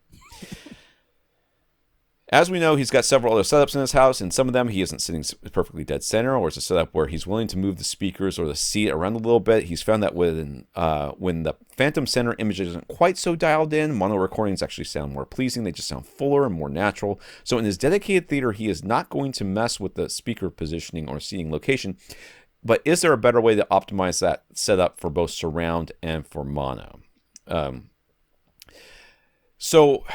As we know, he's got several other setups in his house, and some of them he isn't sitting perfectly dead center, or it's a setup where he's willing to move the speakers or the seat around a little bit. He's found that when the phantom center image isn't quite so dialed in, mono recordings actually sound more pleasing. They just sound fuller and more natural. So in his dedicated theater, he is not going to mess with the speaker positioning or seating location. But is there a better way to optimize that setup for both surround and for mono? So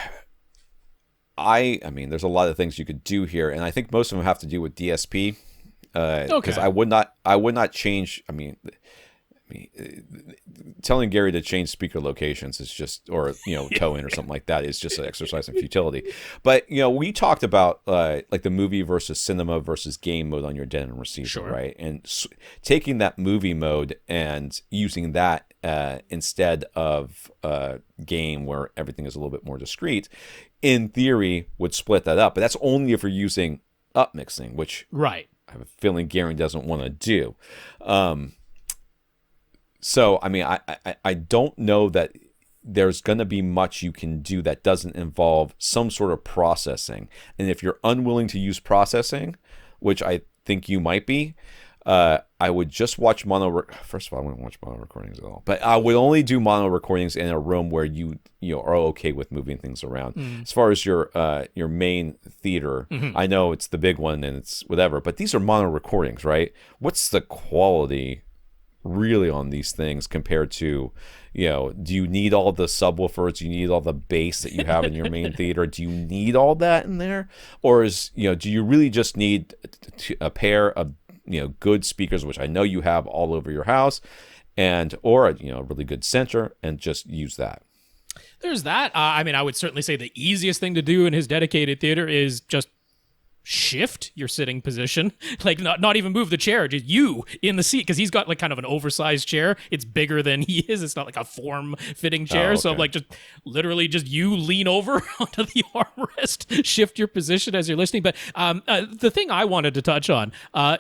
I mean, there's a lot of things you could do here, and I think most of them have to do with DSP. Because I would not change. I mean, telling Gary to change speaker locations is just, or toe in or something like that is just an exercise in futility. But we talked about like the movie versus cinema versus game mode on your Denon receiver, Sure. right? And taking that movie mode and using that instead of game where everything is a little bit more discrete, in theory would split that up. But that's only if you're using upmixing, which Right. I have a feeling Gary doesn't want to do. So, I mean, I don't know that there's going to be much you can do that doesn't involve some sort of processing. And if you're unwilling to use processing, which I think you might be, I would just watch First of all, I wouldn't watch mono recordings at all. But I would only do mono recordings in a room where you are okay with moving things around. As far as your main theater, I know it's the big one and it's whatever, but these are mono recordings, right? What's the quality really on these things compared to, do you need all the subwoofers? Do you need all the bass that you have in your main theater? Do you need all that in there? Or do you really just need a pair of good speakers, which I know you have all over your house, or a really good center, and just use that? There's that. I mean, I would certainly say the easiest thing to do in his dedicated theater is just shift your sitting position, like not even move the chair, just you in the seat, because he's got like kind of an oversized chair. It's bigger than he is. It's not like a form-fitting chair. Okay. So I'm like, just literally just you lean over onto the armrest, shift your position as you're listening. But the thing I wanted to touch on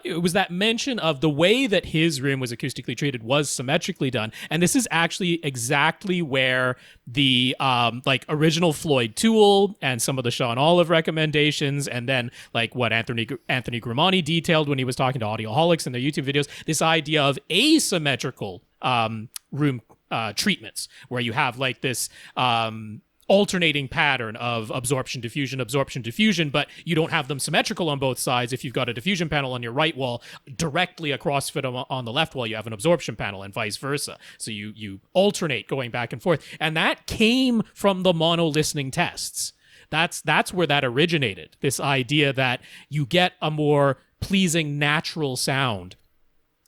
it was that mention of the way that his room was acoustically treated was symmetrically done, and this is actually exactly where the like original Floyd Toole and some of the Sean Olive recommendations, and then like what Anthony Grimani detailed when he was talking to Audioholics in their YouTube videos, this idea of asymmetrical room treatments, where you have like this alternating pattern of absorption, diffusion, but you don't have them symmetrical on both sides. If you've got a diffusion panel on your right wall, directly across from it on the left wall, you have an absorption panel, and vice versa. So you alternate going back and forth. And that came from the mono listening tests. That's where that originated, this idea that you get a more pleasing natural sound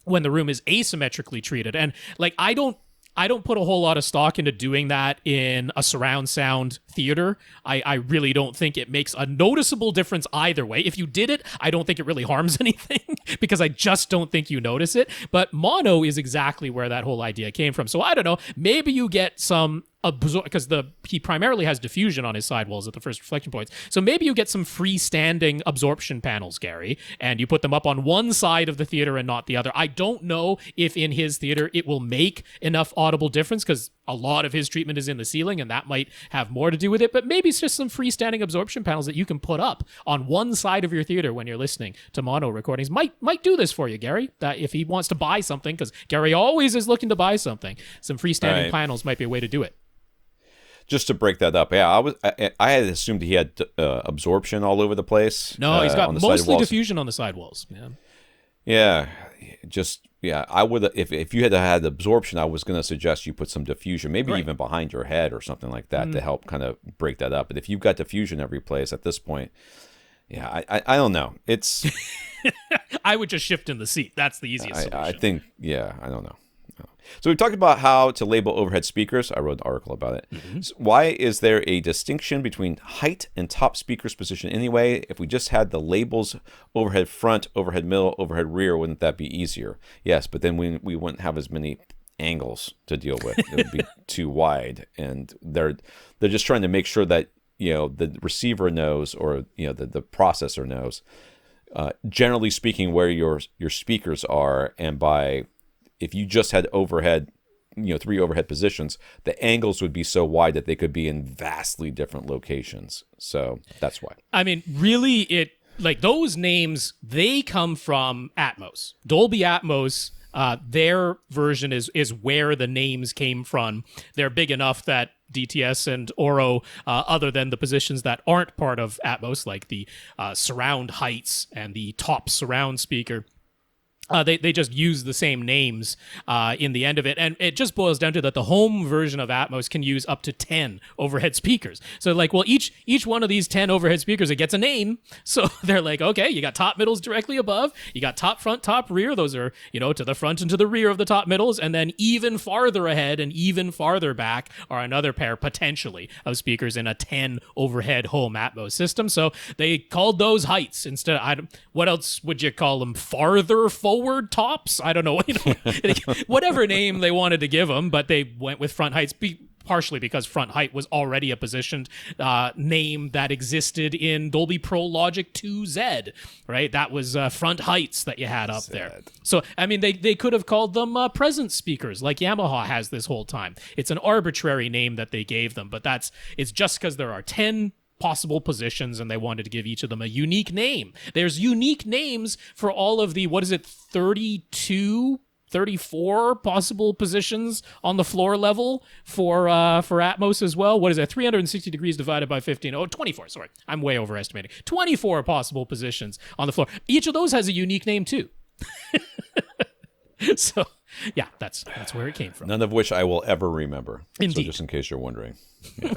when the room is asymmetrically treated. And like I don't put a whole lot of stock into doing that in a surround sound theater. I really don't think it makes a noticeable difference either way. If you did it, I don't think it really harms anything because I just don't think you notice it. But mono is exactly where that whole idea came from. So I don't know, maybe you get some because he primarily has diffusion on his sidewalls at the first reflection points. So maybe you get some freestanding absorption panels, Gary, and you put them up on one side of the theater and not the other. I don't know if in his theater it will make enough audible difference, because a lot of his treatment is in the ceiling, and that might have more to do with it. But maybe it's just some freestanding absorption panels that you can put up on one side of your theater when you're listening to mono recordings. Might do this for you, Gary. That if he wants to buy something, because Gary always is looking to buy something, some freestanding panels might be a way to do it. Just to break that up, yeah, I had assumed he had absorption all over the place. No, he's got mostly sidewalls. diffusion on the sidewalls. Yeah, I would if you had had absorption, I was going to suggest you put some diffusion, maybe even behind your head or something like that to help kind of break that up. But if you've got diffusion every place at this point, yeah, I don't know. It's I would just shift in the seat. That's the easiest solution. I think, I don't know. So we talked about how to label overhead speakers. I wrote an article about it. So why is there a distinction between height and top speakers position anyway? If we just had the labels overhead front, overhead middle, overhead rear, wouldn't that be easier? Yes, but then we wouldn't have as many angles to deal with. It would be too wide, and they're just trying to make sure that the receiver knows, or the processor knows, generally speaking, where your speakers are, and if you just had overhead, 3 overhead positions, the angles would be so wide that they could be in vastly different locations. So that's why. I mean, really, those names, they come from Atmos. Dolby Atmos, their version is where the names came from. They're big enough that DTS and Oro, other than the positions that aren't part of Atmos, like the surround heights and the top surround speaker, They just use the same names in the end of it. And it just boils down to that the home version of Atmos can use up to 10 overhead speakers. So like, well, each one of these 10 overhead speakers, it gets a name. So they're like, okay, you got top middles directly above, you got top front, top rear. Those are, to the front and to the rear of the top middles. And then even farther ahead and even farther back are another pair potentially of speakers in a 10 overhead home Atmos system. So they called those heights instead. What else would you call them? Farther forward tops? I don't know. Whatever name they wanted to give them, but they went with front heights. Partially because front height was already a positioned name that existed in Dolby Pro Logic 2Z, right? That was front heights that you had up there. So, I mean, they could have called them presence speakers like Yamaha has this whole time. It's an arbitrary name that they gave them, but it's just because there are 10 possible positions and they wanted to give each of them a unique name. There's unique names for all of the, 34 possible positions on the floor level for Atmos as well. What is that? 360 degrees divided by 15. Oh, 24, sorry. I'm way overestimating. 24 possible positions on the floor. Each of those has a unique name too. So, yeah, that's where it came from. None of which I will ever remember. Indeed. So just in case you're wondering. Yeah.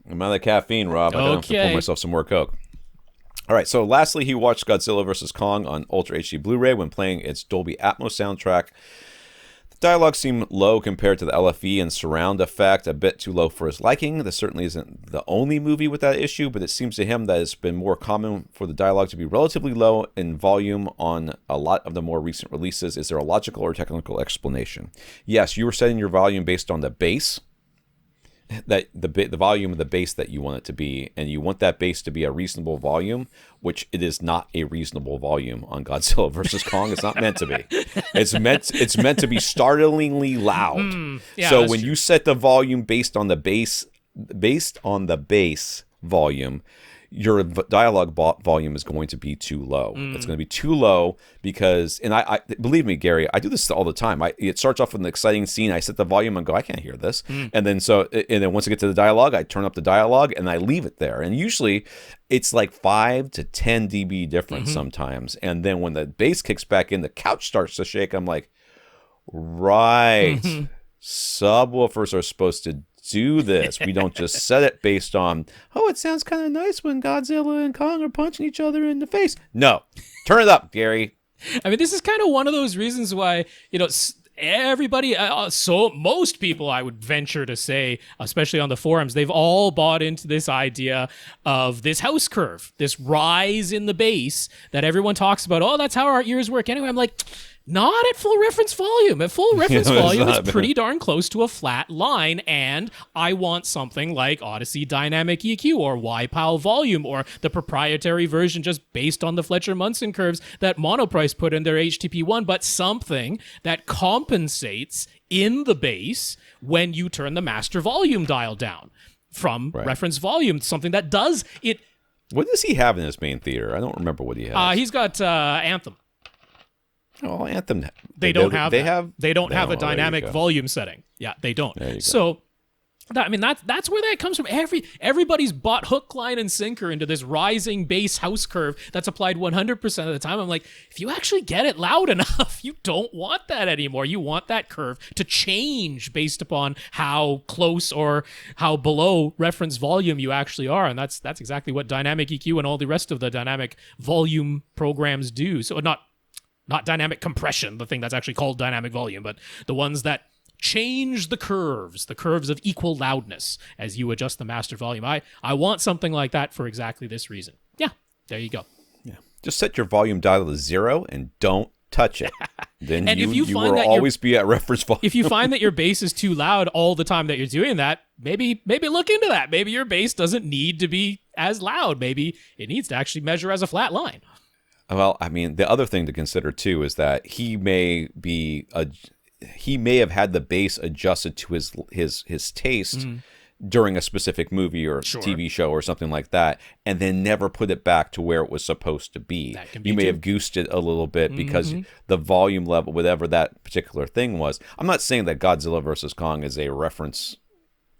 I'm out of caffeine, Rob. I don't have to pour myself some more Coke. All right, so lastly, he watched Godzilla vs. Kong on Ultra HD Blu-ray when playing its Dolby Atmos soundtrack. The dialogue seemed low compared to the LFE and surround effect, a bit too low for his liking. This certainly isn't the only movie with that issue, but it seems to him that it's been more common for the dialogue to be relatively low in volume on a lot of the more recent releases. Is there a logical or technical explanation? Yes, you were setting your volume based on the bass, that the volume of the bass that you want it to be, and you want that bass to be a reasonable volume, which it is not a reasonable volume on Godzilla vs. Kong. It's not meant to be. It's meant to be startlingly loud. Yeah, so when true. you set the volume based on the bass volume, your dialogue volume is going to be too low. It's going to be too low because, and I believe me, Gary, I do this all the time. It starts off with an exciting scene. I set the volume and go, I can't hear this. And then once I get to the dialogue, I turn up the dialogue and I leave it there. And usually it's like 5 to 10 dB difference sometimes. And then when the bass kicks back in, the couch starts to shake. I'm like, right, subwoofers are supposed to do this. We don't just set it based on, it sounds kind of nice when Godzilla and Kong are punching each other in the face. No, turn it up, Gary. I mean, this is kind of one of those reasons why, everybody, so most people, I would venture to say, especially on the forums, they've all bought into this idea of this house curve, this rise in the bass that everyone talks about. Oh, that's how our ears work. Anyway, I'm like, not at full reference volume. At full reference volume, it's pretty darn close to a flat line, and I want something like Odyssey Dynamic EQ or YPAL Volume or the proprietary version just based on the Fletcher-Munson curves that Monoprice put in their HTP1, but something that compensates in the bass when you turn the master volume dial down from reference volume, something that does it. What does he have in his main theater? I don't remember what he has. He's got Anthem. Oh, Anthem. They don't have a dynamic volume setting. Yeah, they don't. So, that's where that comes from. Everybody's bought hook, line, and sinker into this rising bass house curve that's applied 100% of the time. I'm like, if you actually get it loud enough, you don't want that anymore. You want that curve to change based upon how close or how below reference volume you actually are, and that's exactly what dynamic EQ and all the rest of the dynamic volume programs do. So not dynamic compression, the thing that's actually called dynamic volume, but the ones that change the curves of equal loudness as you adjust the master volume. I want something like that for exactly this reason. Yeah, there you go. Yeah, just set your volume dial to 0 and don't touch it. Then and you will always be at reference volume. If you find that your bass is too loud all the time that you're doing that, maybe look into that. Maybe your bass doesn't need to be as loud. Maybe it needs to actually measure as a flat line. Well, I mean, the other thing to consider too is that he may have had the bass adjusted to his taste during a specific movie or TV show or something like that, and then never put it back to where it was supposed to be. You may have goosed it a little bit because the volume level, whatever that particular thing was. I'm not saying that Godzilla vs. Kong is a reference,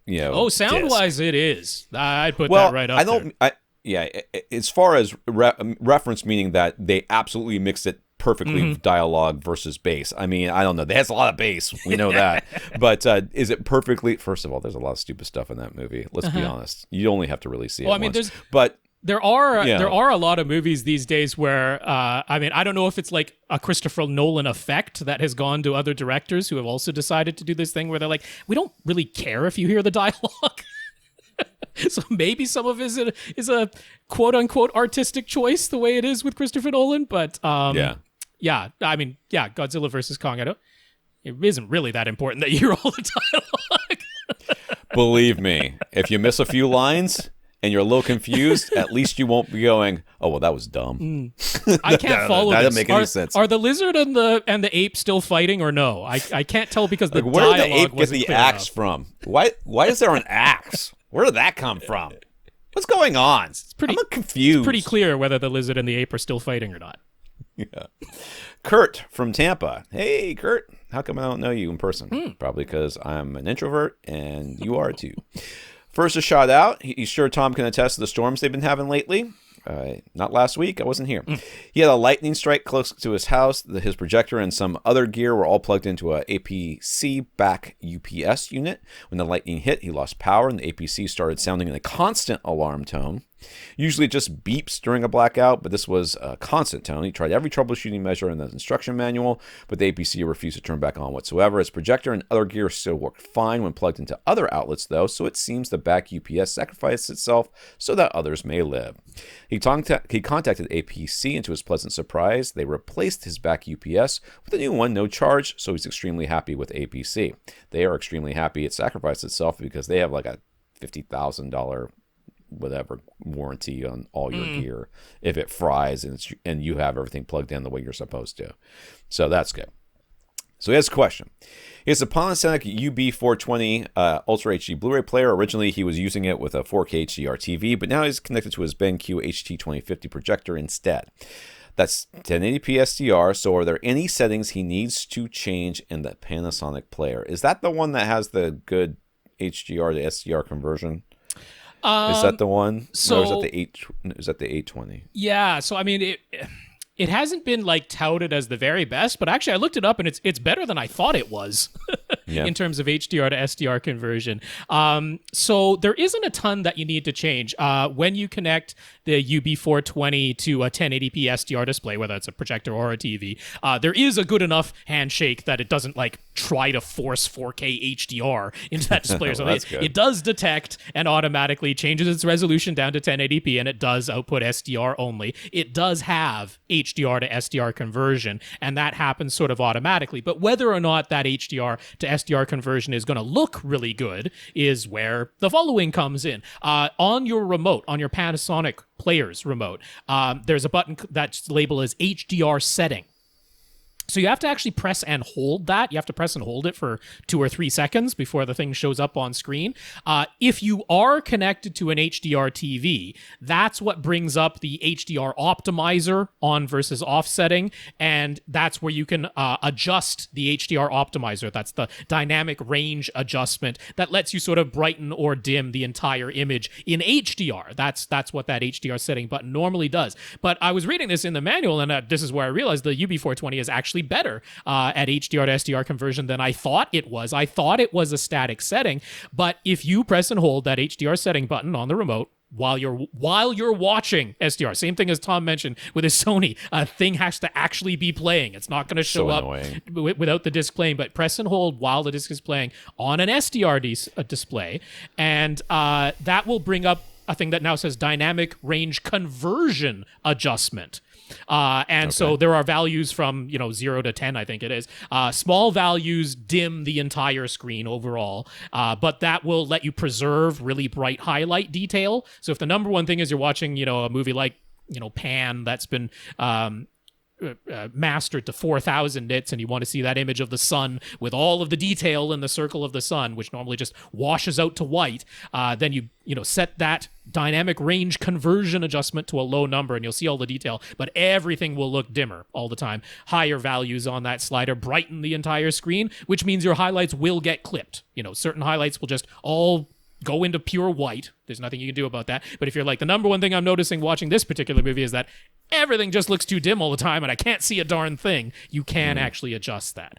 sound-wise it is. I'd put that right up there. Yeah, as far as reference, meaning that they absolutely mixed it perfectly dialogue versus bass. I mean, I don't know. It has a lot of bass. We know that. But is it perfectly? First of all, there's a lot of stupid stuff in that movie. Let's be honest. You only have to really see it once. But there are a lot of movies these days where I mean, I don't know if it's like a Christopher Nolan effect that has gone to other directors who have also decided to do this thing where they're like, we don't really care if you hear the dialogue. So maybe some of it is a quote unquote artistic choice the way it is with Christopher Nolan, but I mean, Godzilla versus Kong, it isn't really that important that you hear all the dialogue. Believe me, if you miss a few lines and you're a little confused, at least you won't be going, "Oh, well, that was dumb." I can't follow this. That doesn't make any sense. Are the lizard and the ape still fighting or no? I can't tell because the where dialogue did the ape get the axe from? Why is there an axe? Where did that come from? What's going on? I'm confused. It's pretty clear whether the lizard and the ape are still fighting or not. Yeah. Kurt from Tampa. Hey, Kurt. How come I don't know you in person? Probably because I'm an introvert and you are too. First, a shout out. He's sure Tom can attest to the storms they've been having lately. Not last week. I wasn't here. He had a lightning strike close to his house. His projector and some other gear were all plugged into a APC back UPS unit. When the lightning hit, he lost power and the APC started sounding in a constant alarm tone. Usually it just beeps during a blackout, but this was a constant tone. He tried every troubleshooting measure in the instruction manual, but the APC refused to turn back on whatsoever. His projector and other gear still worked fine when plugged into other outlets, though, so it seems the back UPS sacrificed itself so that others may live. He contacted APC, and to his pleasant surprise, they replaced his back UPS with a new one, no charge, so he's extremely happy with APC. They are extremely happy it sacrificed itself because they have like a $50,000 whatever warranty on all your gear if it fries and you have everything plugged in the way you're supposed to. So that's good. So he has a question. He has a Panasonic UB420 Ultra HD Blu-ray player. Originally, he was using it with a 4K HDR TV, but now he's connected to his BenQ HT2050 projector instead. That's 1080p SDR, so are there any settings he needs to change in the Panasonic player? Is that the one that has the good HDR to SDR conversion? Is that the one? So, or is that the 820? Yeah, so I mean it hasn't been like touted as the very best, but actually I looked it up and it's better than I thought it was in terms of HDR to SDR conversion. So there isn't a ton that you need to change. When you connect the UB420 to a 1080p SDR display, whether it's a projector or a TV, there is a good enough handshake that it doesn't like try to force 4K HDR into that display. So it does detect and automatically changes its resolution down to 1080p, and it does output SDR only. It does have HDR to SDR conversion, and that happens sort of automatically. But whether or not that HDR to SDR conversion is going to look really good is where the following comes in. On your remote, on your Panasonic player's remote, there's a button that's labeled as HDR setting. So you have to actually press and hold that. You have to press and hold it for 2 or 3 seconds before the thing shows up on screen. If you are connected to an HDR TV, that's what brings up the HDR optimizer on versus off setting, and that's where you can adjust the HDR optimizer. That's the dynamic range adjustment that lets you sort of brighten or dim the entire image in HDR. That's what that HDR setting button normally does. But I was reading this in the manual, and this is where I realized the UB420 is actually better at HDR to SDR conversion than I thought it was. I thought it was a static setting, but if you press and hold that HDR setting button on the remote while you're watching SDR, same thing as Tom mentioned with his Sony, a thing has to actually be playing. It's not going to show up without the disc playing, but press and hold while the disc is playing on an SDR display, and that will bring up a thing that now says dynamic range conversion adjustment. So there are values from 0 to 10, I think it is. Small values dim the entire screen overall, but that will let you preserve really bright highlight detail. So if the number one thing is you're watching, a movie like Pan that's been mastered to 4,000 nits, and you want to see that image of the sun with all of the detail in the circle of the sun, which normally just washes out to white, then you set that dynamic range conversion adjustment to a low number, and you'll see all the detail, but everything will look dimmer all the time. Higher values on that slider brighten the entire screen, which means your highlights will get clipped. Certain highlights will just all go into pure white. There's nothing you can do about that. But if you're like, the number one thing I'm noticing watching this particular movie is that everything just looks too dim all the time and I can't see a darn thing, you can actually adjust that.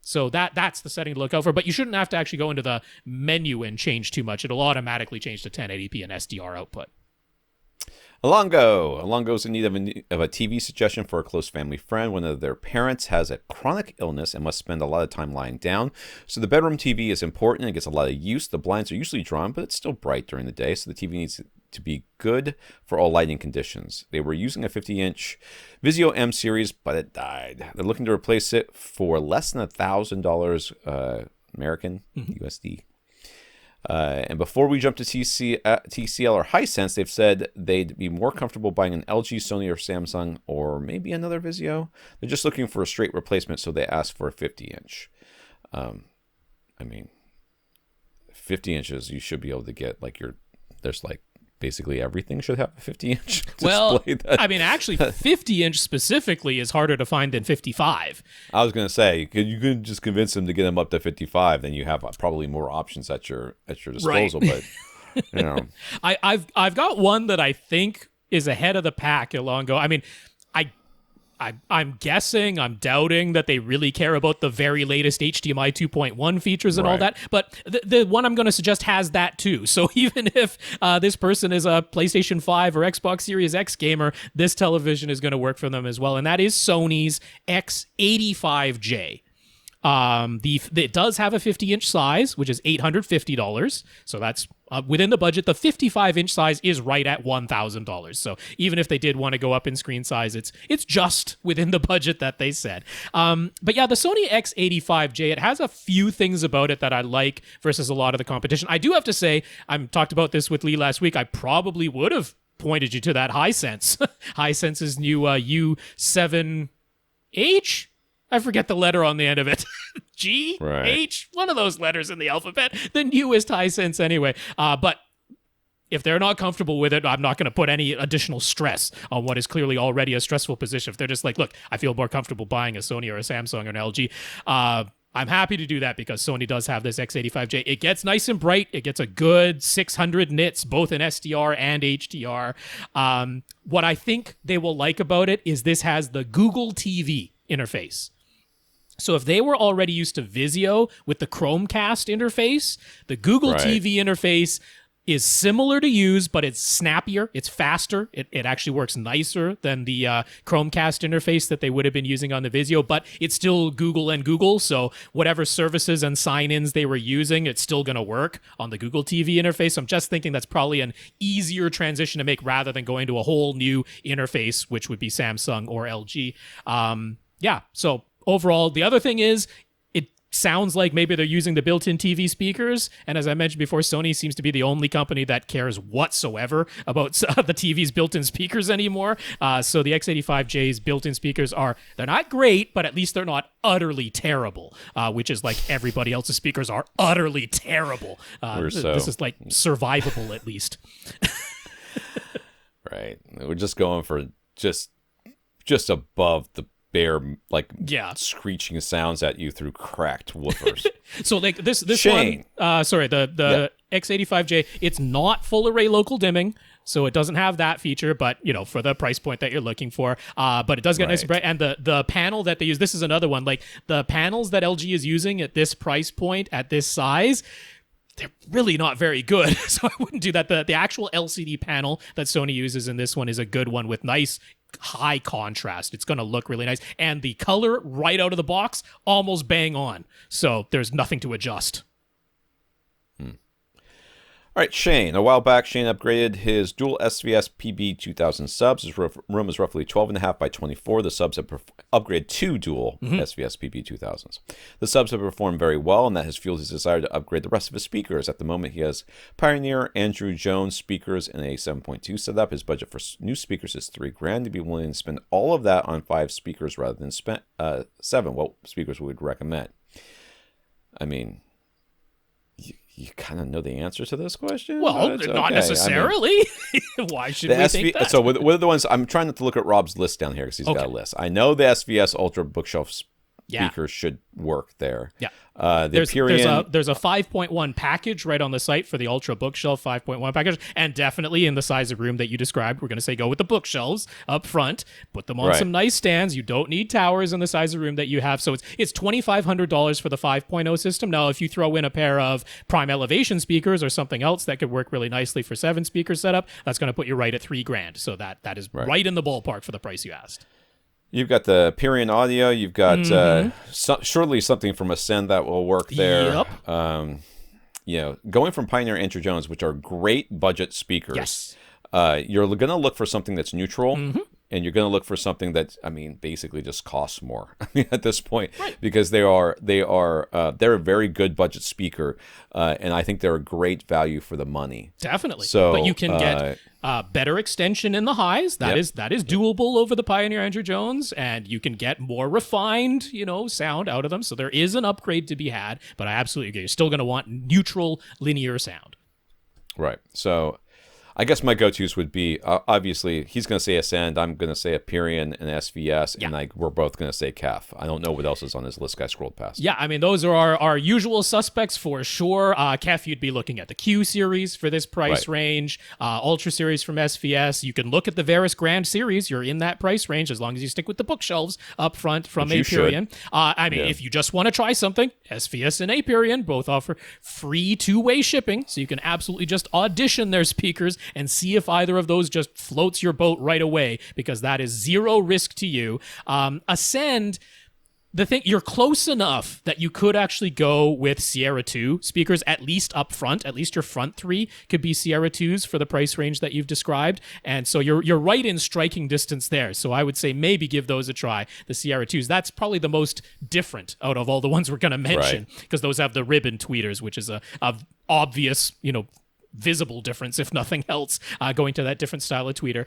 So that's the setting to look out for. But you shouldn't have to actually go into the menu and change too much. It'll automatically change to 1080p and SDR output. Ilango's in need of a TV suggestion for a close family friend. One of their parents has a chronic illness and must spend a lot of time lying down. So the bedroom TV is important and gets a lot of use. The blinds are usually drawn, but it's still bright during the day, so the TV needs to be good for all lighting conditions. They were using a 50-inch Vizio M series, but it died. They're looking to replace it for less than $1,000 American USD. And before we jump to TCL or Hisense, they've said they'd be more comfortable buying an LG, Sony, or Samsung, or maybe another Vizio. They're just looking for a straight replacement, so they asked for a 50-inch. 50 inches, you should be able to get there's basically everything should have a 50-inch display. Well, actually, 50-inch specifically is harder to find than 55. I was going to say, you could just convince them to get them up to 55, then you have probably more options at your disposal. Right. But I've got one that I think is ahead of the pack. Ilango. I'm guessing, I'm doubting that they really care about the very latest HDMI 2.1 features and all that, but the one I'm going to suggest has that too. So even if this person is a PlayStation 5 or Xbox Series X gamer, this television is going to work for them as well, and that is Sony's X85J. It does have a 50-inch size, which is $850, so that's within the budget. The 55-inch size is right at $1,000. So even if they did want to go up in screen size, it's just within the budget that they said. But yeah, the Sony X85J, it has a few things about it that I like versus a lot of the competition. I do have to say, I talked about this with Lee last week, I probably would have pointed you to that Hisense. Hisense's new U7H? I forget the letter on the end of it. G? Right. H? One of those letters in the alphabet. The newest Hisense anyway. But if they're not comfortable with it, I'm not going to put any additional stress on what is clearly already a stressful position. If they're just like, look, I feel more comfortable buying a Sony or a Samsung or an LG, I'm happy to do that because Sony does have this X85J. It gets nice and bright. It gets a good 600 nits, both in SDR and HDR. What I think they will like about it is this has the Google TV interface. So if they were already used to Vizio with the Chromecast interface, the Google TV interface is similar to use, but it's snappier, it's faster, it actually works nicer than the Chromecast interface that they would have been using on the Vizio, but it's still Google and Google, so whatever services and sign-ins they were using, it's still going to work on the Google TV interface. I'm just thinking that's probably an easier transition to make rather than going to a whole new interface, which would be Samsung or LG. So overall, the other thing is, it sounds like maybe they're using the built-in TV speakers, and as I mentioned before, Sony seems to be the only company that cares whatsoever about the TV's built-in speakers anymore. So the X85J's built-in speakers they're not great, but at least they're not utterly terrible, which is like everybody else's speakers are utterly terrible. This is like survivable at least. Right. We're just going for just above the bare screeching sounds at you through cracked woofers. So like this Shane. one, the X85J, it's not full array local dimming, so it doesn't have that feature, but for the price point that you're looking for, but it does get nice and bright. And the panel that they use, this is another one, like the panels that LG is using at this price point, at this size, they're really not very good. So I wouldn't do that. The actual LCD panel that Sony uses in this one is a good one with nice high contrast. It's going to look really nice. And the color right out of the box, almost bang on. So there's nothing to adjust. All right, Shane. A while back, Shane upgraded his dual SVS PB2000 subs. His room is roughly 12.5 by 24. The subs have upgraded two dual SVS PB2000s. The subs have performed very well, and that has fueled his desire to upgrade the rest of his speakers. At the moment, he has Pioneer Andrew Jones speakers in a 7.2 setup. His budget for new speakers is $3,000. To be willing to spend all of that on 5 speakers rather than 7. What speakers would recommend? I mean, you kind of know the answer to this question? Well, not necessarily. Why should we think that? So what are the ones? I'm trying not to look at Rob's list down here because he's got a list. I know the SVS Ultra bookshelf speakers should work there. Yeah. The There's Aperion, a 5.1 package right on the site for the Ultra Bookshelf 5.1 package, and definitely in the size of room that you described, we're going to say go with the bookshelves up front, put them on Right. some nice stands. You don't need towers in the size of room that you have, so it's $2,500 for the 5.0 system. Now, if you throw in a pair of prime elevation speakers or something else that could work really nicely for 7-speaker setup, that's going to put you right at $3,000. So that is right in the ballpark for the price you asked. you've got the Aperion audio. You've got surely something from Ascend that will work there. Yep. Going from Pioneer Andrew Jones, which are great budget speakers. Yes. You're going to look for something that's neutral, and you're going to look for something that, basically just costs more at this point, because they're a very good budget speaker, and I think they're a great value for the money. Definitely. So, but you can get better extension in the highs. That is doable over the Pioneer Andrew Jones, and you can get more refined, sound out of them. So there is an upgrade to be had, but I absolutely agree. You're still going to want neutral linear sound. Right. So I guess my go-tos would be, obviously, he's going to say Ascend, I'm going to say Aperion and SVS, and we're both going to say CAF. I don't know what else is on his list I scrolled past. Yeah, those are our usual suspects for sure. CAF, you'd be looking at the Q series for this price range, Ultra series from SVS. You can look at the Varus Grand series. You're in that price range as long as you stick with the bookshelves up front from Aperion. If you just want to try something, SVS and Aperion both offer free two-way shipping, so you can absolutely just audition their speakers and see if either of those just floats your boat right away, because that is zero risk to you. Ascend, the thing, you're close enough that you could actually go with Sierra 2 speakers, at least up front. At least your front three could be Sierra 2s for the price range that you've described. And so you're right in striking distance there. So I would say maybe give those a try, the Sierra 2s. That's probably the most different out of all the ones we're going to mention, because those have the ribbon tweeters, which is a obvious, visible difference, if nothing else, going to that different style of tweeter.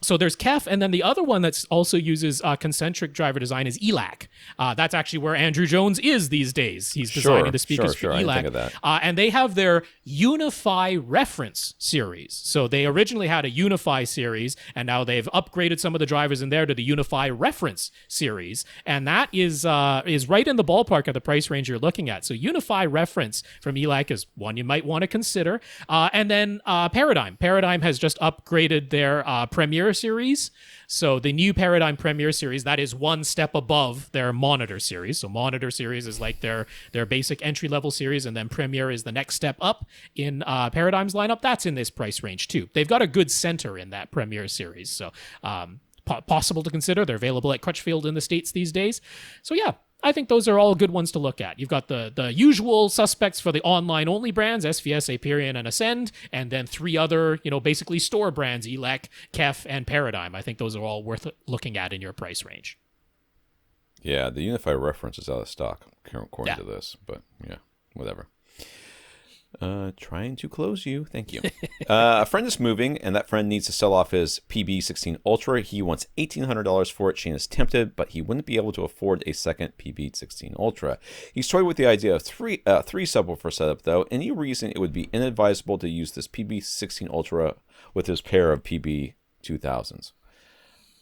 So there's KEF, and then the other one that also uses concentric driver design is ELAC. That's actually where Andrew Jones is these days. He's designing the speakers for ELAC. I didn't think of that. And they have their Unify reference series. So they originally had a Unify series, and now they've upgraded some of the drivers in there to the Unify reference series, and that is right in the ballpark of the price range you're looking at. So Unify reference from ELAC is one you might want to consider. And then Paradigm. Paradigm has just upgraded their Premier series. So the new Paradigm Premier series, that is one step above their Monitor series. So Monitor series is like their basic entry-level series, and then Premier is the next step up in Paradigm's lineup. That's in this price range too. They've got a good center in that Premier series. So possible to consider. They're available at Crutchfield in the States these days. So yeah, I think those are all good ones to look at. You've got the usual suspects for the online-only brands, SVS, Aperion, and Ascend, and then three other, basically store brands, ELAC, KEF, and Paradigm. I think those are all worth looking at in your price range. Yeah, the Unify reference is out of stock, according to this, but yeah, whatever. Trying to close you. Thank you. A friend is moving, and that friend needs to sell off his PB16 Ultra. He wants $1,800 for it. Shane is tempted, but he wouldn't be able to afford a second PB16 Ultra. He's toyed with the idea of three subwoofer setup, though. Any reason it would be inadvisable to use this PB16 Ultra with his pair of PB2000s?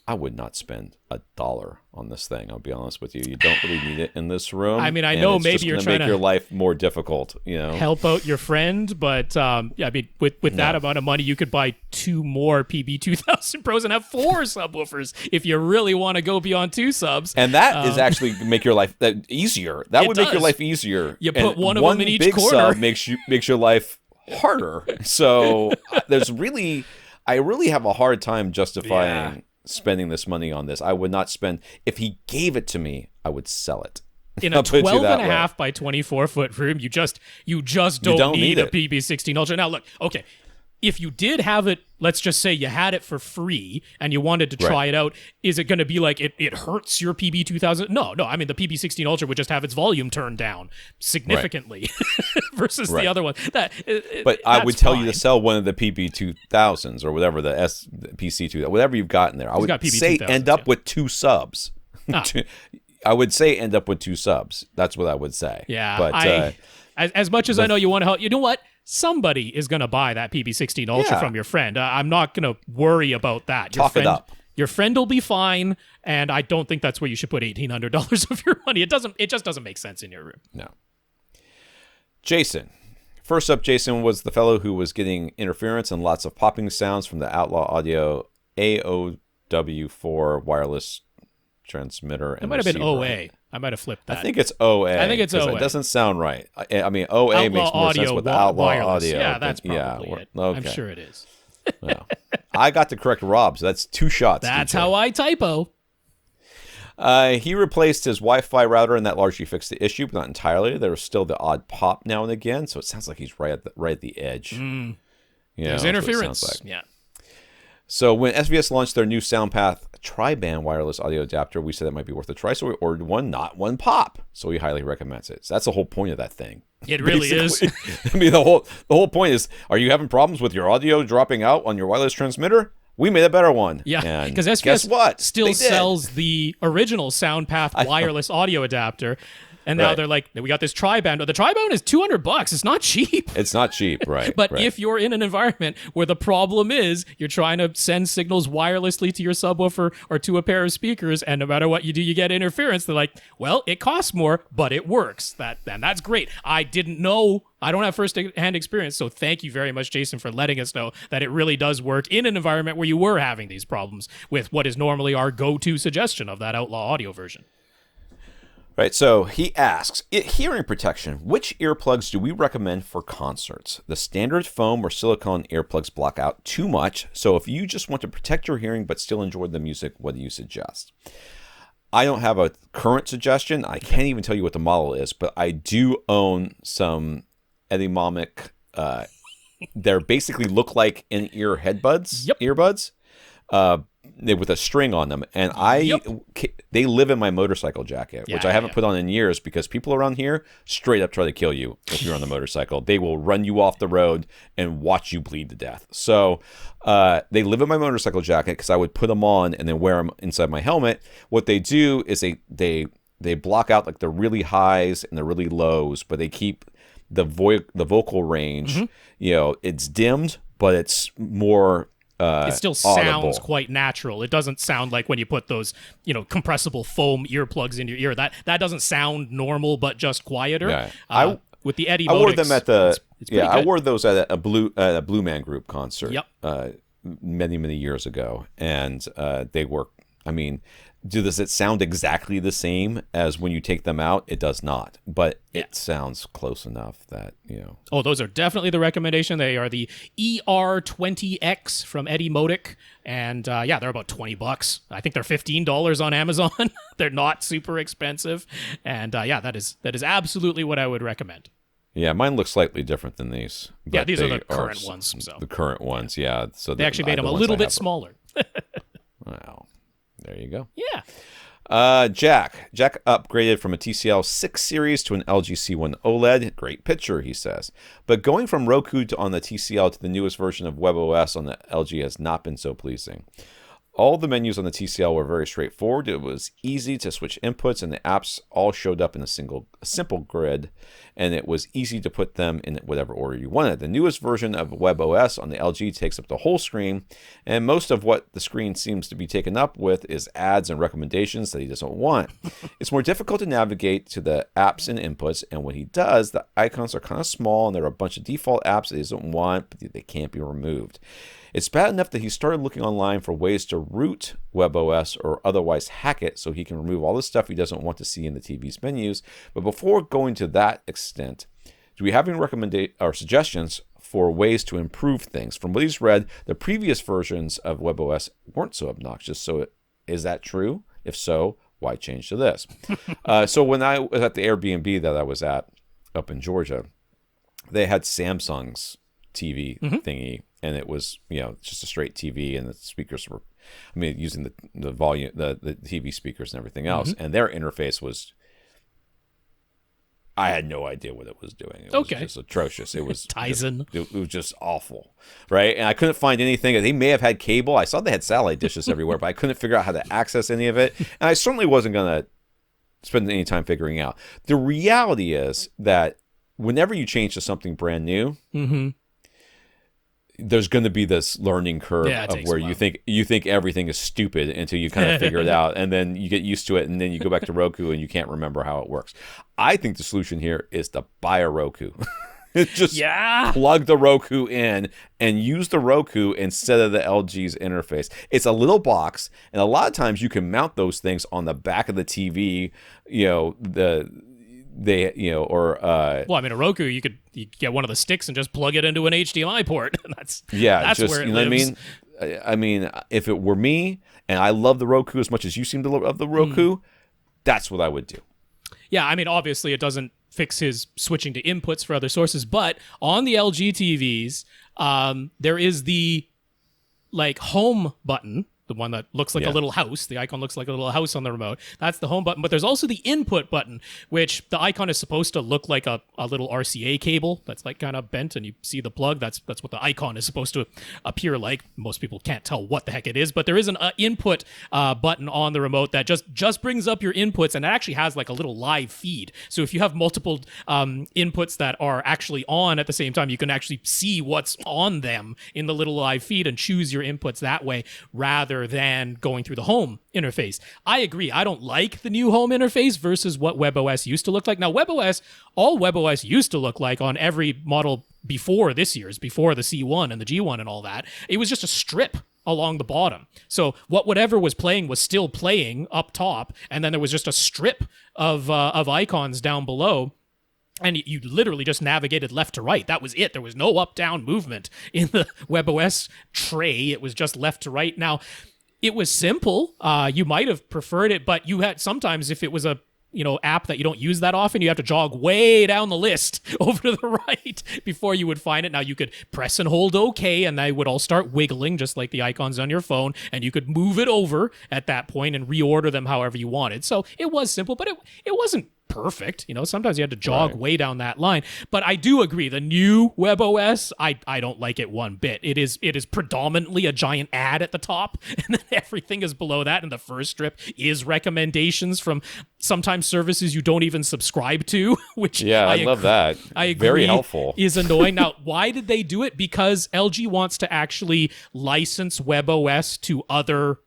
I would not spend $1 on this thing. I'll be honest with you. You don't really need it in this room. I mean, I know maybe you're trying to make your life more difficult. Help out your friend, but with that amount of money, you could buy 2 more PB2000 Pros and have 4 subwoofers if you really want to go beyond 2 subs. And that is actually make your life easier. That would make your life easier. You put one of them in each big corner. Sub makes your life harder. So I really have a hard time justifying spending this money on this. I would not spend. If he gave it to me, I would sell it. In a 12.5 by 24 foot room, you just don't need a PB16 Ultra. Now look, okay, if you did have it, let's just say you had it for free and you wanted to try it out, is it going to be like it hurts your PB2000? No. I mean, the PB16 Ultra would just have its volume turned down significantly versus the other one. But I would tell you to sell one of the PB2000s or whatever, the PC2, whatever you've got in there. I would say end up with 2 subs. I would say end up with 2 subs. That's what I would say. Yeah. But as much as I know you want to help, you know what? Somebody is going to buy that PB16 Ultra from your friend. I'm not going to worry about that. Talk it up. Your friend will be fine, and I don't think that's where you should put $1,800 of your money. It just doesn't make sense in your room. No. Jason. First up, Jason was the fellow who was getting interference and lots of popping sounds from the Outlaw Audio AOW4 wireless transmitter. It might have been OA. I might have flipped that. I think it's OA. I think it's OA. It doesn't sound right. I mean, OA makes more sense with the Outlaw wireless. Audio. Yeah, that's probably it. Okay. I'm sure it is. Well, I got to correct Rob, so that's 2 shots. That's DJ. how I typo. He replaced his Wi-Fi router, and that largely fixed the issue, but not entirely. There was still the odd pop now and again, so it sounds like he's right at the edge. There's interference. Like. Yeah. So when SVS launched their new SoundPath tri-band wireless audio adapter, we said it might be worth a try, so we ordered one, not one pop. So he highly recommends it. So that's the whole point of that thing. It really is. I mean, the whole point is, are you having problems with your audio dropping out on your wireless transmitter? We made a better one. Yeah, because SVS guess what? still sells the original SoundPath wireless audio adapter. And now they're like, we got this tri-band. The tri-band is $200. It's not cheap. It's not cheap, right? But if you're in an environment where the problem is you're trying to send signals wirelessly to your subwoofer or to a pair of speakers, and no matter what you do, you get interference, they're like, well, it costs more, but it works. And that's great. I didn't know. I don't have first-hand experience, so thank you very much, Jason, for letting us know that it really does work in an environment where you were having these problems with what is normally our go-to suggestion of that Outlaw Audio version. Right, so he asks, hearing protection, which earplugs do we recommend for concerts? The standard foam or silicone earplugs block out too much, so if you just want to protect your hearing but still enjoy the music, what do you suggest? I don't have a current suggestion. I can't even tell you what the model is, but I do own some Etymomic. They basically look like in-ear earbuds. With a string on them, and they live in my motorcycle jacket, which I haven't put on in years because people around here straight up try to kill you if you're on the motorcycle. They will run you off the road and watch you bleed to death. So they live in my motorcycle jacket because I would put them on and then wear them inside my helmet. What they do is they block out like the really highs and the really lows, but they keep the vocal range. It's dimmed, but it's more. It still sounds quite natural. It doesn't sound like when you put those, compressible foam earplugs in your ear. That doesn't sound normal, but just quieter. Yeah. With the Eddie, I wore them at the. I good. wore those at a Blue Man Group concert. Yep. Many years ago, and they work. I mean, does it sound exactly the same as when you take them out? It does not, but it sounds close enough that, Oh, those are definitely the recommendation. They are the ER20X from Etymotic, and they're about $20. I think they're $15 on Amazon. They're not super expensive, and that is absolutely what I would recommend. Yeah, mine looks slightly different than these. Yeah, these are the current ones. So. The current ones, yeah. So they actually made them a little bit smaller. Wow. There you go. Yeah. Jack upgraded from a TCL 6 series to an LG C1 OLED. Great picture, he says. But going from Roku on the TCL to the newest version of WebOS on the LG has not been so pleasing. All the menus on the TCL were very straightforward. It was easy to switch inputs, and the apps all showed up in a simple grid, and it was easy to put them in whatever order you wanted. The newest version of WebOS on the LG takes up the whole screen, and most of what the screen seems to be taken up with is ads and recommendations that he doesn't want. It's more difficult to navigate to the apps and inputs, and when he does, the icons are kind of small, and there are a bunch of default apps that he doesn't want, but they can't be removed. It's bad enough that he started looking online for ways to root WebOS or otherwise hack it so he can remove all the stuff he doesn't want to see in the TV's menus. But before going to that extent, do we have any suggestions for ways to improve things? From what he's read, the previous versions of WebOS weren't so obnoxious. So is that true? If so, why change to this? So when I was at the Airbnb that I was at up in Georgia, they had Samsung's TV thingy. And it was, just a straight TV, and the speakers were, using the volume, the TV speakers and everything else. And their interface was, I had no idea what it was doing. It was just atrocious. It was Tizen. It was just awful, right? And I couldn't find anything. They may have had cable. I saw they had satellite dishes everywhere, but I couldn't figure out how to access any of it. And I certainly wasn't going to spend any time figuring out. The reality is that whenever you change to something brand new, there's going to be this learning curve of where you think everything is stupid until you kind of figure it out, and then you get used to it, and then you go back to Roku and you can't remember how it works. I think the solution here is to buy a Roku. Just plug the Roku in and use the Roku instead of the LG's interface. It's a little box, and a lot of times you can mount those things on the back of the TV. Well, I mean, a Roku, you get one of the sticks and just plug it into an HDMI port. That's just where it lives. I mean, if it were me, and I love the Roku as much as you seem to love the Roku, that's what I would do. Yeah, I mean, obviously it doesn't fix his switching to inputs for other sources, but on the LG TVs, there is the home button, the one that looks like a little house. The icon looks like a little house on the remote. That's the home button. But there's also the input button, which the icon is supposed to look like a little RCA cable that's kind of bent, and you see the plug. That's what the icon is supposed to appear like. Most people can't tell what the heck it is, but there is an input button on the remote that just brings up your inputs, and it actually has a little live feed. So if you have multiple inputs that are actually on at the same time, you can actually see what's on them in the little live feed and choose your inputs that way rather than going through the home interface. I agree. I don't like the new home interface versus what WebOS used to look like. Now, all WebOS used to look like on every model before this year's, before the C1 and the G1 and all that, it was just a strip along the bottom. So whatever was playing was still playing up top, and then there was just a strip of icons down below. And you literally just navigated left to right. That was it. There was no up-down movement in the WebOS tray. It was just left to right. Now, it was simple. You might have preferred it, but you had sometimes, if it was a app that you don't use that often, you have to jog way down the list over to the right before you would find it. Now, you could press and hold OK, and they would all start wiggling just like the icons on your phone, and you could move it over at that point and reorder them however you wanted. So it was simple, but it wasn't perfect. Sometimes you had to jog way down that line. But I do agree, the new WebOS, I don't like it one bit. It is predominantly a giant ad at the top, and then everything is below that, and the first strip is recommendations from sometimes services you don't even subscribe to, which I love that. I agree. Very helpful. Is annoying. Now, why did they do it? Because LG wants to actually license WebOS to other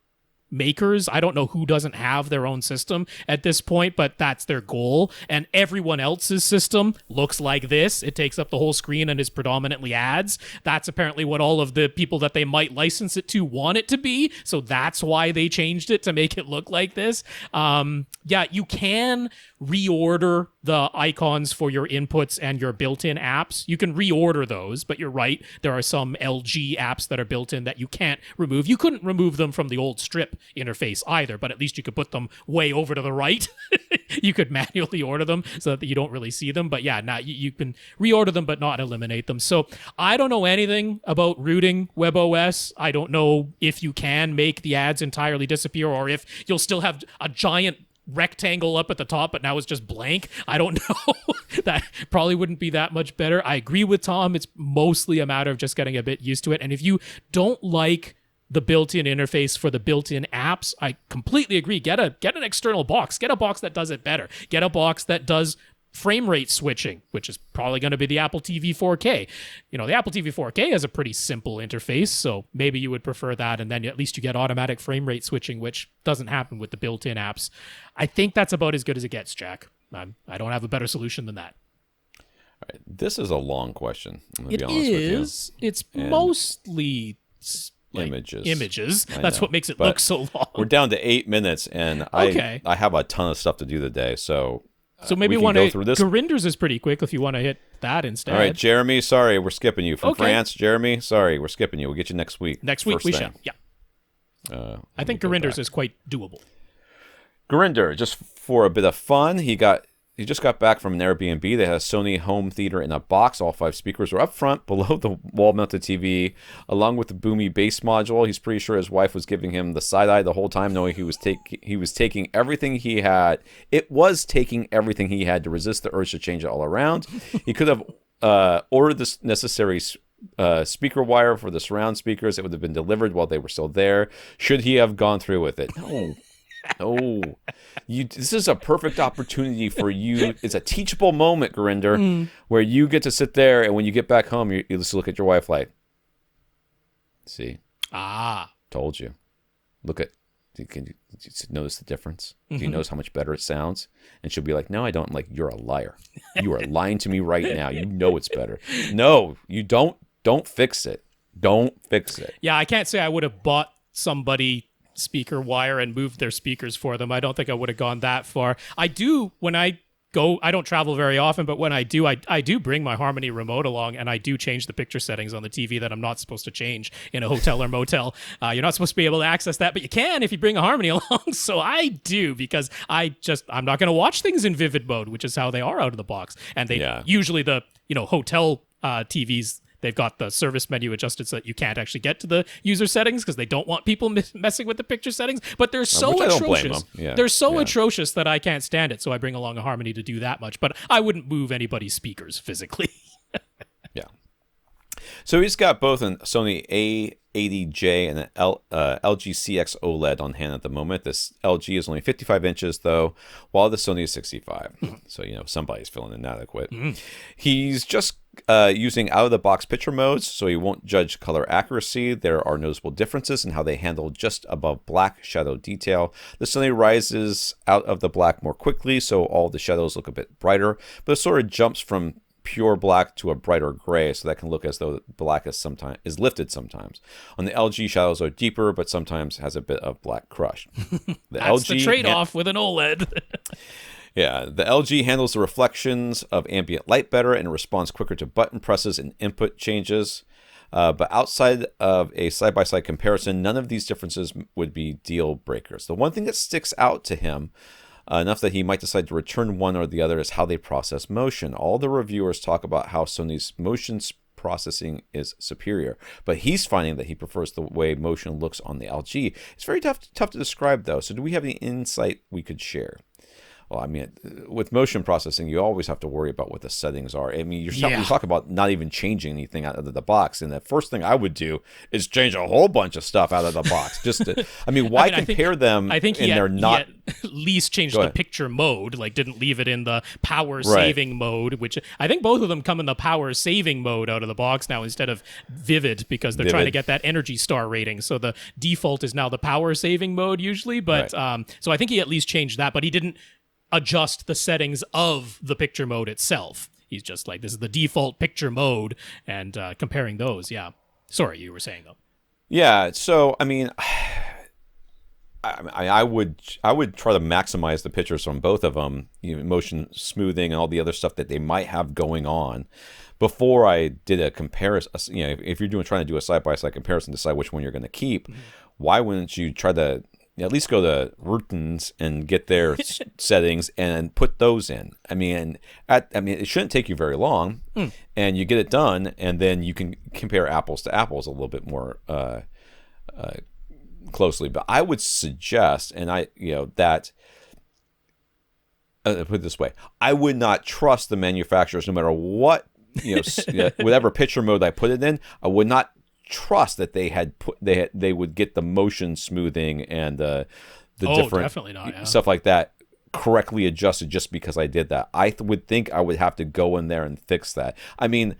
makers. I don't know who doesn't have their own system at this point, but that's their goal. And everyone else's system looks like this. It takes up the whole screen and is predominantly ads. That's apparently what all of the people that they might license it to want it to be. So that's why they changed it to make it look like this. You can reorder the icons for your inputs and your built-in apps. You can reorder those, but you're right. There are some LG apps that are built in that you can't remove. You couldn't remove them from the old strip interface either, but at least you could put them way over to the right. You could manually order them so that you don't really see them. But now you can reorder them but not eliminate them. So I don't know anything about rooting WebOS. I don't know if you can make the ads entirely disappear or if you'll still have a giant rectangle up at the top, but now it's just blank. I don't know. That probably wouldn't be that much better. I agree with Tom. It's mostly a matter of just getting a bit used to it. And if you don't like the built-in interface for the built-in apps, I completely agree. Get an external box. Get a box that does it better. Get a box that does frame rate switching, which is probably going to be the Apple TV 4K. The Apple TV 4K has a pretty simple interface, so maybe you would prefer that, and then at least you get automatic frame rate switching, which doesn't happen with the built-in apps. I think that's about as good as it gets, Jack. I don't have a better solution than that. All right. This is a long question. It is. It's mostly images. That's what makes it look so long. We're down to 8 minutes, and I have a ton of stuff to do today, so maybe one of Gurinder's is pretty quick if you want to hit that instead. All right, Jeremy, sorry, we're skipping you. From France, Jeremy, sorry, we're skipping you. We'll get you next week. Next week we shall, yeah. I think Gurinder's is quite doable. Gurinder, just for a bit of fun, he just got back from an Airbnb. They had a Sony home theater in a box. All 5 speakers were up front, below the wall-mounted TV, along with the boomy bass module. He's pretty sure his wife was giving him the side-eye the whole time, knowing he was taking everything he had. It was taking everything he had to resist the urge to change it all around. He could have ordered the necessary speaker wire for the surround speakers. It would have been delivered while they were still there. Should he have gone through with it? No. This is a perfect opportunity for you. It's a teachable moment, Gurinder, where you get to sit there, and when you get back home, you just look at your wife like, See, Ah. told you. Look at. Can you notice the difference? Do you notice how much better it sounds? And she'll be like, "No, I don't." I'm like, you're a liar. You are lying to me right now. You know it's better. No, you don't. Don't fix it. Don't fix it. Yeah, I can't say I would have bought somebody speaker wire and moved their speakers for them. I don't think I would have gone that far. I do when I go. I don't travel very often, but when I do, I do bring my Harmony remote along, and I do change the picture settings on the TV that I'm not supposed to change in a hotel or motel. You're not supposed to be able to access that, but you can if you bring a Harmony along. So I do, because I'm not going to watch things in vivid mode, which is how they are out of the box. And they usually the hotel TVs. They've got the service menu adjusted so that you can't actually get to the user settings because they don't want people messing with the picture settings. But they're so atrocious. They're so atrocious that I can't stand it. So I bring along a Harmony to do that much. But I wouldn't move anybody's speakers physically. Yeah. So he's got both a Sony A80J and an LG CX OLED on hand at the moment. This LG is only 55 inches, though, while the Sony is 65. So, somebody's feeling inadequate. He's just using out-of-the-box picture modes, so he won't judge color accuracy. There are noticeable differences in how they handle just above black shadow detail. The Sony rises out of the black more quickly, so all the shadows look a bit brighter, but it sort of jumps from pure black to a brighter gray, so that can look as though black is lifted sometimes. On the LG, shadows are deeper, but sometimes has a bit of black crush. That's the trade-off with an OLED. Yeah, the LG handles the reflections of ambient light better and responds quicker to button presses and input changes. But outside of a side-by-side comparison, none of these differences would be deal breakers. The one thing that sticks out to him enough that he might decide to return one or the other is how they process motion. All the reviewers talk about how Sony's motion processing is superior, but he's finding that he prefers the way motion looks on the LG. It's very tough to describe, though. So do we have any insight we could share? Well, I mean, with motion processing, you always have to worry about what the settings are. I mean, you talk about not even changing anything out of the box, and the first thing I would do is change a whole bunch of stuff out of the box. Why compare them? I think he had at least changed the picture mode, like didn't leave it in the power saving mode, which I think both of them come in the power saving mode out of the box now instead of vivid, because they're trying to get that Energy Star rating. So the default is now the power saving mode usually, but so I think he at least changed that, but he didn't adjust the settings of the picture mode itself. He's just like, this is the default picture mode, and comparing those. Yeah. Sorry, you were saying though. Yeah. So I mean, I would try to maximize the pictures from both of them, motion smoothing and all the other stuff that they might have going on, before I did a comparison. If you're trying to do a side-by-side comparison, decide which one you're going to keep. Why wouldn't you try to at least go to Rutens and get their settings and put those in? I mean, it shouldn't take you very long, and you get it done, and then you can compare apples to apples a little bit more closely. But I would suggest, and that put it this way, I would not trust the manufacturers, no matter what whatever picture mode I put it in. I would not trust that they would get the motion smoothing and the different definitely not, stuff like that correctly adjusted just because I did that. I would think I would have to go in there and fix that. I mean,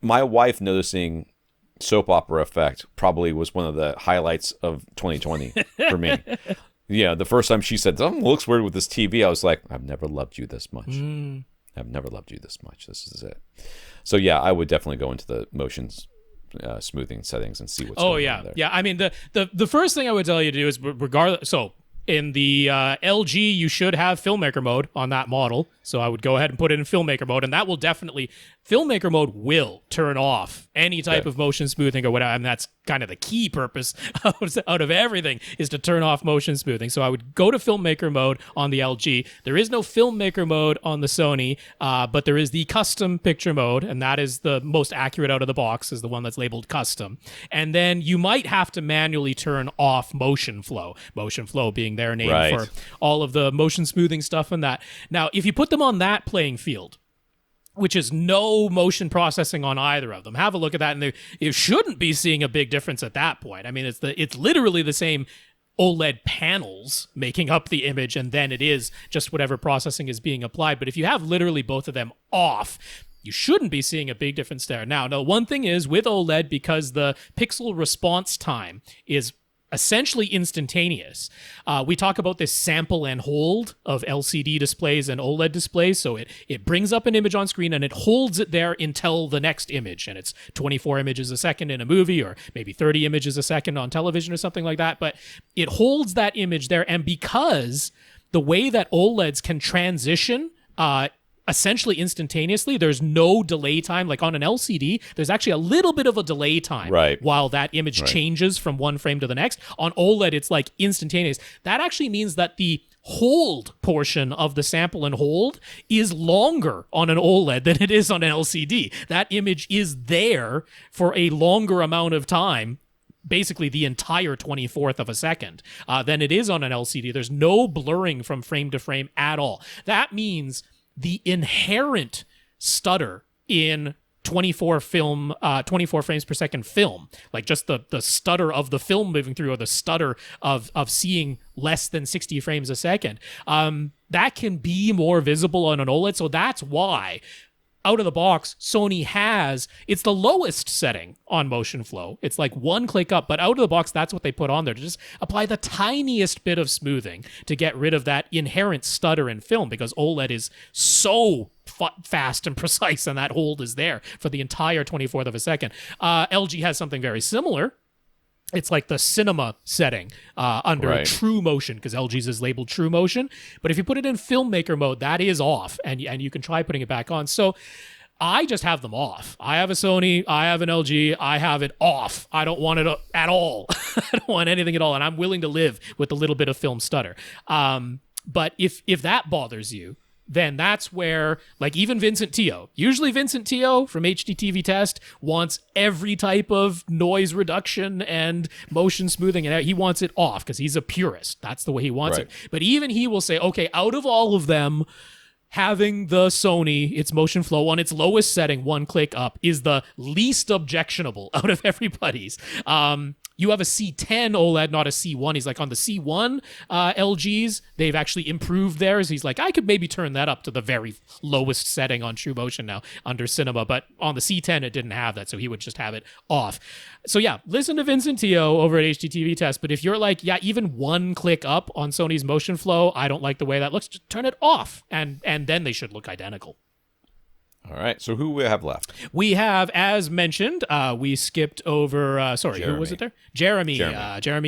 my wife noticing soap opera effect probably was one of the highlights of 2020 for me. Yeah, the first time she said, "Something looks weird with this TV," I was like, "I've never loved you this much. I've never loved you this much. This is it." So yeah, I would definitely go into the motions smoothing settings and see what's going on there. Yeah, I mean, the first thing I would tell you to do is, regardless, so in the LG, you should have filmmaker mode on that model. So I would go ahead and put it in filmmaker mode, and that will definitely, filmmaker mode will turn off any type of motion smoothing or whatever. And that's kind of the key purpose out of everything, is to turn off motion smoothing. So I would go to filmmaker mode on the LG. There is no filmmaker mode on the Sony, but there is the custom picture mode, and that is the most accurate out of the box, is the one that's labeled custom. And then you might have to manually turn off motion flow being their name for all of the motion smoothing stuff and that. Now, if you put them on that playing field, which is no motion processing on either of them, have a look at that, and you shouldn't be seeing a big difference at that point. I mean, it's literally the same OLED panels making up the image, and then it is just whatever processing is being applied. But if you have literally both of them off, you shouldn't be seeing a big difference there. Now, one thing is with OLED, because the pixel response time is essentially instantaneous. We talk about this sample and hold of LCD displays and OLED displays. So it brings up an image on screen and it holds it there until the next image. And it's 24 images a second in a movie, or maybe 30 images a second on television or something like that. But it holds that image there. And because the way that OLEDs can transition essentially instantaneously, there's no delay time. Like on an LCD, there's actually a little bit of a delay time while that image changes from one frame to the next. On OLED, it's like instantaneous. That actually means that the hold portion of the sample and hold is longer on an OLED than it is on an LCD. That image is there for a longer amount of time, basically the entire 24th of a second, than it is on an LCD. There's no blurring from frame to frame at all. That means the inherent stutter in 24 frames per second film, like just the stutter of the film moving through, or the stutter of seeing less than 60 frames a second, that can be more visible on an OLED. So that's why out of the box, Sony it's the lowest setting on motion flow. It's like one click up, but out of the box, that's what they put on there to just apply the tiniest bit of smoothing to get rid of that inherent stutter in film, because OLED is so fast and precise, and that hold is there for the entire 24th of a second. LG has something very similar. It's like the cinema setting under True Motion, because LG's is labeled True Motion. But if you put it in filmmaker mode, that is off, and you can try putting it back on. So I just have them off. I have a Sony, I have an LG, I have it off. I don't want it at all. I don't want anything at all, and I'm willing to live with a little bit of film stutter. But if that bothers you, then that's where, like, even Vincent Teo, usually Vincent Teo from HDTV Test wants every type of noise reduction and motion smoothing, and he wants it off because he's a purist. That's the way he wants it. But even he will say, okay, out of all of them, having the Sony, its motion flow on its lowest setting, one click up, is the least objectionable out of everybody's. You have a C10 OLED, not a C1. He's like, on the C1 LGs, they've actually improved theirs. He's like, I could maybe turn that up to the very lowest setting on True Motion now under Cinema, but on the C10, it didn't have that, so he would just have it off. So yeah, listen to Vincent Teo over at HDTV Test, but if you're like, yeah, even one click up on Sony's motion flow, I don't like the way that looks, just turn it off, and then they should look identical. All right, so who we have left? We have, as mentioned, we skipped over, Jeremy. Who was it there? Jeremy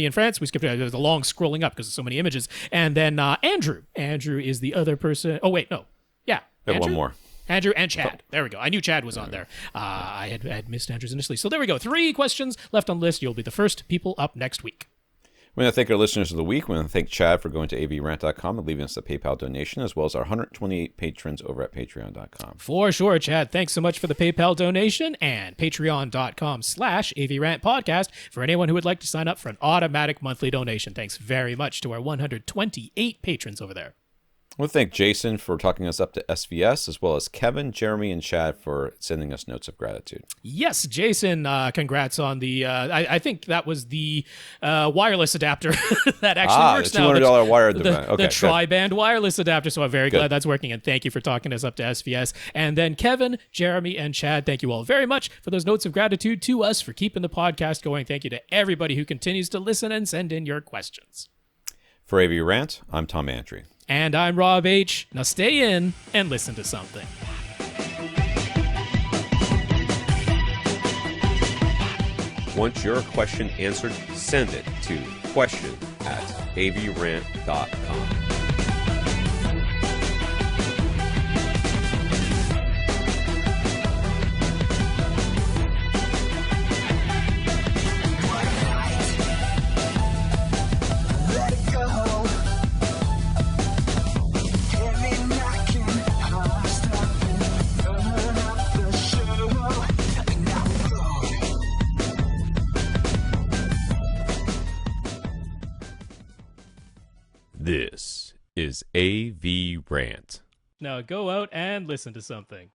in France. We skipped, there's a long scrolling up because of so many images. And then Andrew. Andrew is the other person. Oh, wait, no. Yeah. We have one more. Andrew and Chad. There we go. I knew Chad was on there. I had missed Andrew's initially. So there we go. 3 questions left on the list. You'll be the first people up next week. We want to thank our listeners of the week. We want to thank Chad for going to avrant.com and leaving us a PayPal donation, as well as our 128 patrons over at patreon.com. For sure, Chad. Thanks so much for the PayPal donation, and patreon.com/AVRant podcast for anyone who would like to sign up for an automatic monthly donation. Thanks very much to our 128 patrons over there. I want to thank Jason for talking us up to SVS, as well as Kevin, Jeremy, and Chad for sending us notes of gratitude. Yes, Jason, congrats on the, I think that was the wireless adapter that actually works now. The $200 wired device. Okay, the tri-band wireless adapter, so I'm very glad that's working, and thank you for talking us up to SVS. And then Kevin, Jeremy, and Chad, thank you all very much for those notes of gratitude to us for keeping the podcast going. Thank you to everybody who continues to listen and send in your questions. For AVRant, I'm Tom Antry. And I'm Rob H. Now stay in and listen to something. Want your question answered? Send it to question@avrant.com. This is AVRant. Now go out and listen to something.